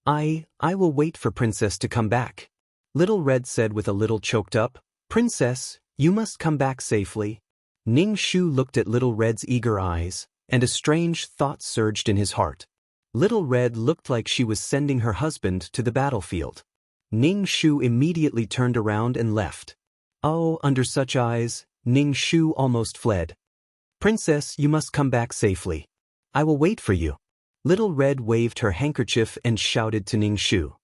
I will wait for Princess to come back." Little Red said with a little choked up, "Princess, you must come back safely." Ning Shu looked at Little Red's eager eyes, and a strange thought surged in his heart. Little Red looked like she was sending her husband to the battlefield. Ning Shu immediately turned around and left. Oh, under such eyes, Ning Shu almost fled. "Princess, you must come back safely. I will wait for you." Little Red waved her handkerchief and shouted to Ning Shu.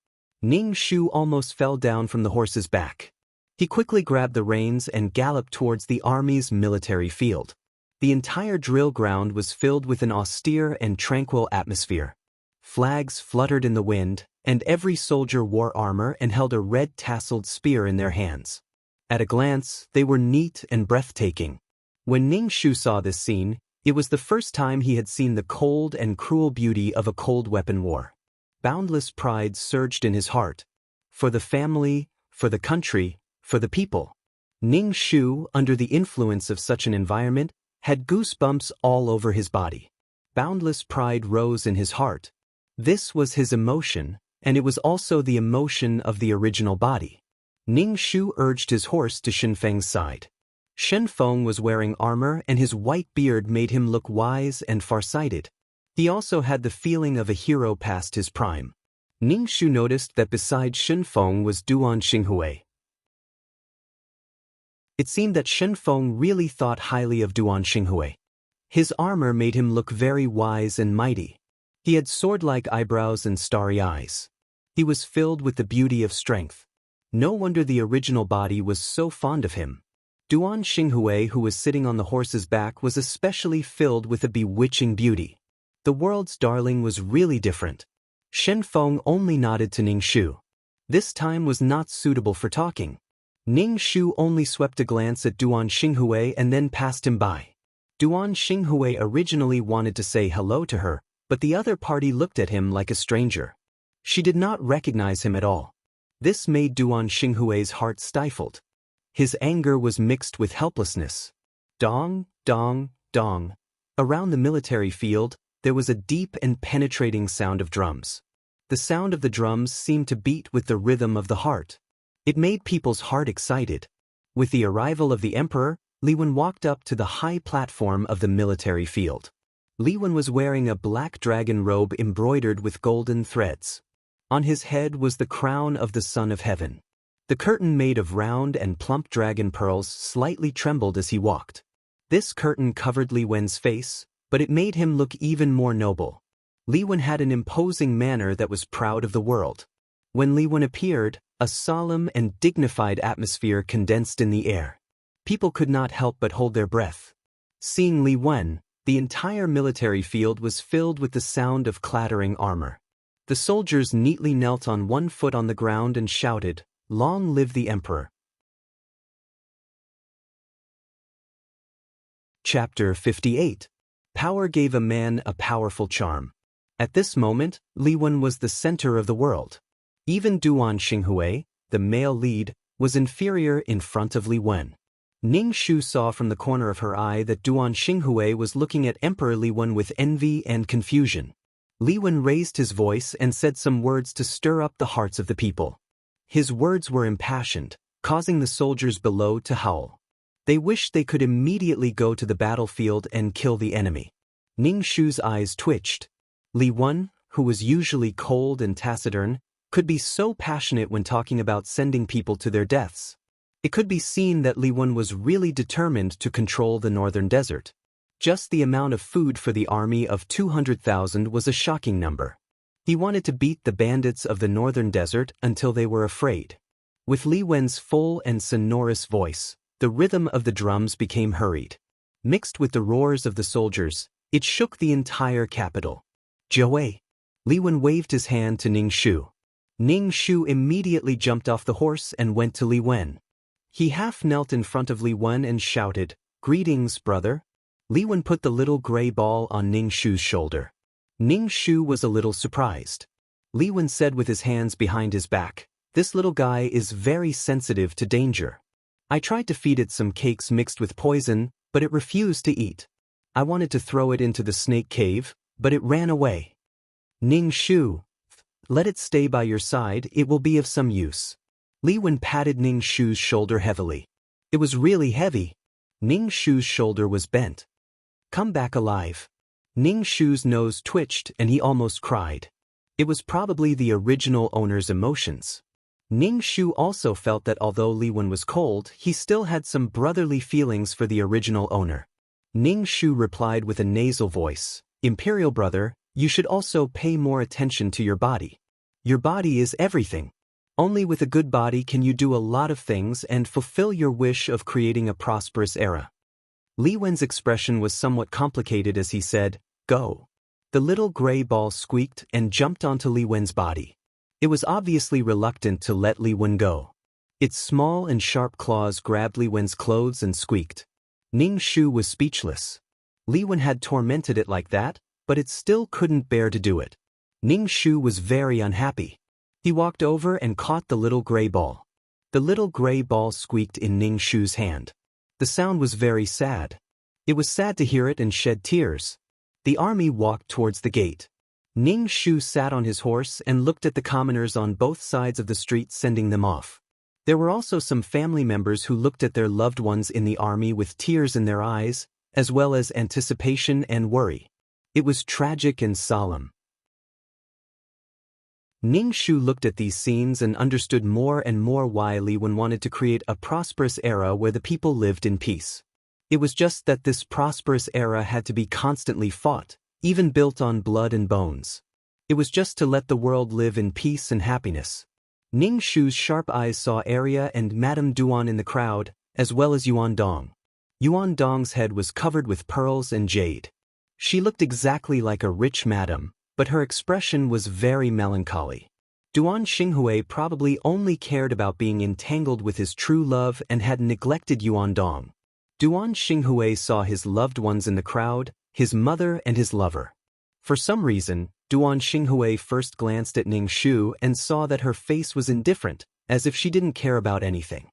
Ning Shu almost fell down from the horse's back. He quickly grabbed the reins and galloped towards the army's military field. The entire drill ground was filled with an austere and tranquil atmosphere. Flags fluttered in the wind, and every soldier wore armor and held a red tasseled spear in their hands. At a glance, they were neat and breathtaking. When Ning Shu saw this scene, it was the first time he had seen the cold and cruel beauty of a cold weapon war. Boundless pride surged in his heart. For the family, for the country, for the people. Ning Shu, under the influence of such an environment, had goosebumps all over his body. Boundless pride rose in his heart. This was his emotion, and it was also the emotion of the original body. Ning Shu urged his horse to Shenfeng's side. Shenfeng was wearing armor, and his white beard made him look wise and farsighted. He also had the feeling of a hero past his prime. Ning Shu noticed that beside Shenfeng was Duan Xinghui. It seemed that Shenfeng really thought highly of Duan Xinghui. His armor made him look very wise and mighty. He had sword-like eyebrows and starry eyes. He was filled with the beauty of strength. No wonder the original body was so fond of him. Duan Xinghui, who was sitting on the horse's back, was especially filled with a bewitching beauty. The world's darling was really different. Shenfeng only nodded to Ning Shu. This time was not suitable for talking. Ning Shu only swept a glance at Duan Xinghui and then passed him by. Duan Xinghui originally wanted to say hello to her, but the other party looked at him like a stranger. She did not recognize him at all. This made Duan Xinghui's heart stifled. His anger was mixed with helplessness. Dong, dong, dong. Around the military field, there was a deep and penetrating sound of drums. The sound of the drums seemed to beat with the rhythm of the heart. It made people's heart excited. With the arrival of the emperor, Li Wen walked up to the high platform of the military field. Li Wen was wearing a black dragon robe embroidered with golden threads. On his head was the crown of the Son of Heaven. The curtain made of round and plump dragon pearls slightly trembled as he walked. This curtain covered Li Wen's face, but it made him look even more noble. Li Wen had an imposing manner that was proud of the world. When Li Wen appeared, a solemn and dignified atmosphere condensed in the air. People could not help but hold their breath. Seeing Li Wen, the entire military field was filled with the sound of clattering armor. The soldiers neatly knelt on one foot on the ground and shouted, "Long live the Emperor." Chapter 58. Power gave a man a powerful charm. At this moment, Li Wen was the center of the world. Even Duan Xinghui, the male lead, was inferior in front of Li Wen. Ning Shu saw from the corner of her eye that Duan Xinghui was looking at Emperor Li Wen with envy and confusion. Li Wen raised his voice and said some words to stir up the hearts of the people. His words were impassioned, causing the soldiers below to howl. They wished they could immediately go to the battlefield and kill the enemy. Ning Shu's eyes twitched. Li Wen, who was usually cold and taciturn, could be so passionate when talking about sending people to their deaths. It could be seen that Li Wen was really determined to control the northern desert. Just the amount of food for the army of 200,000 was a shocking number. He wanted to beat the bandits of the northern desert until they were afraid. With Li Wen's full and sonorous voice, the rhythm of the drums became hurried. Mixed with the roars of the soldiers, it shook the entire capital. "Jiawei!" Li Wen waved his hand to Ning Shu. Ning Shu immediately jumped off the horse and went to Li Wen. He half knelt in front of Li Wen and shouted, "Greetings, brother." Li Wen put the little gray ball on Ning Shu's shoulder. Ning Shu was a little surprised. Li Wen said with his hands behind his back, "This little guy is very sensitive to danger. I tried to feed it some cakes mixed with poison, but it refused to eat. I wanted to throw it into the snake cave, but it ran away. Ning Shu, let it stay by your side, it will be of some use." Li Wen patted Ning Shu's shoulder heavily. It was really heavy. Ning Shu's shoulder was bent. "Come back alive." Ning Shu's nose twitched and he almost cried. It was probably the original owner's emotions. Ning Shu also felt that although Li Wen was cold, he still had some brotherly feelings for the original owner. Ning Shu replied with a nasal voice, "Imperial brother, you should also pay more attention to your body. Your body is everything. Only with a good body can you do a lot of things and fulfill your wish of creating a prosperous era." Li Wen's expression was somewhat complicated as he said, "Go." The little gray ball squeaked and jumped onto Li Wen's body. It was obviously reluctant to let Li Wen go. Its small and sharp claws grabbed Li Wen's clothes and squeaked. Ning Shu was speechless. Li Wen had tormented it like that, but it still couldn't bear to do it. Ning Shu was very unhappy. He walked over and caught the little gray ball. The little gray ball squeaked in Ning Shu's hand. The sound was very sad. It was sad to hear it and shed tears. The army walked towards the gate. Ning Shu sat on his horse and looked at the commoners on both sides of the street sending them off. There were also some family members who looked at their loved ones in the army with tears in their eyes, as well as anticipation and worry. It was tragic and solemn. Ning Shu looked at these scenes and understood more and more why Li Wen wanted to create a prosperous era where the people lived in peace. It was just that this prosperous era had to be constantly fought, even built on blood and bones. It was just to let the world live in peace and happiness. Ning Shu's sharp eyes saw Arya and Madame Duan in the crowd, as well as Yuan Dong. Yuan Dong's head was covered with pearls and jade. She looked exactly like a rich madam, but her expression was very melancholy. Duan Xinghui probably only cared about being entangled with his true love and had neglected Yuan Dong. Duan Xinghui saw his loved ones in the crowd, his mother and his lover. For some reason, Duan Xinghui first glanced at Ning Shu and saw that her face was indifferent, as if she didn't care about anything.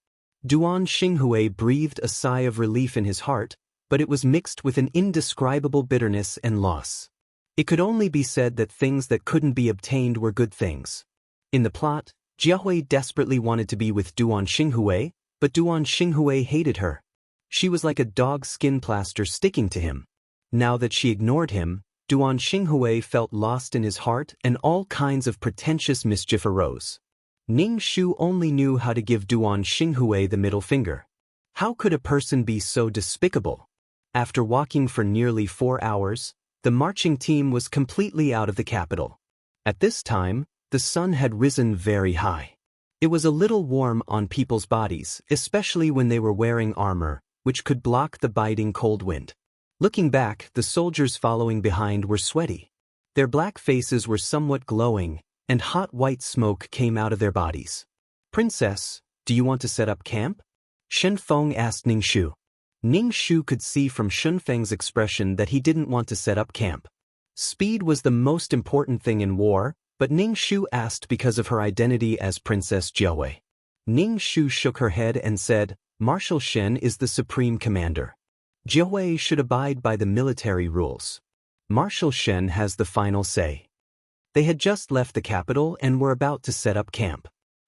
Duan Xinghui breathed a sigh of relief in his heart, but it was mixed with an indescribable bitterness and loss. It could only be said that things that couldn't be obtained were good things. In the plot, Jiahui desperately wanted to be with Duan Xinghui, but Duan Xinghui hated her. She was like a dog's skin plaster sticking to him. Now that she ignored him, Duan Xinghui felt lost in his heart and all kinds of pretentious mischief arose. Ning Shu only knew how to give Duan Xinghui the middle finger. How could a person be so despicable? After walking for nearly 4 hours, the marching team was completely out of the capital. At this time, the sun had risen very high. It was a little warm on people's bodies, especially when they were wearing armor, which could block the biting cold wind. Looking back, the soldiers following behind were sweaty. Their black faces were somewhat glowing, and hot white smoke came out of their bodies. "Princess, do you want to set up camp?" Shen Feng asked Ning Shu. Ning Shu could see from Shen Feng's expression that he didn't want to set up camp. Speed was the most important thing in war, but Ning Shu asked because of her identity as Princess Jiaowei. Ning Shu shook her head and said, "Marshal Shen is the supreme commander. Jiaowei should abide by the military rules. Marshal Shen has the final say." They had just left the capital and were about to set up camp.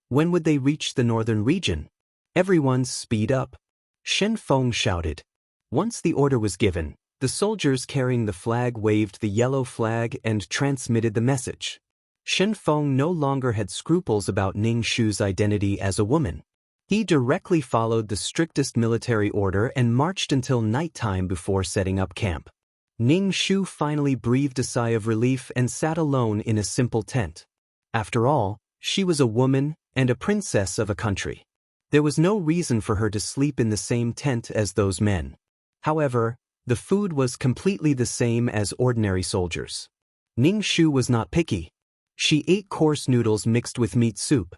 When would they reach the northern region? Everyone speed up. Shen Feng shouted. Once the order was given, the soldiers carrying the flag waved the yellow flag and transmitted the message. Shen Feng no longer had scruples about Ning Shu's identity as a woman. He directly followed the strictest military order and marched until nighttime before setting up camp. Ning Shu finally breathed a sigh of relief and sat alone in a simple tent. After all, she was a woman and a princess of a country. There was no reason for her to sleep in the same tent as those men. However, the food was completely the same as ordinary soldiers. Ning Shu was not picky. She ate coarse noodles mixed with meat soup.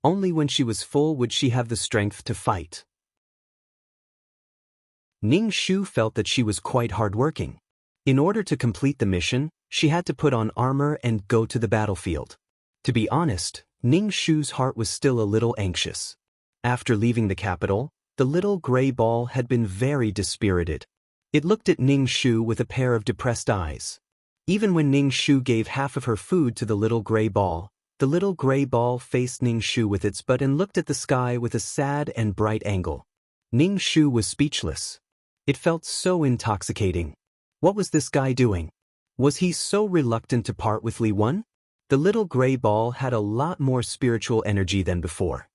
Only when she was full would she have the strength to fight. Ning Shu felt that she was quite hardworking. In order to complete the mission, she had to put on armor and go to the battlefield. To be honest, Ning Shu's heart was still a little anxious. After leaving the capital, the little gray ball had been very dispirited. It looked at Ning Shu with a pair of depressed eyes. Even when Ning Shu gave half of her food to the little gray ball faced Ning Shu with its butt and looked at the sky with a sad and bright angle. Ning Shu was speechless. It felt so intoxicating. What was this guy doing? Was he so reluctant to part with Li Wen? The little gray ball had a lot more spiritual energy than before.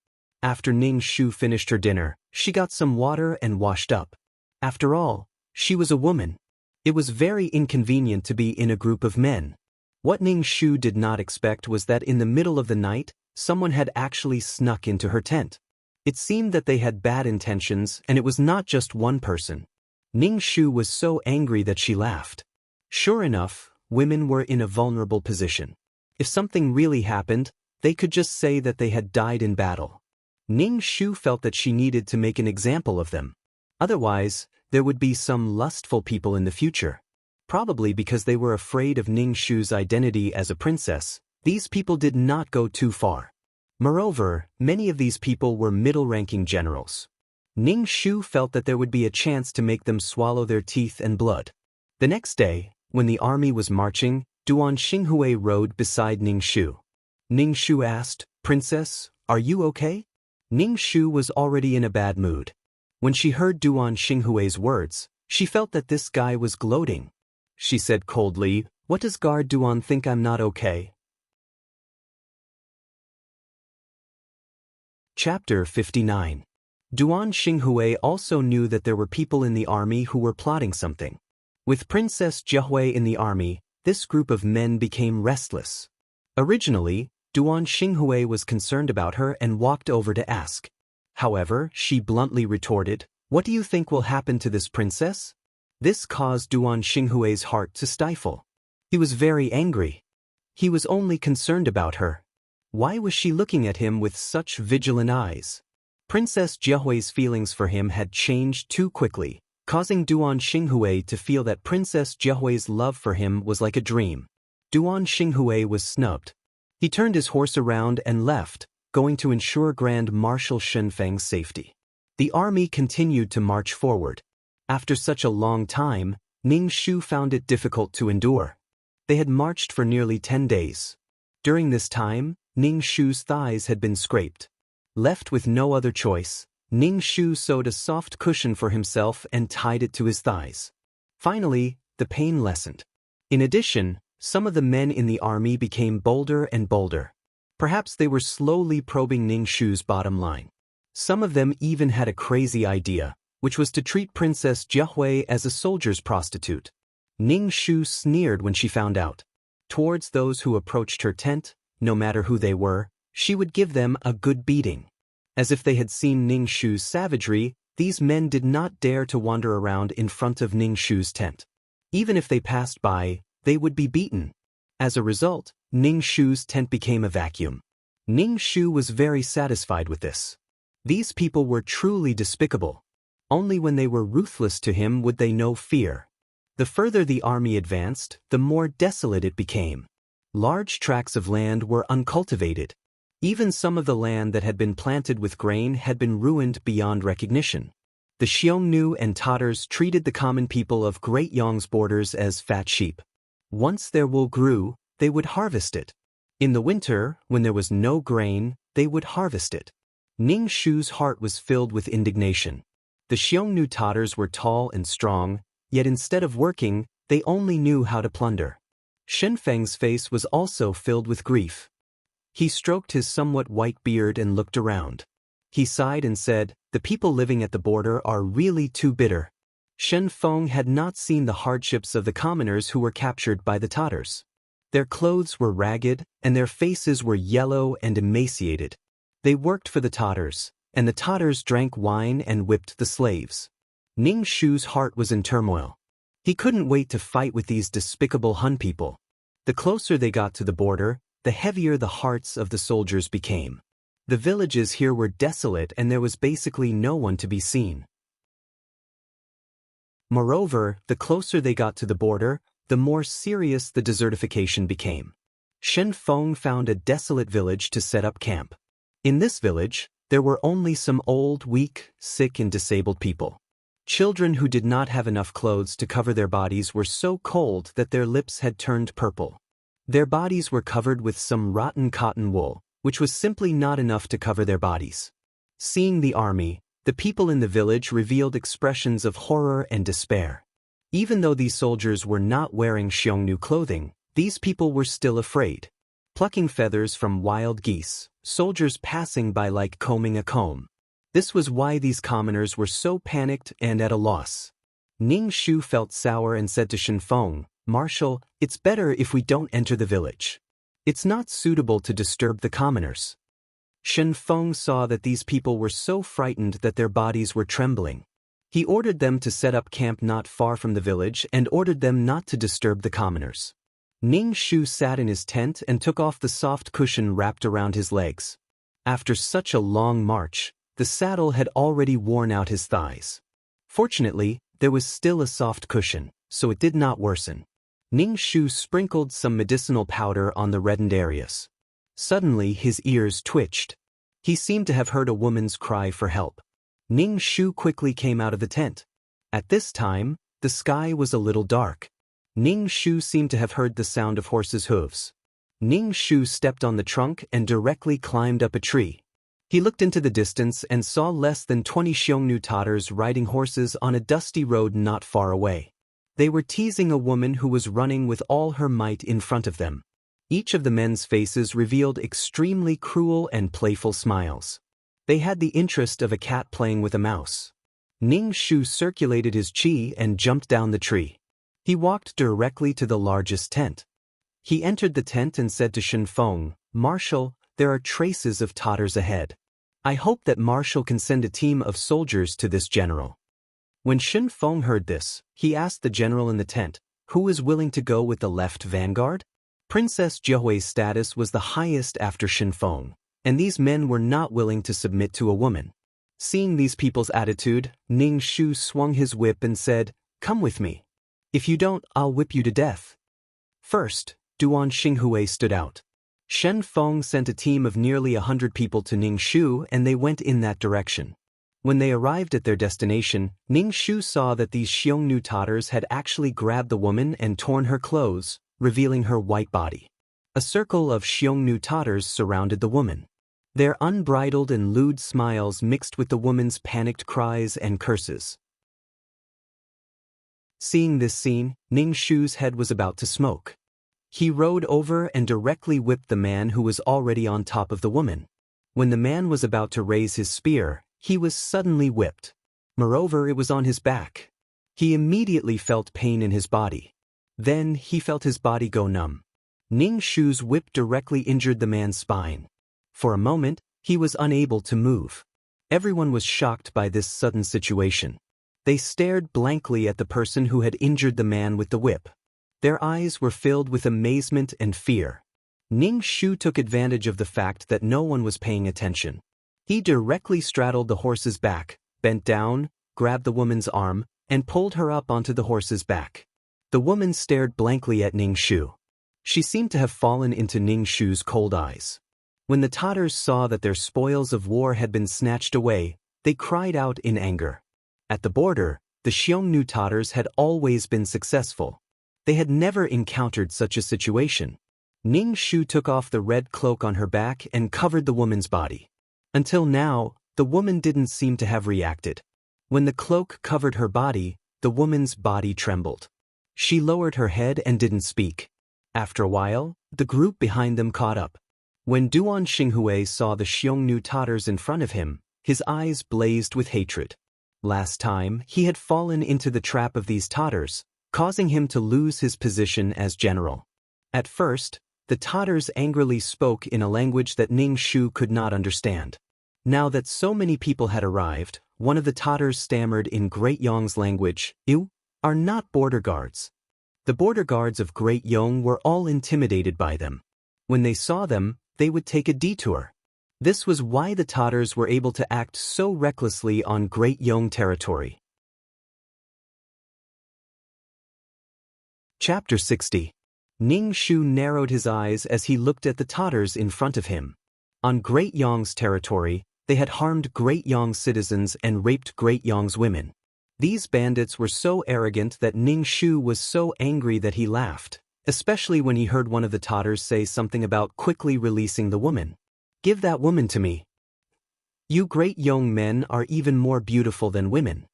After Ning Shu finished her dinner, she got some water and washed up. After all, she was a woman. It was very inconvenient to be in a group of men. What Ning Shu did not expect was that in the middle of the night, someone had actually snuck into her tent. It seemed that they had bad intentions, and it was not just one person. Ning Shu was so angry that she laughed. Sure enough, women were in a vulnerable position. If something really happened, they could just say that they had died in battle. Ning Shu felt that she needed to make an example of them. Otherwise, there would be some lustful people in the future. Probably because they were afraid of Ning Shu's identity as a princess, these people did not go too far. Moreover, many of these people were middle-ranking generals. Ning Shu felt that there would be a chance to make them swallow their teeth and blood. The next day, when the army was marching, Duan Xinghui rode beside Ning Shu. Ning Shu asked, "Princess, are you okay?" Ning Shu was already in a bad mood. When she heard Duan Xinghui's words, she felt that this guy was gloating. She said coldly, "What does Guard Duan think I'm not okay?" Chapter 59. Duan Xinghui also knew that there were people in the army who were plotting something. With Princess Jiaowei in the army, this group of men became restless. Originally, Duan Xinghui was concerned about her and walked over to ask. However, she bluntly retorted, "What do you think will happen to this princess?" This caused Duan Xinghui's heart to stifle. He was very angry. He was only concerned about her. Why was she looking at him with such vigilant eyes? Princess Jiaowei's feelings for him had changed too quickly, causing Duan Xinghui to feel that Princess Jiaowei's love for him was like a dream. Duan Xinghui was snubbed. He turned his horse around and left, going to ensure Grand Marshal Shen Feng's safety. The army continued to march forward. After such a long time, Ning Shu found it difficult to endure. They had marched for nearly 10 days. During this time, Ning Shu's thighs had been scraped. Left with no other choice, Ning Shu sewed a soft cushion for himself and tied it to his thighs. Finally, the pain lessened. In addition, some of the men in the army became bolder and bolder. Perhaps they were slowly probing Ning Shu's bottom line. Some of them even had a crazy idea, which was to treat Princess Jiaowei as a soldier's prostitute. Ning Shu sneered when she found out. Towards those who approached her tent, no matter who they were, she would give them a good beating. As if they had seen Ning Shu's savagery, these men did not dare to wander around in front of Ning Shu's tent. Even if they passed by, they would be beaten. As a result, Ning Shu's tent became a vacuum. Ning Shu was very satisfied with this. These people were truly despicable. Only when they were ruthless to him would they know fear. The further the army advanced, the more desolate it became. Large tracts of land were uncultivated. Even some of the land that had been planted with grain had been ruined beyond recognition. The Xiongnu and Tatars treated the common people of Great Yang's borders as fat sheep. Once their wool grew, they would harvest it. In the winter, when there was no grain, they would harvest it. Ning Shu's heart was filled with indignation. The Xiongnu Tatars were tall and strong, yet instead of working, they only knew how to plunder. Shen Feng's face was also filled with grief. He stroked his somewhat white beard and looked around. He sighed and said, "The people living at the border are really too bitter." Shen Feng had not seen the hardships of the commoners who were captured by the Tatars. Their clothes were ragged, and their faces were yellow and emaciated. They worked for the Tatars, and the Tatars drank wine and whipped the slaves. Ning Shu's heart was in turmoil. He couldn't wait to fight with these despicable Hun people. The closer they got to the border, the heavier the hearts of the soldiers became. The villages here were desolate and there was basically no one to be seen. Moreover, the closer they got to the border, the more serious the desertification became. Shen Feng found a desolate village to set up camp. In this village, there were only some old, weak, sick and disabled people. Children who did not have enough clothes to cover their bodies were so cold that their lips had turned purple. Their bodies were covered with some rotten cotton wool, which was simply not enough to cover their bodies. Seeing the army, the people in the village revealed expressions of horror and despair. Even though these soldiers were not wearing Xiongnu clothing, these people were still afraid. Plucking feathers from wild geese, soldiers passing by like combing a comb. This was why these commoners were so panicked and at a loss. Ning Shu felt sour and said to Shen Feng, "Marshal, it's better if we don't enter the village. It's not suitable to disturb the commoners." Shen Feng saw that these people were so frightened that their bodies were trembling. He ordered them to set up camp not far from the village and ordered them not to disturb the commoners. Ning Shu sat in his tent and took off the soft cushion wrapped around his legs. After such a long march, the saddle had already worn out his thighs. Fortunately, there was still a soft cushion, so it did not worsen. Ning Shu sprinkled some medicinal powder on the reddened areas. Suddenly his ears twitched. He seemed to have heard a woman's cry for help. Ning Shu quickly came out of the tent. At this time, the sky was a little dark. Ning Shu seemed to have heard the sound of horses' hooves. Ning Shu stepped on the trunk and directly climbed up a tree. He looked into the distance and saw less than 20 Xiongnu Tatars riding horses on a dusty road not far away. They were teasing a woman who was running with all her might in front of them. Each of the men's faces revealed extremely cruel and playful smiles. They had the interest of a cat playing with a mouse. Ning Shu circulated his qi and jumped down the tree. He walked directly to the largest tent. He entered the tent and said to Shen Feng, "Marshal, there are traces of Tatars ahead. I hope that Marshal can send a team of soldiers to this general." When Shen Feng heard this, he asked the general in the tent, who was willing to go with the left vanguard? Princess Jiahui's status was the highest after Shen Feng, and these men were not willing to submit to a woman. Seeing these people's attitude, Ning Shu swung his whip and said, "Come with me. If you don't, I'll whip you to death." First, Duan Xinghui stood out. Shen Feng sent a team of nearly 100 people to Ning Shu and they went in that direction. When they arrived at their destination, Ning Shu saw that these Xiongnu Tatars had actually grabbed the woman and torn her clothes, revealing her white body. A circle of Xiongnu Tatars surrounded the woman. Their unbridled and lewd smiles mixed with the woman's panicked cries and curses. Seeing this scene, Ning Shu's head was about to smoke. He rode over and directly whipped the man who was already on top of the woman. When the man was about to raise his spear, he was suddenly whipped. Moreover, it was on his back. He immediately felt pain in his body. Then he felt his body go numb. Ning Shu's whip directly injured the man's spine. For a moment, he was unable to move. Everyone was shocked by this sudden situation. They stared blankly at the person who had injured the man with the whip. Their eyes were filled with amazement and fear. Ning Shu took advantage of the fact that no one was paying attention. He directly straddled the horse's back, bent down, grabbed the woman's arm, and pulled her up onto the horse's back. The woman stared blankly at Ning Shu. She seemed to have fallen into Ning Shu's cold eyes. When the Tatars saw that their spoils of war had been snatched away, they cried out in anger. At the border, the Xiongnu Tatars had always been successful. They had never encountered such a situation. Ning Shu took off the red cloak on her back and covered the woman's body. Until now, the woman didn't seem to have reacted. When the cloak covered her body, the woman's body trembled. She lowered her head and didn't speak. After a while, the group behind them caught up. When Duan Xinghui saw the Xiongnu Tatars in front of him, his eyes blazed with hatred. Last time, he had fallen into the trap of these Tatars, causing him to lose his position as general. At first, the Tatars angrily spoke in a language that Ning Shu could not understand. Now that so many people had arrived, one of the Tatars stammered in Great Yong's language, "You are not border guards." The border guards of Great Yong were all intimidated by them. When they saw them, they would take a detour. This was why the Tatars were able to act so recklessly on Great Yong territory. Chapter 60. Ning Shu narrowed his eyes as he looked at the Tatars in front of him. On Great Yong's territory, they had harmed Great Yong's citizens and raped Great Yong's women. These bandits were so arrogant that Ning Shu was so angry that he laughed, especially when he heard one of the Tatars say something about quickly releasing the woman. "Give that woman to me. You Great Yong men are even more beautiful than women."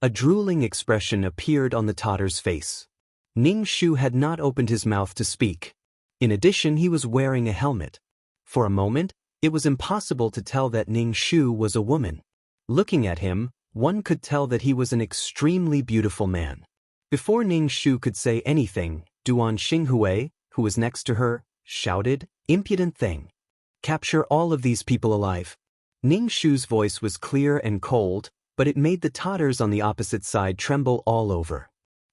A drooling expression appeared on the Tatar's face. Ning Shu had not opened his mouth to speak. In addition, he was wearing a helmet. For a moment, it was impossible to tell that Ning Shu was a woman. Looking at him, one could tell that he was an extremely beautiful man. Before Ning Shu could say anything, Duan Xinghui, who was next to her, shouted, "Impudent thing! Capture all of these people alive." Ning Shu's voice was clear and cold, but it made the Tatars on the opposite side tremble all over.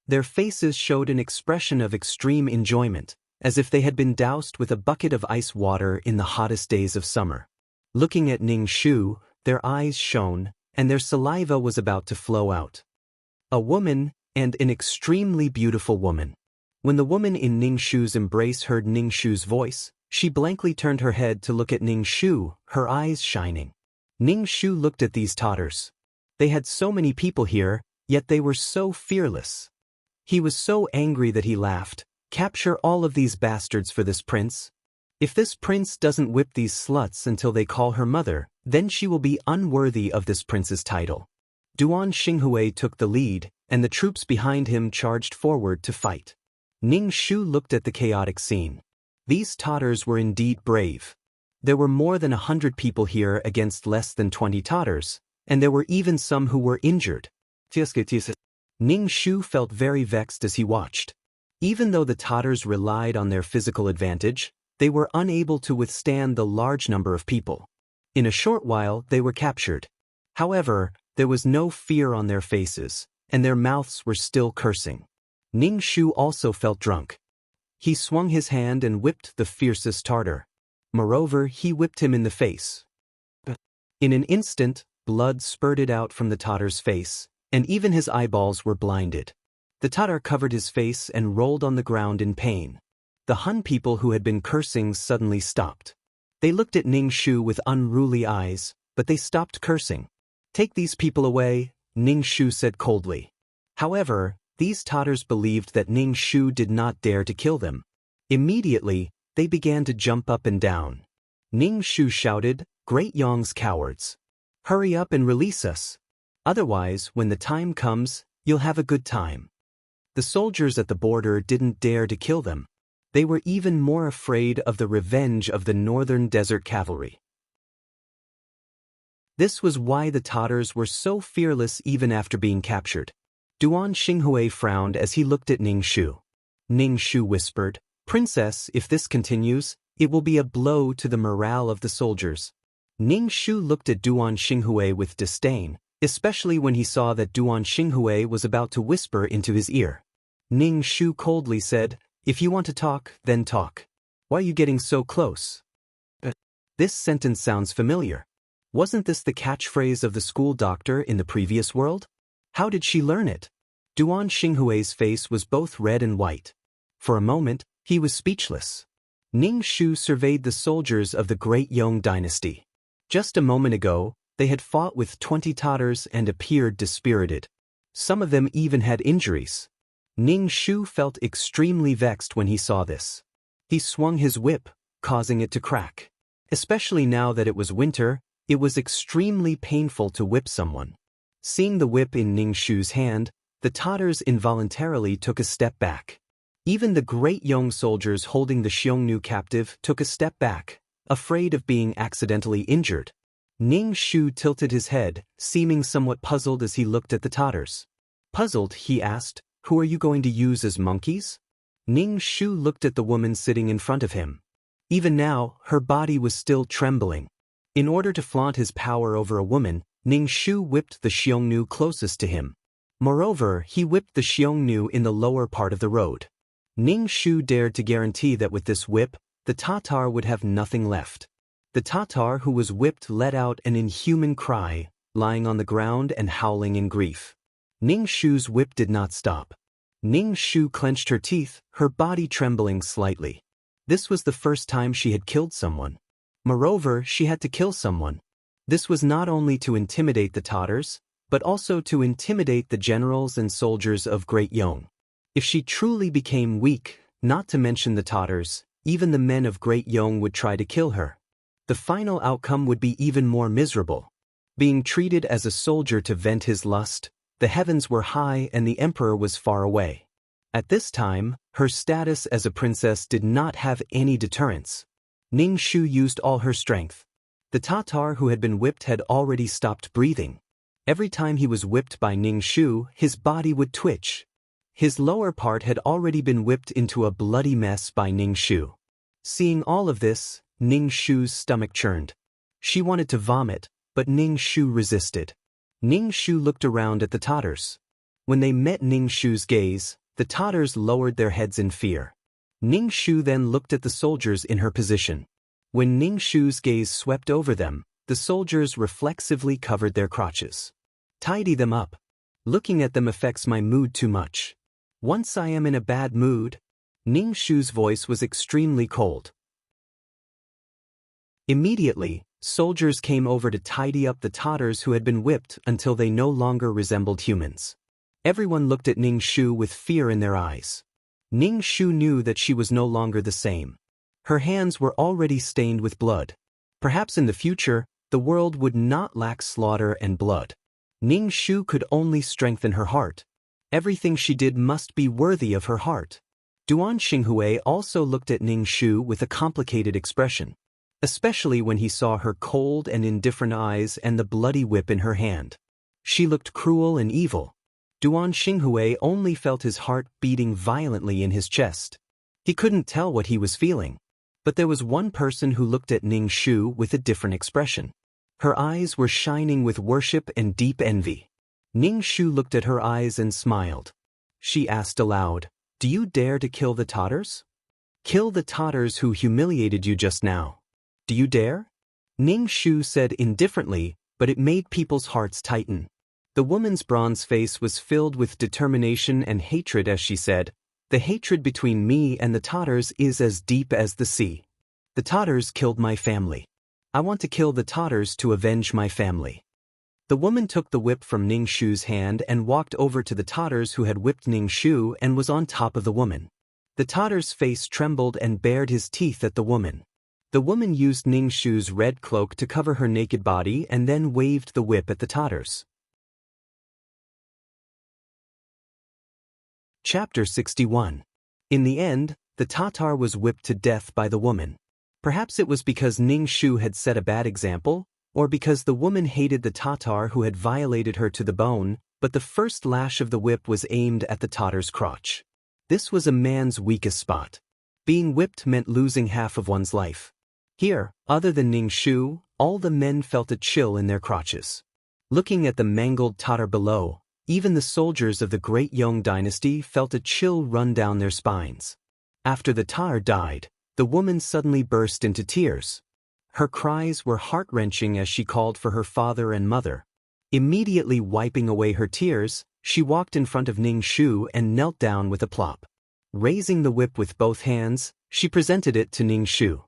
Their faces showed an expression of extreme enjoyment, as if they had been doused with a bucket of ice water in the hottest days of summer. Looking at Ning Shu, their eyes shone, and their saliva was about to flow out. A woman, and an extremely beautiful woman. When the woman in Ning Shu's embrace heard Ning Shu's voice, she blankly turned her head to look at Ning Shu, her eyes shining. Ning Shu looked at these Tatars. They had so many people here, yet they were so fearless. He was so angry that he laughed. "Capture all of these bastards for this prince. If this prince doesn't whip these sluts until they call her mother, then she will be unworthy of this prince's title." Duan Xinghui took the lead, and the troops behind him charged forward to fight. Ning Shu looked at the chaotic scene. These Tatars were indeed brave. There were more than 100 people here against less than 20 Tatars, and there were even some who were injured. Ning Shu felt very vexed as he watched. Even though the Tatars relied on their physical advantage, they were unable to withstand the large number of people. In a short while, they were captured. However, there was no fear on their faces, and their mouths were still cursing. Ning Shu also felt drunk. He swung his hand and whipped the fiercest Tatar. Moreover, he whipped him in the face. In an instant, blood spurted out from the Tatar's face, and even his eyeballs were blinded. The Tatar covered his face and rolled on the ground in pain. The Han people who had been cursing suddenly stopped. They looked at Ning Shu with unruly eyes, but they stopped cursing. "Take these people away," Ning Shu said coldly. However, these Tatars believed that Ning Shu did not dare to kill them. Immediately, they began to jump up and down. Ning Shu shouted, "Great Yong's cowards! Hurry up and release us. Otherwise, when the time comes, you'll have a good time." The soldiers at the border didn't dare to kill them. They were even more afraid of the revenge of the northern desert cavalry. This was why the Tatars were so fearless even after being captured. Duan Xinghui frowned as he looked at Ning Shu. Ning Shu whispered, "Princess, if this continues, it will be a blow to the morale of the soldiers." Ning Shu looked at Duan Xinghui with disdain, especially when he saw that Duan Xinghui was about to whisper into his ear. Ning Shu coldly said, "If you want to talk, then talk. Why are you getting so close?" This sentence sounds familiar. Wasn't this the catchphrase of the school doctor in the previous world? How did she learn it? Duan Xinghui's face was both red and white. For a moment, he was speechless. Ning Shu surveyed the soldiers of the Great Yong dynasty. Just a moment ago, they had fought with 20 Tatters and appeared dispirited. Some of them even had injuries. Ning Shu felt extremely vexed when he saw this. He swung his whip, causing it to crack. Especially now that it was winter, it was extremely painful to whip someone. Seeing the whip in Ning Shu's hand, the Tatters involuntarily took a step back. Even the Great Yong soldiers holding the Xiongnu captive took a step back, afraid of being accidentally injured. Ning Shu tilted his head, seeming somewhat puzzled as he looked at the Tatters. Puzzled, he asked, "Who are you going to use as monkeys?" Ning Shu looked at the woman sitting in front of him. Even now, her body was still trembling. In order to flaunt his power over a woman, Ning Shu whipped the Xiongnu closest to him. Moreover, he whipped the Xiongnu in the lower part of the road. Ning Shu dared to guarantee that with this whip, the Tatar would have nothing left. The Tatar who was whipped let out an inhuman cry, lying on the ground and howling in grief. Ning Shu's whip did not stop. Ning Shu clenched her teeth, her body trembling slightly. This was the first time she had killed someone. Moreover, she had to kill someone. This was not only to intimidate the Tatters, but also to intimidate the generals and soldiers of Great Yong. If she truly became weak, not to mention the Tatters, even the men of Great Yong would try to kill her. The final outcome would be even more miserable. Being treated as a soldier to vent his lust, the heavens were high and the emperor was far away. At this time, her status as a princess did not have any deterrence. Ning Shu used all her strength. The Tatar who had been whipped had already stopped breathing. Every time he was whipped by Ning Shu, his body would twitch. His lower part had already been whipped into a bloody mess by Ning Shu. Seeing all of this, Ning Shu's stomach churned. She wanted to vomit, but Ning Shu resisted. Ning Shu looked around at the Tatters. When they met Ning Shu's gaze, the Tatters lowered their heads in fear. Ning Shu then looked at the soldiers in her position. When Ning Shu's gaze swept over them, the soldiers reflexively covered their crotches. "Tidy them up. Looking at them affects my mood too much. Once I am in a bad mood." Ning Shu's voice was extremely cold. Immediately, soldiers came over to tidy up the Tatters who had been whipped until they no longer resembled humans. Everyone looked at Ning Shu with fear in their eyes. Ning Shu knew that she was no longer the same. Her hands were already stained with blood. Perhaps in the future, the world would not lack slaughter and blood. Ning Shu could only strengthen her heart. Everything she did must be worthy of her heart. Duan Xinghui also looked at Ning Shu with a complicated expression, especially when he saw her cold and indifferent eyes and the bloody whip in her hand. She looked cruel and evil. Duan Xinghui only felt his heart beating violently in his chest. He couldn't tell what he was feeling. But there was one person who looked at Ning Shu with a different expression. Her eyes were shining with worship and deep envy. Ning Shu looked at her eyes and smiled. She asked aloud, "Do you dare to kill the Tatters? Kill the Tatters who humiliated you just now. Do you dare?" Ning Shu said indifferently, but it made people's hearts tighten. The woman's bronze face was filled with determination and hatred as she said, "The hatred between me and the Tatters is as deep as the sea. The Tatters killed my family. I want to kill the Tatters to avenge my family." The woman took the whip from Ning Shu's hand and walked over to the Tatters who had whipped Ning Shu and was on top of the woman. The Tatter's face trembled and bared his teeth at the woman. The woman used Ning Shu's red cloak to cover her naked body and then waved the whip at the Tatters. Chapter 61. In the end, the Tatar was whipped to death by the woman. Perhaps it was because Ning Shu had set a bad example, or because the woman hated the Tatar who had violated her to the bone, but the first lash of the whip was aimed at the Tatar's crotch. This was a man's weakest spot. Being whipped meant losing half of one's life. Here, other than Ning Shu, all the men felt a chill in their crotches. Looking at the mangled Tatar below, even the soldiers of the Great Yong dynasty felt a chill run down their spines. After the Tatar died, the woman suddenly burst into tears. Her cries were heart-wrenching as she called for her father and mother. Immediately wiping away her tears, she walked in front of Ning Shu and knelt down with a plop. Raising the whip with both hands, she presented it to Ning Shu.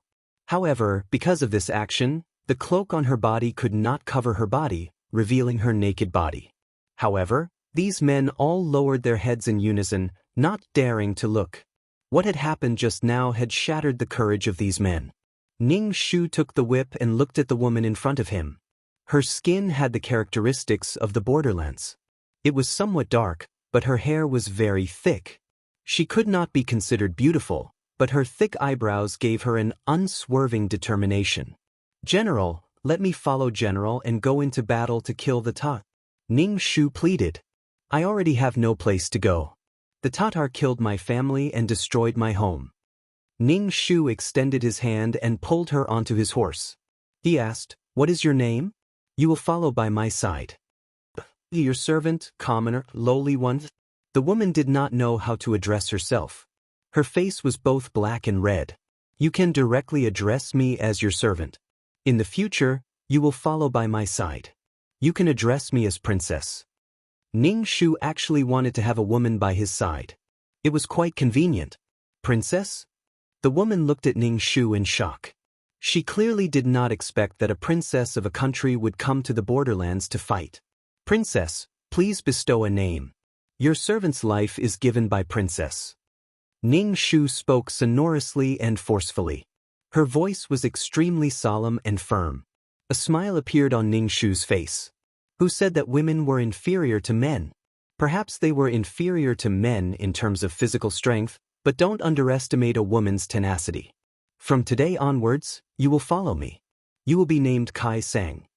However, because of this action, the cloak on her body could not cover her body, revealing her naked body. However, these men all lowered their heads in unison, not daring to look. What had happened just now had shattered the courage of these men. Ning Shu took the whip and looked at the woman in front of him. Her skin had the characteristics of the borderlands. It was somewhat dark, but her hair was very thick. She could not be considered beautiful, but her thick eyebrows gave her an unswerving determination. "General, let me follow General and go into battle to kill the Tatar," Ning Shu pleaded. "I already have no place to go. The Tatar killed my family and destroyed my home." Ning Shu extended his hand and pulled her onto his horse. He asked, "What is your name?" "You will follow by my side." "Your servant, commoner, lowly one." The woman did not know how to address herself. Her face was both black and red. "You can directly address me as your servant. In the future, you will follow by my side. You can address me as princess." Ning Shu actually wanted to have a woman by his side. It was quite convenient. "Princess?" The woman looked at Ning Shu in shock. She clearly did not expect that a princess of a country would come to the borderlands to fight. "Princess, please bestow a name. Your servant's life is given by princess." Ning Shu spoke sonorously and forcefully. Her voice was extremely solemn and firm. A smile appeared on Ning Shu's face. "Who said that women were inferior to men? Perhaps they were inferior to men in terms of physical strength, but don't underestimate a woman's tenacity. From today onwards, you will follow me. You will be named Kai Sang."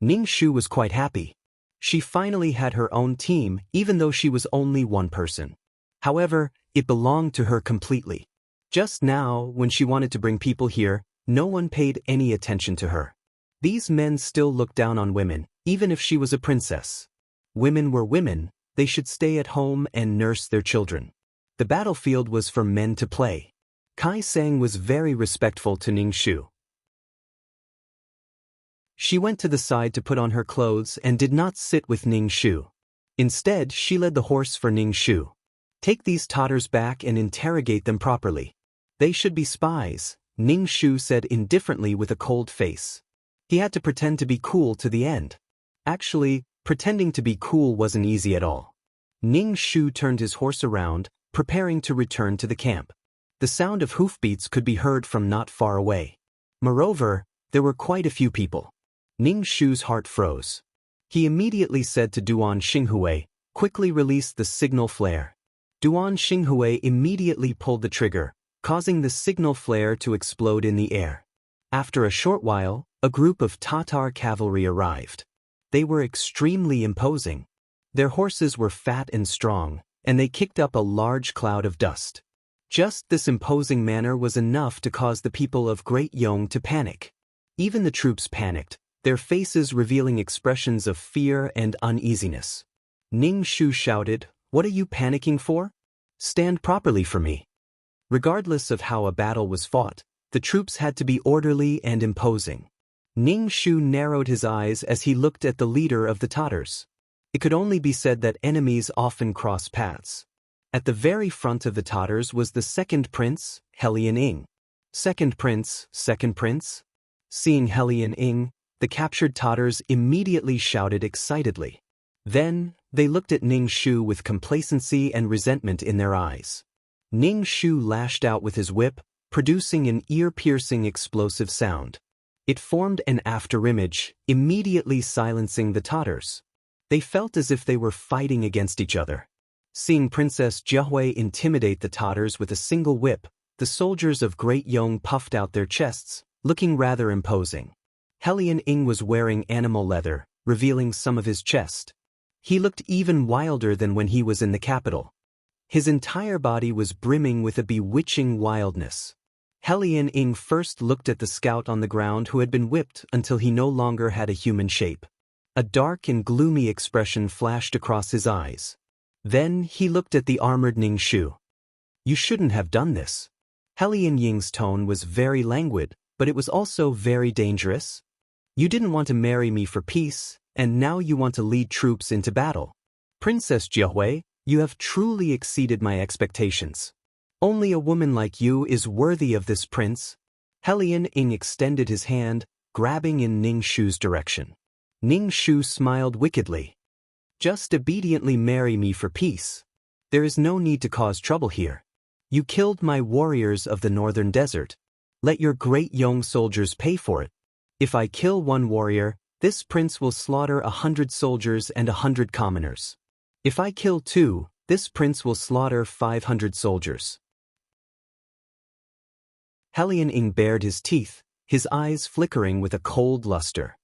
Ning Shu was quite happy. She finally had her own team, even though she was only one person. However, it belonged to her completely. Just now, when she wanted to bring people here, no one paid any attention to her. These men still looked down on women, even if she was a princess. Women were women, they should stay at home and nurse their children. The battlefield was for men to play. Kai Sang was very respectful to Ning Shu. She went to the side to put on her clothes and did not sit with Ning Shu. Instead, she led the horse for Ning Shu. "Take these Tatars back and interrogate them properly. They should be spies," Ning Shu said indifferently with a cold face. He had to pretend to be cool to the end. Actually, pretending to be cool wasn't easy at all. Ning Shu turned his horse around, preparing to return to the camp. The sound of hoofbeats could be heard from not far away. Moreover, there were quite a few people. Ning Shu's heart froze. He immediately said to Duan Xinghui, "Quickly release the signal flare." Duan Xinghui immediately pulled the trigger, causing the signal flare to explode in the air. After a short while, a group of Tatar cavalry arrived. They were extremely imposing. Their horses were fat and strong, and they kicked up a large cloud of dust. Just this imposing manner was enough to cause the people of Great Yong to panic. Even the troops panicked, their faces revealing expressions of fear and uneasiness. Ning Shu shouted, "What are you panicking for? Stand properly for me." Regardless of how a battle was fought, the troops had to be orderly and imposing. Ning Shu narrowed his eyes as he looked at the leader of the Tatars. It could only be said that enemies often cross paths. At the very front of the Tatars was the second prince, Helian Ing. Second prince, second prince? Seeing Helian Ing, the captured Tatars immediately shouted excitedly. Then, they looked at Ning Shu with complacency and resentment in their eyes. Ning Shu lashed out with his whip, producing an ear-piercing explosive sound. It formed an afterimage, immediately silencing the Tatars. They felt as if they were fighting against each other. Seeing Princess Jiahui intimidate the Tatars with a single whip, the soldiers of Great Yong puffed out their chests, looking rather imposing. Helian Ing was wearing animal leather, revealing some of his chest. He looked even wilder than when he was in the capital. His entire body was brimming with a bewitching wildness. Helian Ing first looked at the scout on the ground who had been whipped until he no longer had a human shape. A dark and gloomy expression flashed across his eyes. Then he looked at the armored Ning Shu. You shouldn't have done this. Helian Ying's tone was very languid, but it was also very dangerous. You didn't want to marry me for peace, and now you want to lead troops into battle. Princess Jiahui, you have truly exceeded my expectations. Only a woman like you is worthy of this prince. Helian Ing extended his hand, grabbing in Ning Shu's direction. Ning Shu smiled wickedly. Just obediently marry me for peace. There is no need to cause trouble here. You killed my warriors of the northern desert. Let your great Yong soldiers pay for it. If I kill one warrior, this prince will slaughter 100 soldiers and 100 commoners. If I kill 2, this prince will slaughter 500 soldiers. Helian Ing bared his teeth, his eyes flickering with a cold luster.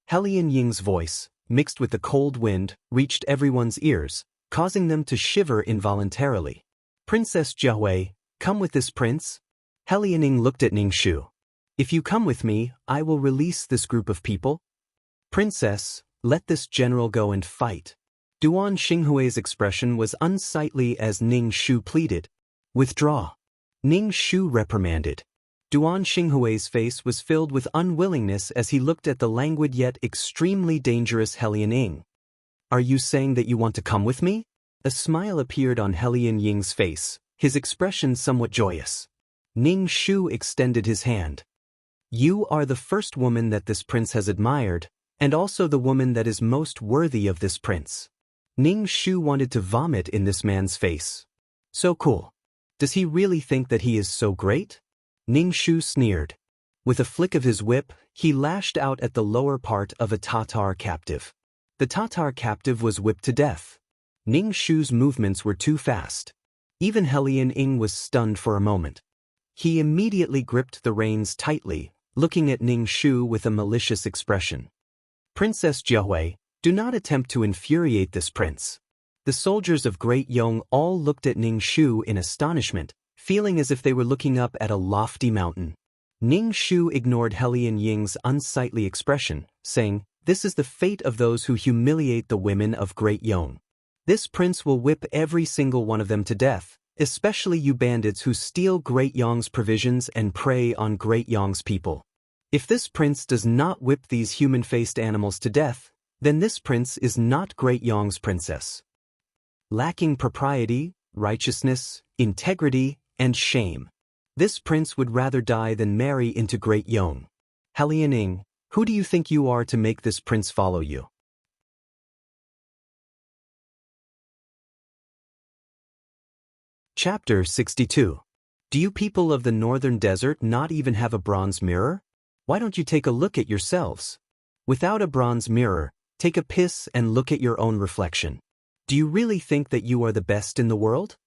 Helian Ying's voice, mixed with the cold wind, reached everyone's ears, causing them to shiver involuntarily. Princess Jiahui, come with this prince? Helian Ing looked at Ning Shu. If you come with me, I will release this group of people. Princess, let this general go and fight. Duan Xinghui's expression was unsightly as Ning Shu pleaded. Withdraw. Ning Shu reprimanded. Duan Xinghui's face was filled with unwillingness as he looked at the languid yet extremely dangerous Helian Ing. Are you saying that you want to come with me? A smile appeared on Helian Ying's face, his expression somewhat joyous. Ning Shu extended his hand. You are the first woman that this prince has admired, and also the woman that is most worthy of this prince. Ning Shu wanted to vomit in this man's face. So cool. Does he really think that he is so great? Ning Shu sneered. With a flick of his whip, he lashed out at the lower part of a Tatar captive. The Tatar captive was whipped to death. Ning Shu's movements were too fast. Even Helian Ing was stunned for a moment. He immediately gripped the reins tightly, looking at Ning Shu with a malicious expression. Princess Jiahui, do not attempt to infuriate this prince. The soldiers of Great Yong all looked at Ning Shu in astonishment, feeling as if they were looking up at a lofty mountain. Ning Shu ignored Helian Ying's unsightly expression, saying, This is the fate of those who humiliate the women of Great Yong. This prince will whip every single one of them to death, especially you bandits who steal Great Yong's provisions and prey on Great Yong's people. If this prince does not whip these human-faced animals to death, then this prince is not Great Yong's princess. Lacking propriety, righteousness, integrity, and shame. This prince would rather die than marry into Great Yong. Helian Ing, who do you think you are to make this prince follow you? Chapter 62. Do you people of the northern desert not even have a bronze mirror? Why don't you take a look at yourselves? Without a bronze mirror, take a piss and look at your own reflection. Do you really think that you are the best in the world?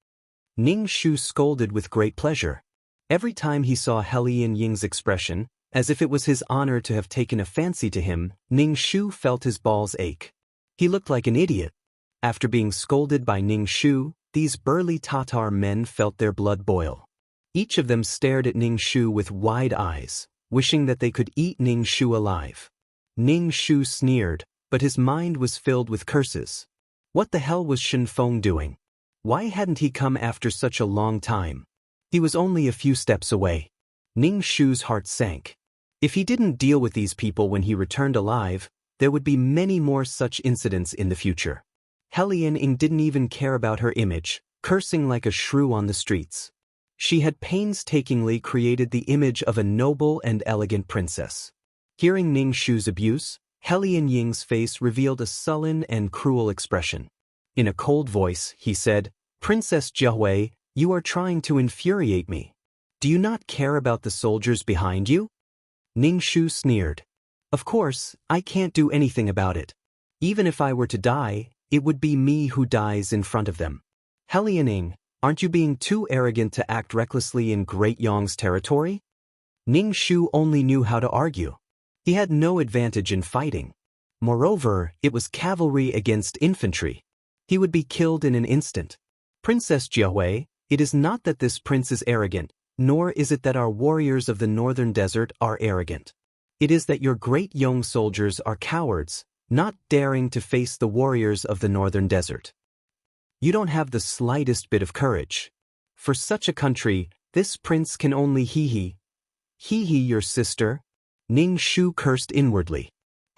Ning Shu scolded with great pleasure. Every time he saw Helian Ying's expression, as if it was his honor to have taken a fancy to him, Ning Shu felt his balls ache. He looked like an idiot. After being scolded by Ning Shu, these burly Tatar men felt their blood boil. Each of them stared at Ning Shu with wide eyes, wishing that they could eat Ning Shu alive. Ning Shu sneered, but his mind was filled with curses. What the hell was Shen Feng doing? Why hadn't he come after such a long time? He was only a few steps away. Ning Shu's heart sank. If he didn't deal with these people when he returned alive, there would be many more such incidents in the future. Helian Ing didn't even care about her image, cursing like a shrew on the streets. She had painstakingly created the image of a noble and elegant princess. Hearing Ning Shu's abuse, Helian Ying's face revealed a sullen and cruel expression. In a cold voice, he said, Princess Jiahui, you are trying to infuriate me. Do you not care about the soldiers behind you? Ning Shu sneered. Of course, I can't do anything about it. Even if I were to die, it would be me who dies in front of them. Helian Ing, aren't you being too arrogant to act recklessly in Great Yong's territory? Ning Shu only knew how to argue. He had no advantage in fighting. Moreover, it was cavalry against infantry. He would be killed in an instant. Princess Jiahui, it is not that this prince is arrogant, Nor is it that our warriors of the northern desert are arrogant. It is that your great young soldiers are cowards, not daring to face the warriors of the northern desert. You don't have the slightest bit of courage. For such a country, this prince can only hee-hee. Hee-hee your sister? Ning Shu cursed inwardly.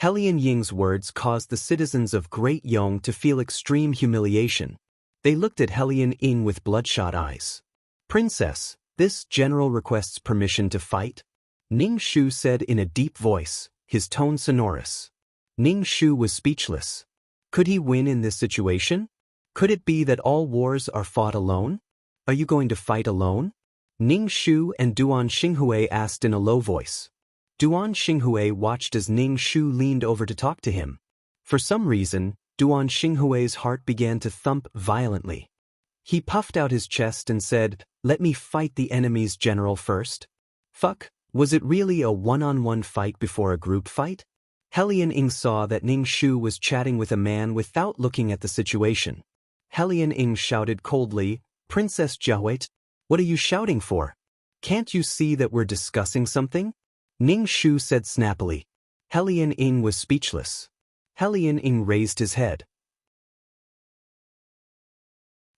Helian Ying's words caused the citizens of Great Yong to feel extreme humiliation. They looked at Helian Ying with bloodshot eyes. Princess, this general requests permission to fight? Ning Shu said in a deep voice, his tone sonorous. Ning Shu was speechless. Could he win in this situation? Could it be that all wars are fought alone? Are you going to fight alone? Ning Shu and Duan Xinghui asked in a low voice. Duan Xinghui watched as Ning Shu leaned over to talk to him. For some reason, Duan Xinghui's heart began to thump violently. He puffed out his chest and said, "Let me fight the enemy's general first." Fuck, was it really a one-on-one fight before a group fight? Helian Ying saw that Ning Shu was chatting with a man without looking at the situation. Helian Ying shouted coldly, "Princess Jiahui, what are you shouting for? Can't you see that we're discussing something?" Ning Shu said snappily. Helian Ying was speechless. Helian Ying raised his head.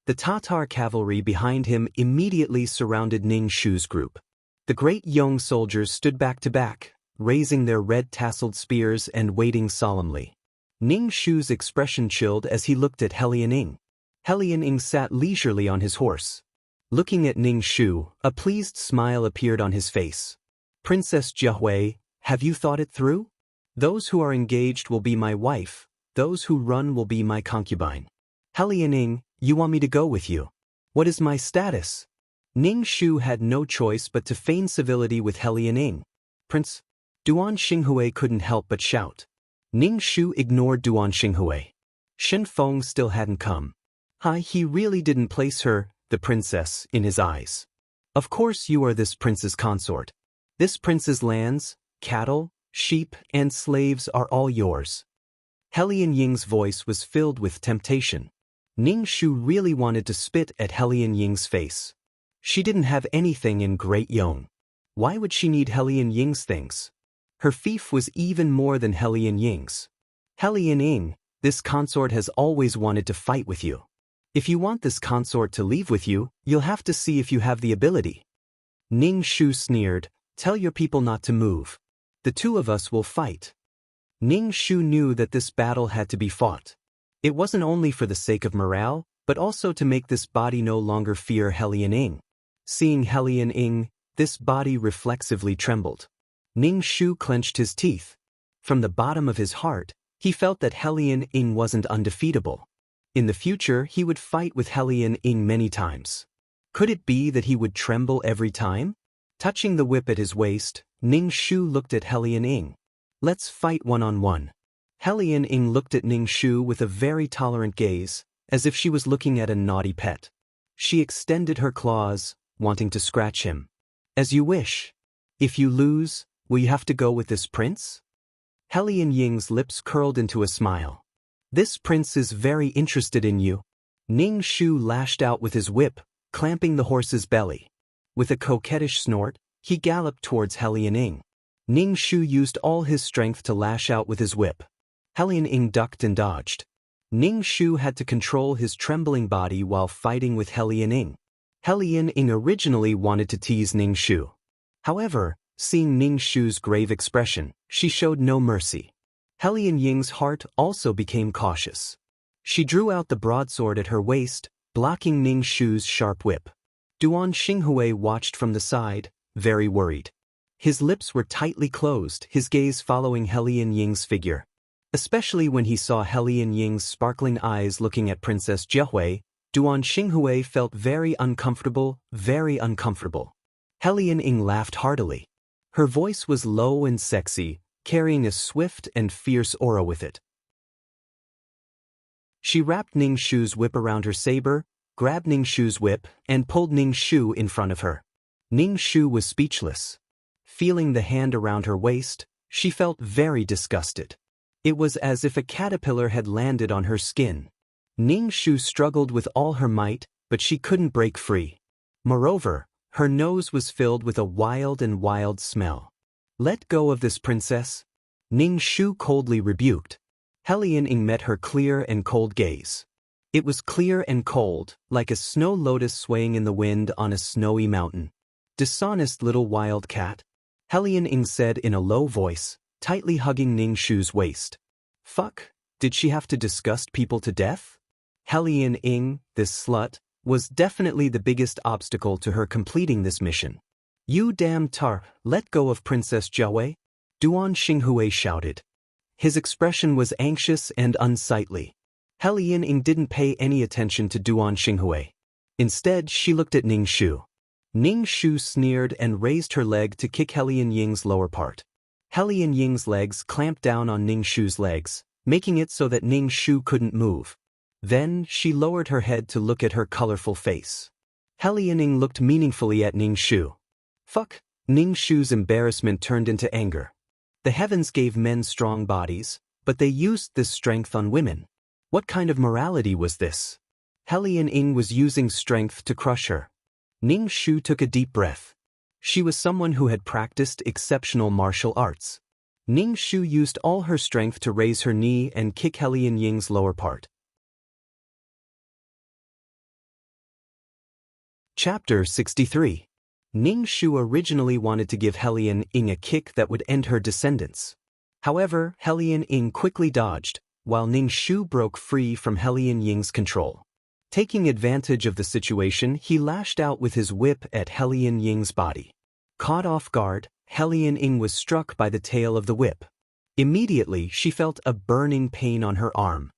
The Tatar cavalry behind him immediately surrounded Ning Shu's group. The great Yong soldiers stood back to back, raising their red-tasseled spears and waiting solemnly. Ning Shu's expression chilled as he looked at Helian Ying. Helian Ying sat leisurely on his horse. Looking at Ning Shu, a pleased smile appeared on his face. "Princess Jiahui, have you thought it through? Those who are engaged will be my wife, those who run will be my concubine. Helian Ying, you want me to go with you? What is my status?" Ning Shu had no choice but to feign civility with Helian Ying. "Prince." Duan Xinghui couldn't help but shout. Ning Shu ignored Duan Xinghui. Shen Feng still hadn't come. He really didn't place her, the princess, in his eyes. "Of course you are this prince's consort. This prince's lands, cattle, sheep, and slaves are all yours." Helian Ying's voice was filled with temptation. Ning Shu really wanted to spit at Helian Ying's face. She didn't have anything in Great Yong. Why would she need Helian Ying's things? Her fief was even more than Helian Ying's. "Helian Ying, this consort has always wanted to fight with you. If you want this consort to leave with you, you'll have to see if you have the ability." Ning Shu sneered, "Tell your people not to move. The two of us will fight." Ning Shu knew that this battle had to be fought. It wasn't only for the sake of morale, but also to make this body no longer fear Helian Ying. Seeing Helian Ying, this body reflexively trembled. Ning Shu clenched his teeth. From the bottom of his heart, he felt that Helian Ying wasn't undefeatable. In the future, he would fight with Helian Ying many times. Could it be that he would tremble every time? Touching the whip at his waist, Ning Shu looked at Helian Ying. "Let's fight one-on-one." Helian Ying looked at Ning Shu with a very tolerant gaze, as if she was looking at a naughty pet. She extended her claws, wanting to scratch him. "As you wish. If you lose, will you have to go with this prince?" Helian Ying's lips curled into a smile. "This prince is very interested in you." Ning Shu lashed out with his whip, clamping the horse's belly. With a coquettish snort, he galloped towards Helian Ying. Ning Shu used all his strength to lash out with his whip. Helian Ying ducked and dodged. Ning Shu had to control his trembling body while fighting with Helian Ying. Helian Ying originally wanted to tease Ning Shu. However, seeing Ning Shu's grave expression, she showed no mercy. Helian Ying's heart also became cautious. She drew out the broadsword at her waist, blocking Ning Shu's sharp whip. Duan Xinghui watched from the side, very worried. His lips were tightly closed, his gaze following Helian Ying's figure. Especially when he saw Helian Ying's sparkling eyes looking at Princess Jiahui, Duan Xinghui felt very uncomfortable, very uncomfortable. Helian Ying laughed heartily. Her voice was low and sexy, carrying a swift and fierce aura with it. She wrapped Ning Shu's whip around her saber, grabbed Ning Shu's whip, and pulled Ning Shu in front of her. Ning Shu was speechless. Feeling the hand around her waist, she felt very disgusted. It was as if a caterpillar had landed on her skin. Ning Shu struggled with all her might, but she couldn't break free. Moreover, Her nose was filled with a wild smell. "Let go of this, princess," Ning Shu coldly rebuked. Helian Ing met her clear and cold gaze. It was clear and cold, like a snow lotus swaying in the wind on a snowy mountain. "Dishonest little wild cat," Helian Ing said in a low voice, tightly hugging Ning Shu's waist. Fuck, did she have to disgust people to death? Helian Ing, this slut, was definitely the biggest obstacle to her completing this mission. "You damn tar, let go of Princess Jiawei," Duan Xinghui shouted. His expression was anxious and unsightly. Helian Ing didn't pay any attention to Duan Xinghui. Instead, she looked at Ning Shu. Ning Shu sneered and raised her leg to kick Helian Ying's lower part. Helian Ying's legs clamped down on Ning Shu's legs, making it so that Ning Shu couldn't move. Then, she lowered her head to look at her colorful face. Helian Ing looked meaningfully at Ning Shu. Fuck, Ning Shu's embarrassment turned into anger. The heavens gave men strong bodies, but they used this strength on women. What kind of morality was this? Helian Ing was using strength to crush her. Ning Shu took a deep breath. She was someone who had practiced exceptional martial arts. Ning Shu used all her strength to raise her knee and kick Helian Ying's lower part. Chapter 63. Ning Shu originally wanted to give Helian Ing a kick that would end her descendants. However, Helian Ing quickly dodged, while Ning Shu broke free from Helian Ying's control. Taking advantage of the situation, he lashed out with his whip at Helian Ying's body. Caught off guard, Helian Ing was struck by the tail of the whip. Immediately, she felt a burning pain on her arm.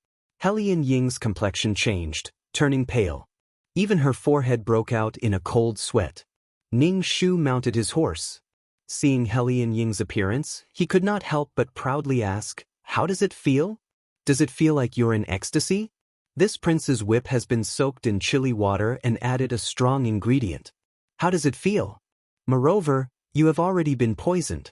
Helian Ying's complexion changed, turning pale. Even her forehead broke out in a cold sweat. Ning Shu mounted his horse. Seeing Helian Ying's appearance, he could not help but proudly ask, "How does it feel? Does it feel like you're in ecstasy?" This prince's whip has been soaked in chilly water and added a strong ingredient. How does it feel? Moreover, you have already been poisoned.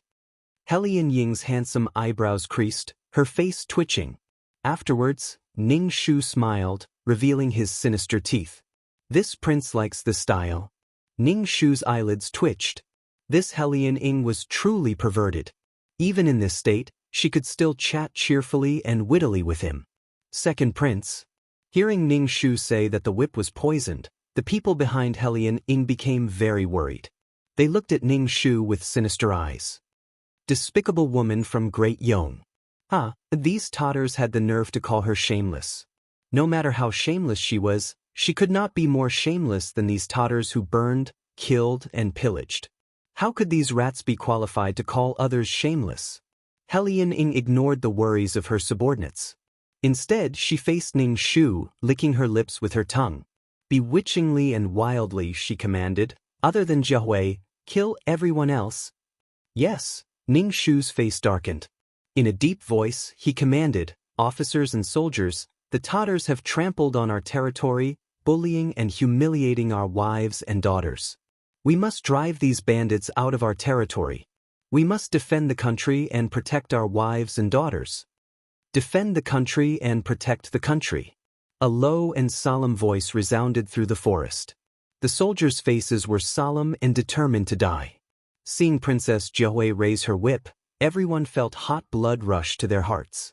Helian Ying's handsome eyebrows creased, her face twitching. Afterwards, Ning Shu smiled, revealing his sinister teeth. This prince likes the style. Ning Shu's eyelids twitched. This Helian Ing was truly perverted. Even in this state, she could still chat cheerfully and wittily with him. Second prince. Hearing Ning Shu say that the whip was poisoned, the people behind Helian Ing became very worried. They looked at Ning Shu with sinister eyes. Despicable woman from Great Yong. These totters had the nerve to call her shameless. No matter how shameless she could not be more shameless than these totters who burned, killed, and pillaged. How could these rats be qualified to call others shameless? Helian Ing ignored the worries of her subordinates. Instead, she faced Ning Shu, licking her lips with her tongue. Bewitchingly and wildly, she commanded, "Other than Jiahui, kill everyone else." Yes, Ning Shu's face darkened. In a deep voice, he commanded, "Officers and soldiers, the totters have trampled on our territory, bullying and humiliating our wives and daughters. We must drive these bandits out of our territory. We must defend the country and protect our wives and daughters. Defend the country and protect the country." A low and solemn voice resounded through the forest. The soldiers' faces were solemn and determined to die. Seeing Princess Jiahui raise her whip, everyone felt hot blood rush to their hearts.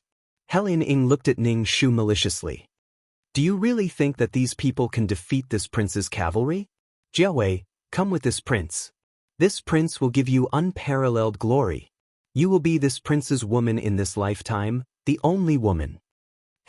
Helian Ing looked at Ning Shu maliciously. "Do you really think that these people can defeat this prince's cavalry? Jiahui, come with this prince. This prince will give you unparalleled glory. You will be this prince's woman in this lifetime, the only woman."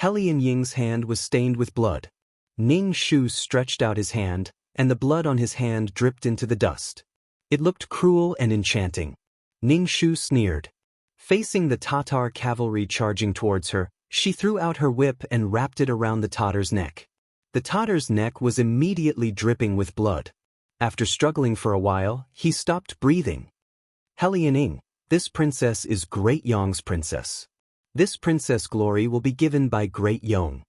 Helian Ying's hand was stained with blood. Ning Shu stretched out his hand, and the blood on his hand dripped into the dust. It looked cruel and enchanting. Ning Shu sneered. Facing the Tatar cavalry charging towards her, she threw out her whip and wrapped it around the Tatar's neck. The Tatar's neck was immediately dripping with blood. After struggling for a while, he stopped breathing. "Helian Ing, this princess is Great Yong's princess. This princess glory will be given by Great Yong.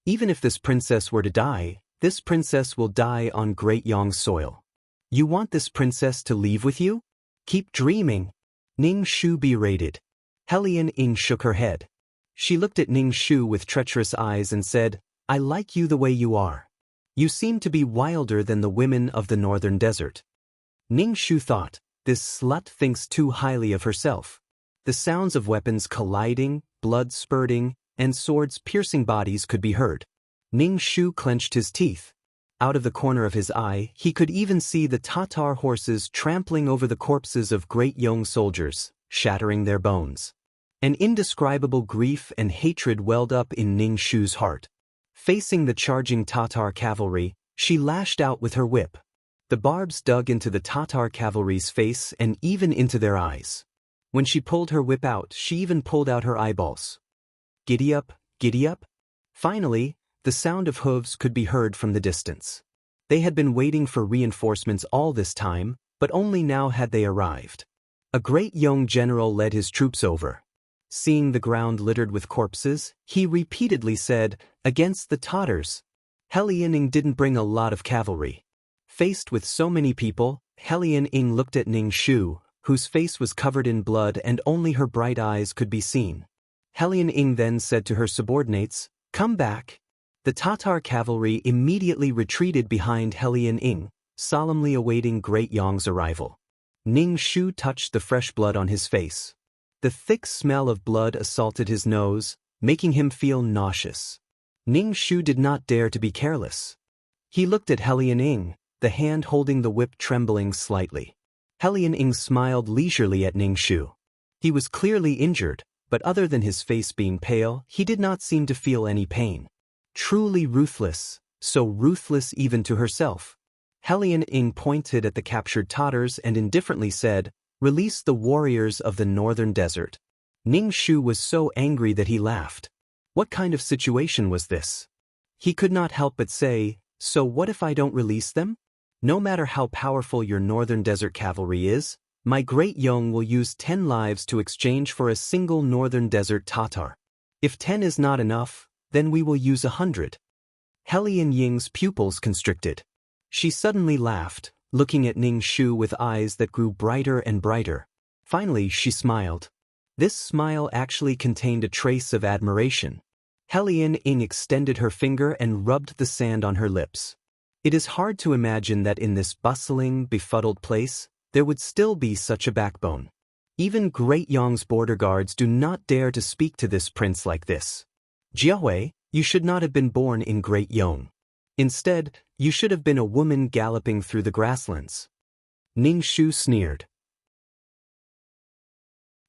Even if this princess were to die, this princess will die on Great Yong's soil. You want this princess to leave with you? Keep dreaming." Ning Shu berated. Helian Ing shook her head. She looked at Ning Shu with treacherous eyes and said, "I like you the way you are. You seem to be wilder than the women of the northern desert. Ning Shu thought, this slut thinks too highly of herself. The sounds of weapons colliding, blood spurting, and swords piercing bodies could be heard. Ning Shu clenched his teeth. Out of the corner of his eye, he could even see the Tatar horses trampling over the corpses of great young soldiers, shattering their bones. An indescribable grief and hatred welled up in Ning Shu's heart. Facing the charging Tatar cavalry, she lashed out with her whip. The barbs dug into the Tatar cavalry's face and even into their eyes. When she pulled her whip out, she even pulled out her eyeballs. Giddy up, giddy up. Finally, the sound of hooves could be heard from the distance. They had been waiting for reinforcements all this time, but only now had they arrived. A great young general led his troops over. Seeing the ground littered with corpses, he repeatedly said, "Against the Tatars." Helianing didn't bring a lot of cavalry. Faced with so many people, Helianing looked at Ning Shu, whose face was covered in blood and only her bright eyes could be seen. Helianing then said to her subordinates, "Come back." The Tatar cavalry immediately retreated behind Helianing, solemnly awaiting Great Yong's arrival. Ning Shu touched the fresh blood on his face. The thick smell of blood assaulted his nose, making him feel nauseous. Ning Shu did not dare to be careless. He looked at Helianing, the hand holding the whip trembling slightly. Helianing smiled leisurely at Ning Shu. He was clearly injured, but other than his face being pale, he did not seem to feel any pain. Truly ruthless, so ruthless even to herself. Helianing pointed at the captured Tatars and indifferently said, "Release the warriors of the northern desert." Ning Shu was so angry that he laughed. What kind of situation was this? He could not help but say, "So what if I don't release them? No matter how powerful your northern desert cavalry is, my great Yong will use 10 lives to exchange for a single northern desert Tatar. If 10 is not enough, then we will use 100. Helianing's pupils constricted. She suddenly laughed, looking at Ning Shu with eyes that grew brighter and brighter. Finally, she smiled. This smile actually contained a trace of admiration. Helianing extended her finger and rubbed the sand on her lips. It is hard to imagine that in this bustling, befuddled place, there would still be such a backbone. Even Great Yong's border guards do not dare to speak to this prince like this. "Jiahui, you should not have been born in Great Yong. Instead, you should have been a woman galloping through the grasslands." Ning Shu sneered.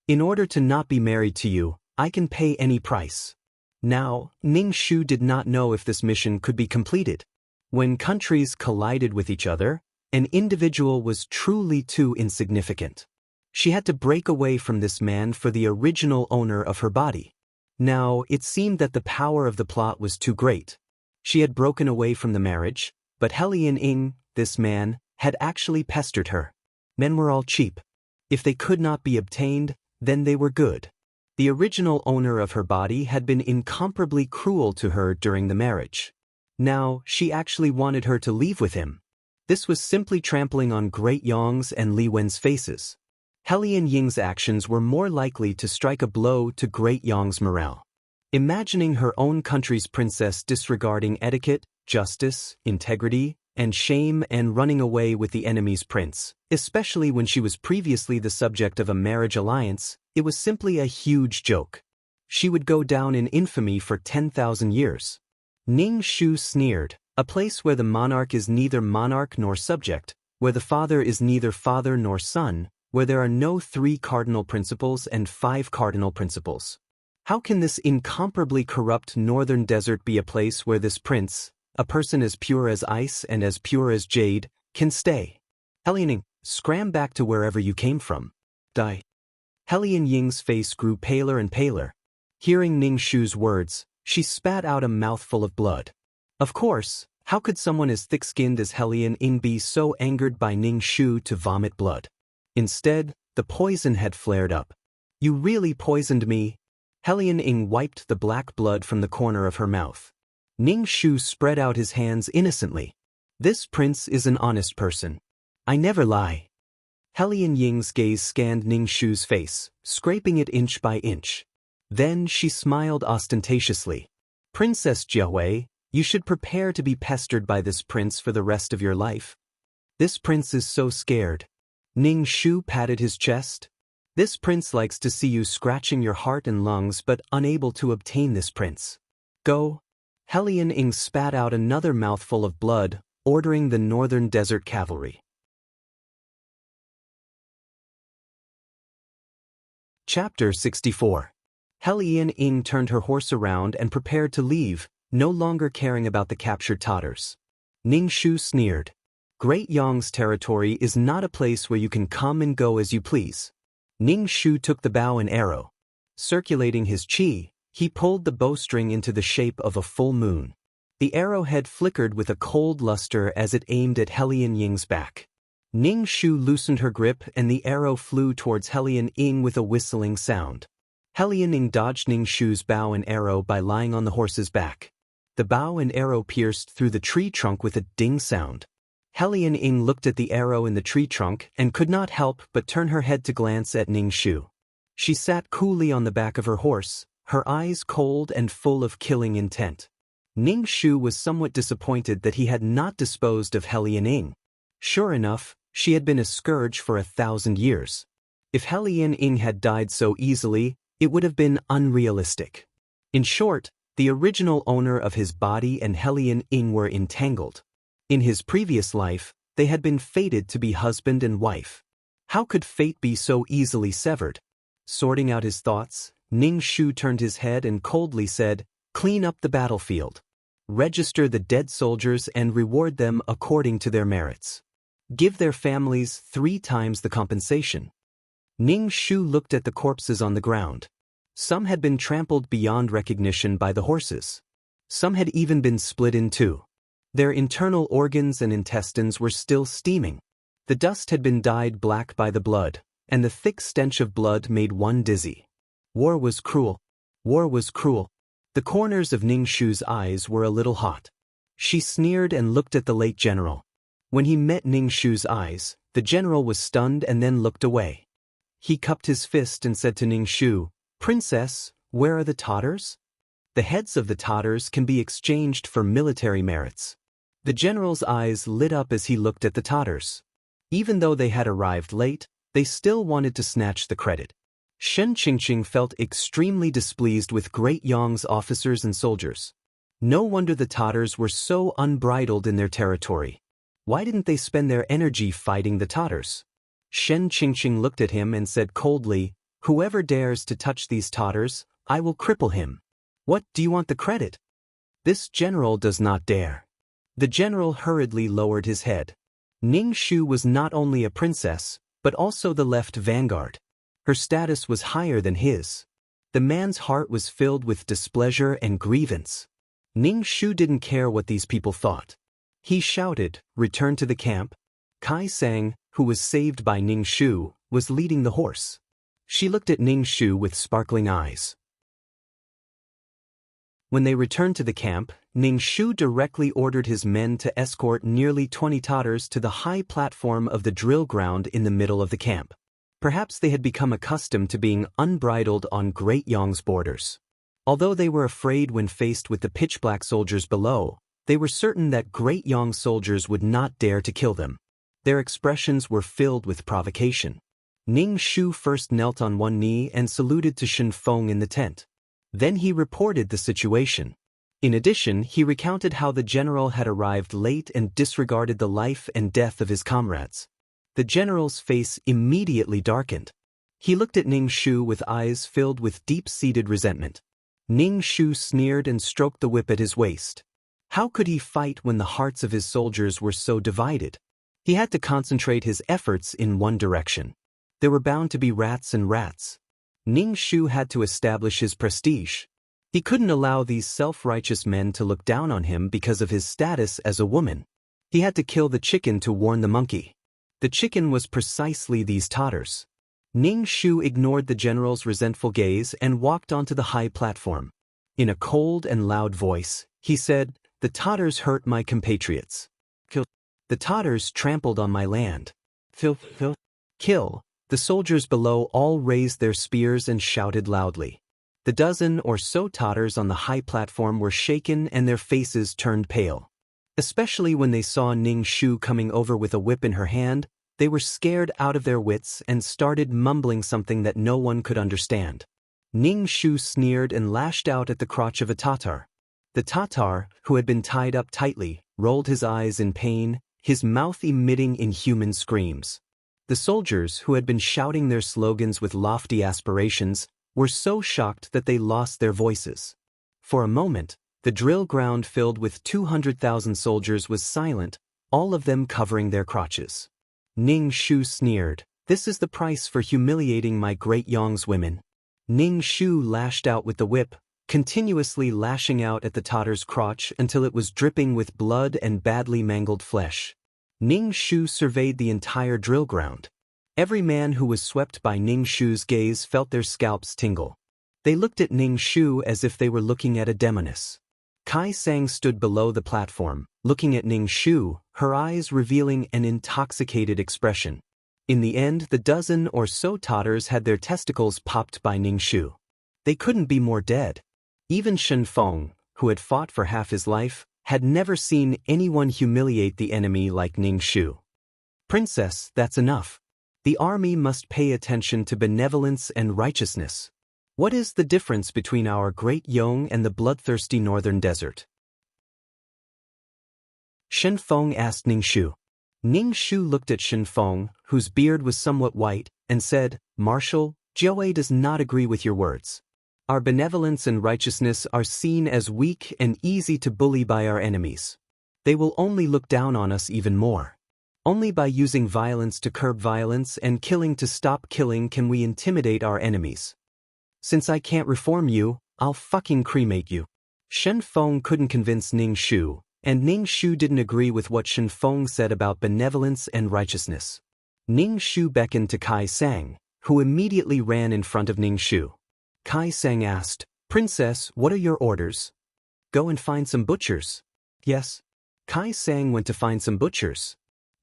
"In order to not be married to you, I can pay any price." Now, Ning Shu did not know if this mission could be completed. When countries collided with each other, an individual was truly too insignificant. She had to break away from this man for the original owner of her body. Now, it seemed that the power of the plot was too great. She had broken away from the marriage, but Helianing, this man, had actually pestered her. Men were all cheap. If they could not be obtained, then they were good. The original owner of her body had been incomparably cruel to her during the marriage. Now, she actually wanted her to leave with him. This was simply trampling on Great Yong's and Li Wen's faces. Helianing's actions were more likely to strike a blow to Great Yong's morale. Imagining her own country's princess disregarding etiquette, justice, integrity, and shame and running away with the enemy's prince, especially when she was previously the subject of a marriage alliance, it was simply a huge joke. She would go down in infamy for 10,000 years. Ning Shu sneered, "A place where the monarch is neither monarch nor subject, where the father is neither father nor son, where there are no 3 cardinal principles and 5 cardinal principles. How can this incomparably corrupt northern desert be a place where this prince, a person as pure as ice and as pure as jade, can stay? Helianing, scram back to wherever you came from. Die." Helianing's face grew paler and paler. Hearing Ning Shu's words, she spat out a mouthful of blood. Of course, how could someone as thick-skinned as Helianing be so angered by Ning Shu to vomit blood? Instead, the poison had flared up. "You really poisoned me." Helianing wiped the black blood from the corner of her mouth. Ning Shu spread out his hands innocently. "This prince is an honest person. I never lie." Helianing's gaze scanned Ning Shu's face, scraping it inch by inch. Then she smiled ostentatiously. "Princess Jiahui, You should prepare to be pestered by this prince for the rest of your life. This prince is so scared. Ning Shu patted his chest. This prince likes to see you scratching your heart and lungs but unable to obtain this prince. Go. Helian Ing spat out another mouthful of blood, ordering the Northern Desert Cavalry. Chapter 64. Helian Ing turned her horse around and prepared to leave, no longer caring about the captured Tatters. Ning Shu sneered. Great Yong's territory is not a place where you can come and go as you please. Ning Shu took the bow and arrow. Circulating his qi, he pulled the bowstring into the shape of a full moon. The arrowhead flickered with a cold luster as it aimed at Helian Ying's back. Ning Shu loosened her grip and the arrow flew towards Helian Ing with a whistling sound. Helian Ing dodged Ning Shu's bow and arrow by lying on the horse's back. The bow and arrow pierced through the tree trunk with a ding sound. Helian Ing looked at the arrow in the tree trunk and could not help but turn her head to glance at Ning Shu. She sat coolly on the back of her horse, her eyes cold and full of killing intent. Ning Shu was somewhat disappointed that he had not disposed of Helian Ing. Sure enough, she had been a scourge for 1,000 years. If Helian Ing had died so easily, it would have been unrealistic. In short, the original owner of his body and Helian Ing were entangled. In his previous life, they had been fated to be husband and wife. How could fate be so easily severed? Sorting out his thoughts, Ning Shu turned his head and coldly said, "Clean up the battlefield. Register the dead soldiers and reward them according to their merits. Give their families 3 times the compensation." Ning Shu looked at the corpses on the ground. Some had been trampled beyond recognition by the horses. Some had even been split in two. Their internal organs and intestines were still steaming. The dust had been dyed black by the blood, and the thick stench of blood made one dizzy. War was cruel. War was cruel. The corners of Ning Shu's eyes were a little hot. She sneered and looked at the late general. When he met Ning Shu's eyes, the general was stunned and then looked away. He cupped his fist and said to Ning Shu, "Princess, where are the Tatters? The heads of the Tatters can be exchanged for military merits." The general's eyes lit up as he looked at the Tatters. Even though they had arrived late, they still wanted to snatch the credit. Shen Qingqing felt extremely displeased with Great Yong's officers and soldiers. No wonder the Tatters were so unbridled in their territory. Why didn't they spend their energy fighting the Tatters? Shen Qingqing looked at him and said coldly, "Whoever dares to touch these Tatters, I will cripple him." "What, do you want the credit?" "This general does not dare." The general hurriedly lowered his head. Ning Shu was not only a princess, but also the left vanguard. Her status was higher than his. The man's heart was filled with displeasure and grievance. Ning Shu didn't care what these people thought. He shouted, "Return to the camp." Kai Sang, who was saved by Ning Shu, was leading the horse. She looked at Ning Shu with sparkling eyes. When they returned to the camp, Ning Shu directly ordered his men to escort nearly 20 Tatters to the high platform of the drill ground in the middle of the camp. Perhaps they had become accustomed to being unbridled on Great Yong's borders. Although they were afraid when faced with the pitch-black soldiers below, they were certain that Great Yong's soldiers would not dare to kill them. Their expressions were filled with provocation. Ning Shu first knelt on one knee and saluted to Shen Feng in the tent. Then he reported the situation. In addition, he recounted how the general had arrived late and disregarded the life and death of his comrades. The general's face immediately darkened. He looked at Ning Shu with eyes filled with deep-seated resentment. Ning Shu sneered and stroked the whip at his waist. How could he fight when the hearts of his soldiers were so divided? He had to concentrate his efforts in one direction. There were bound to be rats and rats. Ning Shu had to establish his prestige. He couldn't allow these self-righteous men to look down on him because of his status as a woman. He had to kill the chicken to warn the monkey. The chicken was precisely these Tatters. Ning Shu ignored the general's resentful gaze and walked onto the high platform. In a cold and loud voice, he said, "The Tatters hurt my compatriots. Kill. The Tatters trampled on my land. Kill." The soldiers below all raised their spears and shouted loudly. The dozen or so Tattars on the high platform were shaken and their faces turned pale. Especially when they saw Ning Shu coming over with a whip in her hand, they were scared out of their wits and started mumbling something that no one could understand. Ning Shu sneered and lashed out at the crotch of a Tatar. The Tatar, who had been tied up tightly, rolled his eyes in pain, his mouth emitting inhuman screams. The soldiers, who had been shouting their slogans with lofty aspirations, were so shocked that they lost their voices. For a moment, the drill ground filled with 200,000 soldiers was silent, all of them covering their crotches. Ning Shu sneered, "This is the price for humiliating my great Yong's women." Ning Shu lashed out with the whip, continuously lashing out at the Tattar's crotch until it was dripping with blood and badly mangled flesh. Ning Shu surveyed the entire drill ground. Every man who was swept by Ning Shu's gaze felt their scalps tingle. They looked at Ning Shu as if they were looking at a demoness. Kai Sang stood below the platform, looking at Ning Shu, her eyes revealing an intoxicated expression. In the end, the dozen or so Tattars had their testicles popped by Ning Shu. They couldn't be more dead. Even Shen Feng, who had fought for half his life, had never seen anyone humiliate the enemy like Ning Shu. "Princess, that's enough. The army must pay attention to benevolence and righteousness. What is the difference between our great Yong and the bloodthirsty northern desert?" Shen Feng asked Ning Shu. Ning Shu looked at Shen Feng, whose beard was somewhat white, and said, "Marshal, Jiawei does not agree with your words. Our benevolence and righteousness are seen as weak and easy to bully by our enemies. They will only look down on us even more. Only by using violence to curb violence and killing to stop killing can we intimidate our enemies. Since I can't reform you, I'll fucking cremate you." Shen Feng couldn't convince Ning Shu, and Ning Shu didn't agree with what Shen Feng said about benevolence and righteousness. Ning Shu beckoned to Kai Sang, who immediately ran in front of Ning Shu. Kai Sang asked, "Princess, what are your orders?" "Go and find some butchers." "Yes." Kai Sang went to find some butchers.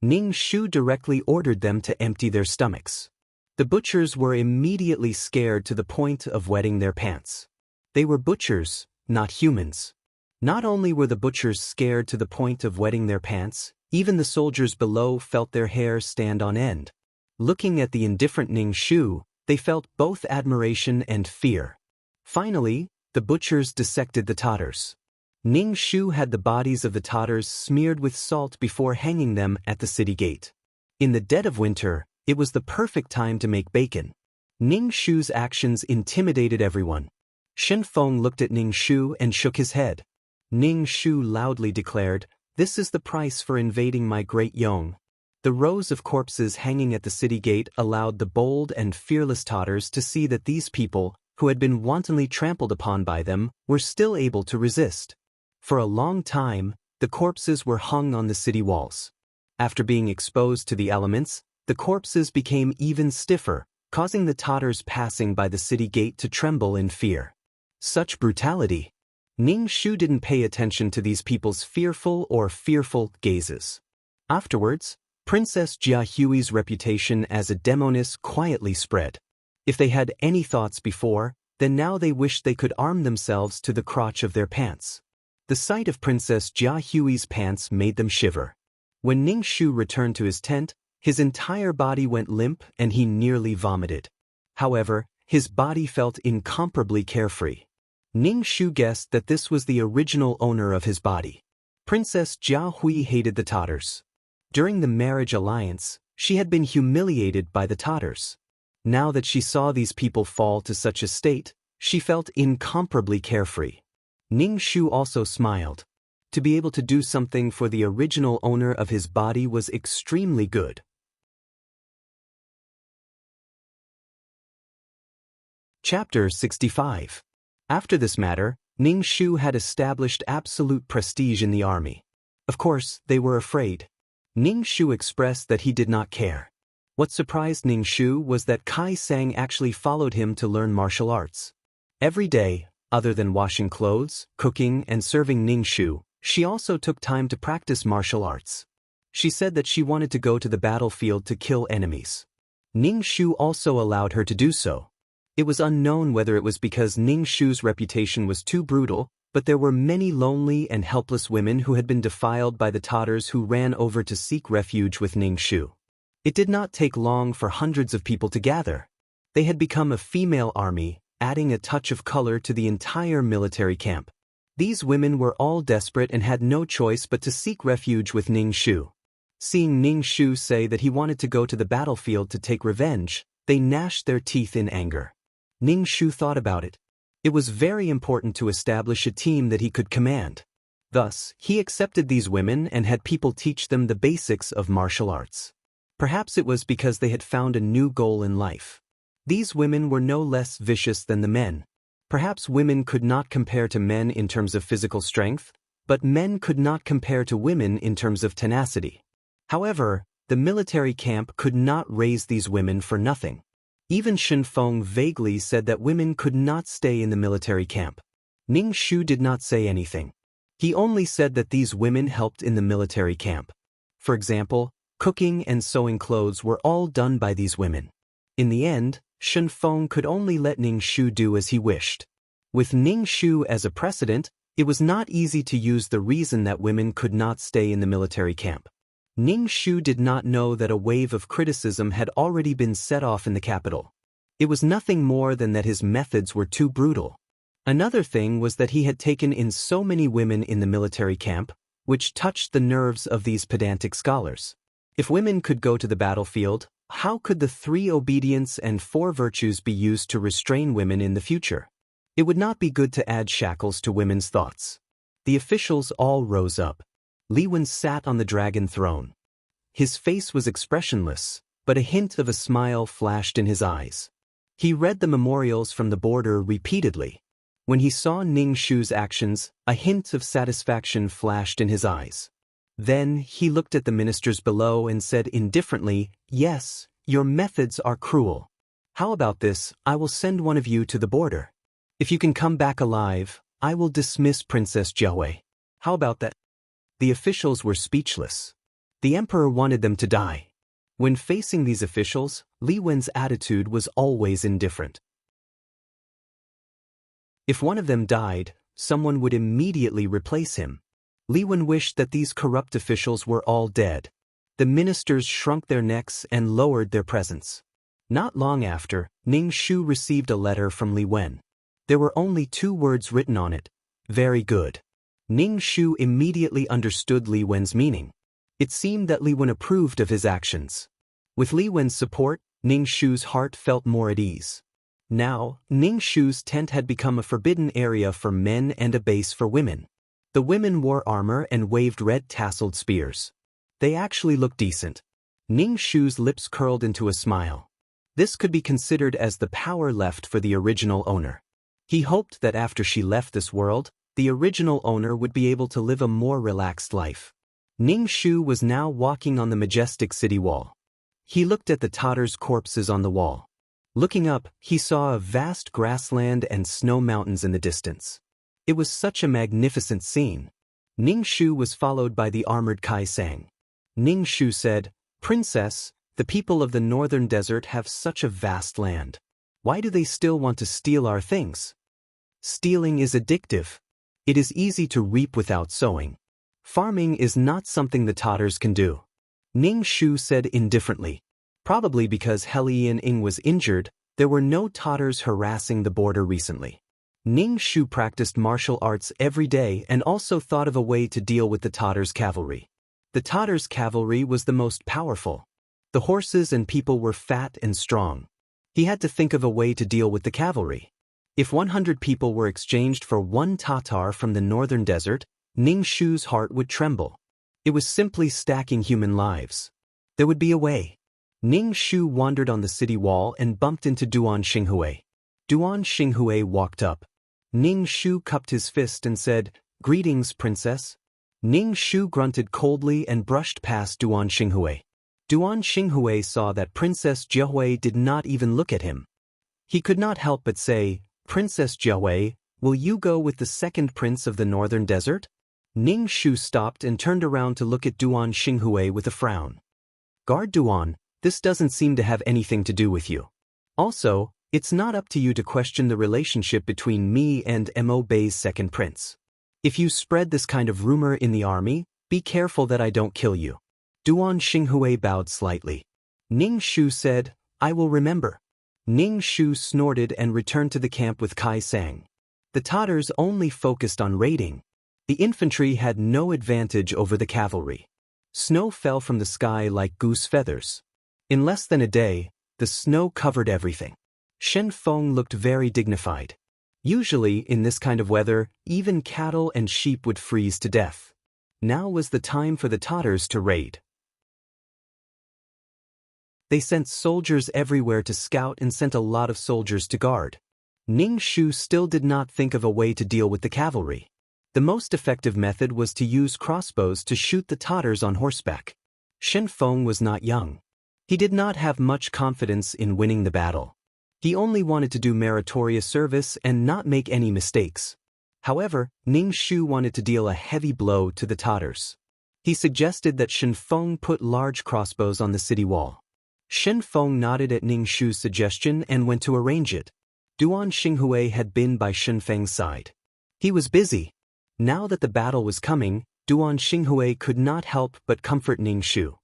Ning Shu directly ordered them to empty their stomachs. The butchers were immediately scared to the point of wetting their pants. They were butchers, not humans. Not only were the butchers scared to the point of wetting their pants, even the soldiers below felt their hair stand on end. Looking at the indifferent Ning Shu, they felt both admiration and fear. Finally, the butchers dissected the Tattars. Ning Shu had the bodies of the Tattars smeared with salt before hanging them at the city gate. In the dead of winter, it was the perfect time to make bacon. Ning Shu's actions intimidated everyone. Shen Feng looked at Ning Shu and shook his head. Ning Shu loudly declared, "This is the price for invading my great Yong." The rows of corpses hanging at the city gate allowed the bold and fearless Tattars to see that these people, who had been wantonly trampled upon by them, were still able to resist. For a long time, the corpses were hung on the city walls. After being exposed to the elements, the corpses became even stiffer, causing the Tattars passing by the city gate to tremble in fear. Such brutality! Ning Shu didn't pay attention to these people's fearful gazes. Afterwards, Princess Jia Hui's reputation as a demoness quietly spread. If they had any thoughts before, then now they wished they could arm themselves to the crotch of their pants. The sight of Princess Jia Hui's pants made them shiver. When Ning Shu returned to his tent, his entire body went limp and he nearly vomited. However, his body felt incomparably carefree. Ning Shu guessed that this was the original owner of his body. Princess Jia Hui hated the Tattars. During the marriage alliance, she had been humiliated by the Tattars. Now that she saw these people fall to such a state, she felt incomparably carefree. Ning Shu also smiled. To be able to do something for the original owner of his body was extremely good. Chapter 65. After this matter, Ning Shu had established absolute prestige in the army. Of course, they were afraid. Ning Shu expressed that he did not care. What surprised Ning Shu was that Kai Sang actually followed him to learn martial arts. Every day, other than washing clothes, cooking, and serving Ning Shu, she also took time to practice martial arts. She said that she wanted to go to the battlefield to kill enemies. Ning Shu also allowed her to do so. It was unknown whether it was because Ning Shu's reputation was too brutal, but there were many lonely and helpless women who had been defiled by the Tattars who ran over to seek refuge with Ning Shu. It did not take long for hundreds of people to gather. They had become a female army, adding a touch of color to the entire military camp. These women were all desperate and had no choice but to seek refuge with Ning Shu. Seeing Ning Shu say that he wanted to go to the battlefield to take revenge, they gnashed their teeth in anger. Ning Shu thought about it. It was very important to establish a team that he could command. Thus, he accepted these women and had people teach them the basics of martial arts. Perhaps it was because they had found a new goal in life. These women were no less vicious than the men. Perhaps women could not compare to men in terms of physical strength, but men could not compare to women in terms of tenacity. However, the military camp could not raise these women for nothing. Even Shen Feng vaguely said that women could not stay in the military camp. Ning Shu did not say anything. He only said that these women helped in the military camp. For example, cooking and sewing clothes were all done by these women. In the end, Shen Feng could only let Ning Shu do as he wished. With Ning Shu as a precedent, it was not easy to use the reason that women could not stay in the military camp. Ning Shu did not know that a wave of criticism had already been set off in the capital. It was nothing more than that his methods were too brutal. Another thing was that he had taken in so many women in the military camp, which touched the nerves of these pedantic scholars. If women could go to the battlefield, how could the 3 obedience and 4 virtues be used to restrain women in the future? It would not be good to add shackles to women's thoughts. The officials all rose up. Li Wen sat on the dragon throne. His face was expressionless, but a hint of a smile flashed in his eyes. He read the memorials from the border repeatedly. When he saw Ning Shu's actions, a hint of satisfaction flashed in his eyes. Then he looked at the ministers below and said indifferently, "Yes, your methods are cruel. How about this? I will send one of you to the border. If you can come back alive, I will dismiss Princess Jiahui. How about that?" The officials were speechless. The emperor wanted them to die. When facing these officials, Li Wen's attitude was always indifferent. If one of them died, someone would immediately replace him. Li Wen wished that these corrupt officials were all dead. The ministers shrunk their necks and lowered their presence. Not long after, Ning Shu received a letter from Li Wen. There were only 2 words written on it: "Very good." Ning Shu immediately understood Li Wen's meaning. It seemed that Li Wen approved of his actions. With Li Wen's support, Ning Shu's heart felt more at ease. Now, Ning Shu's tent had become a forbidden area for men and a base for women. The women wore armor and waved red tasseled spears. They actually looked decent. Ning Shu's lips curled into a smile. This could be considered as the power left for the original owner. He hoped that after she left this world, the original owner would be able to live a more relaxed life. Ning Shu was now walking on the majestic city wall. He looked at the Tattars' corpses on the wall. Looking up, he saw a vast grassland and snow mountains in the distance. It was such a magnificent scene. Ning Shu was followed by the armored Kai Sang. Ning Shu said, "Princess, the people of the northern desert have such a vast land. Why do they still want to steal our things? Stealing is addictive. It is easy to reap without sowing. Farming is not something the Tattars can do." Ning Shu said indifferently. Probably because Helian Ing was injured, there were no Tattars harassing the border recently. Ning Shu practiced martial arts every day and also thought of a way to deal with the Tattars' cavalry. The Tattars' cavalry was the most powerful. The horses and people were fat and strong. He had to think of a way to deal with the cavalry. If 100 people were exchanged for 1 Tatar from the northern desert, Ning Shu's heart would tremble. It was simply stacking human lives. There would be a way. Ning Shu wandered on the city wall and bumped into Duan Xinghui. Duan Xinghui walked up. Ning Shu cupped his fist and said, "Greetings, princess." Ning Shu grunted coldly and brushed past Duan Xinghui. Duan Xinghui saw that Princess Jiahui did not even look at him. He could not help but say, "Princess Jiahui, will you go with the second prince of the northern desert?" Ning Shu stopped and turned around to look at Duan Xinghui with a frown. "Guard Duan, this doesn't seem to have anything to do with you. Also, It's not up to you to question the relationship between me and Mo Bei's second prince. If you spread this kind of rumor in the army, be careful that I don't kill you. Duan Xinghui bowed slightly. Ning Shu said, I will remember. Ning Shu snorted and returned to the camp with Kai Sang. The Tatars only focused on raiding. The infantry had no advantage over the cavalry. Snow fell from the sky like goose feathers. In less than a day, the snow covered everything. Shen Feng looked very dignified. Usually, in this kind of weather, even cattle and sheep would freeze to death. Now was the time for the Tatars to raid. They sent soldiers everywhere to scout and sent a lot of soldiers to guard. Ning Shu still did not think of a way to deal with the cavalry. The most effective method was to use crossbows to shoot the Tatars on horseback. Shen Feng was not young. He did not have much confidence in winning the battle. He only wanted to do meritorious service and not make any mistakes. However, Ning Shu wanted to deal a heavy blow to the Tatars. He suggested that Shen Feng put large crossbows on the city wall. Shen Feng nodded at Ning Shu's suggestion and went to arrange it. Duan Xinghui had been by Shen Feng's side. He was busy. Now that the battle was coming, Duan Xinghui could not help but comfort Ning Shu.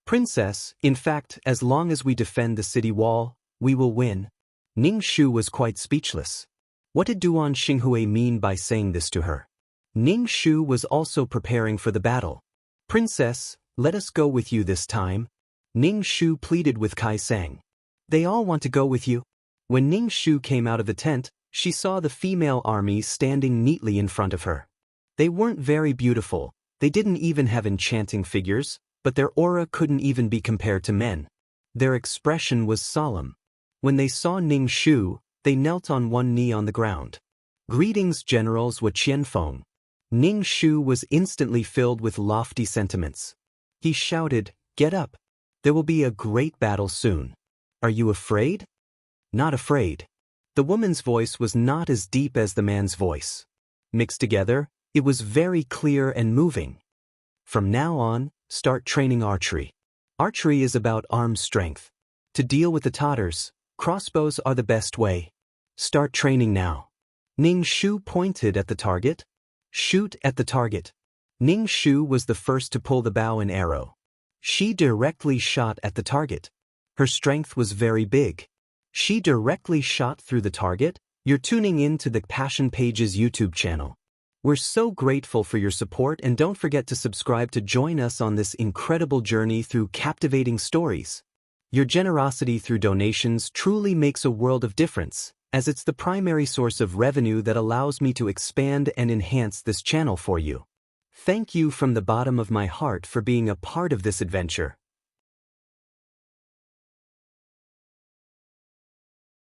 Princess, in fact, as long as we defend the city wall, we will win. Ning Shu was quite speechless. What did Duan Xinghui mean by saying this to her? Ning Shu was also preparing for the battle. Princess, let us go with you this time. Ning Shu pleaded with Kai Sang. They all want to go with you. When Ning Shu came out of the tent, she saw the female army standing neatly in front of her. They weren't very beautiful, they didn't even have enchanting figures, but their aura couldn't even be compared to men. Their expression was solemn. When they saw Ning Shu, they knelt on one knee on the ground. Greetings, generals Wu Qianfeng. Ning Shu was instantly filled with lofty sentiments. He shouted, get up. There will be a great battle soon. Are you afraid? Not afraid. The woman's voice was not as deep as the man's voice. Mixed together, it was very clear and moving. From now on, start training archery. Archery is about arm strength. To deal with the Tatars, crossbows are the best way. Start training now. Ning Shu pointed at the target. Shoot at the target. Ning Shu was the first to pull the bow and arrow. She directly shot at the target. Her strength was very big. She directly shot through the target. You're tuning in to the Passion Page's YouTube channel. We're so grateful for your support, and don't forget to subscribe to join us on this incredible journey through captivating stories. Your generosity through donations truly makes a world of difference, as it's the primary source of revenue that allows me to expand and enhance this channel for you. Thank you from the bottom of my heart for being a part of this adventure.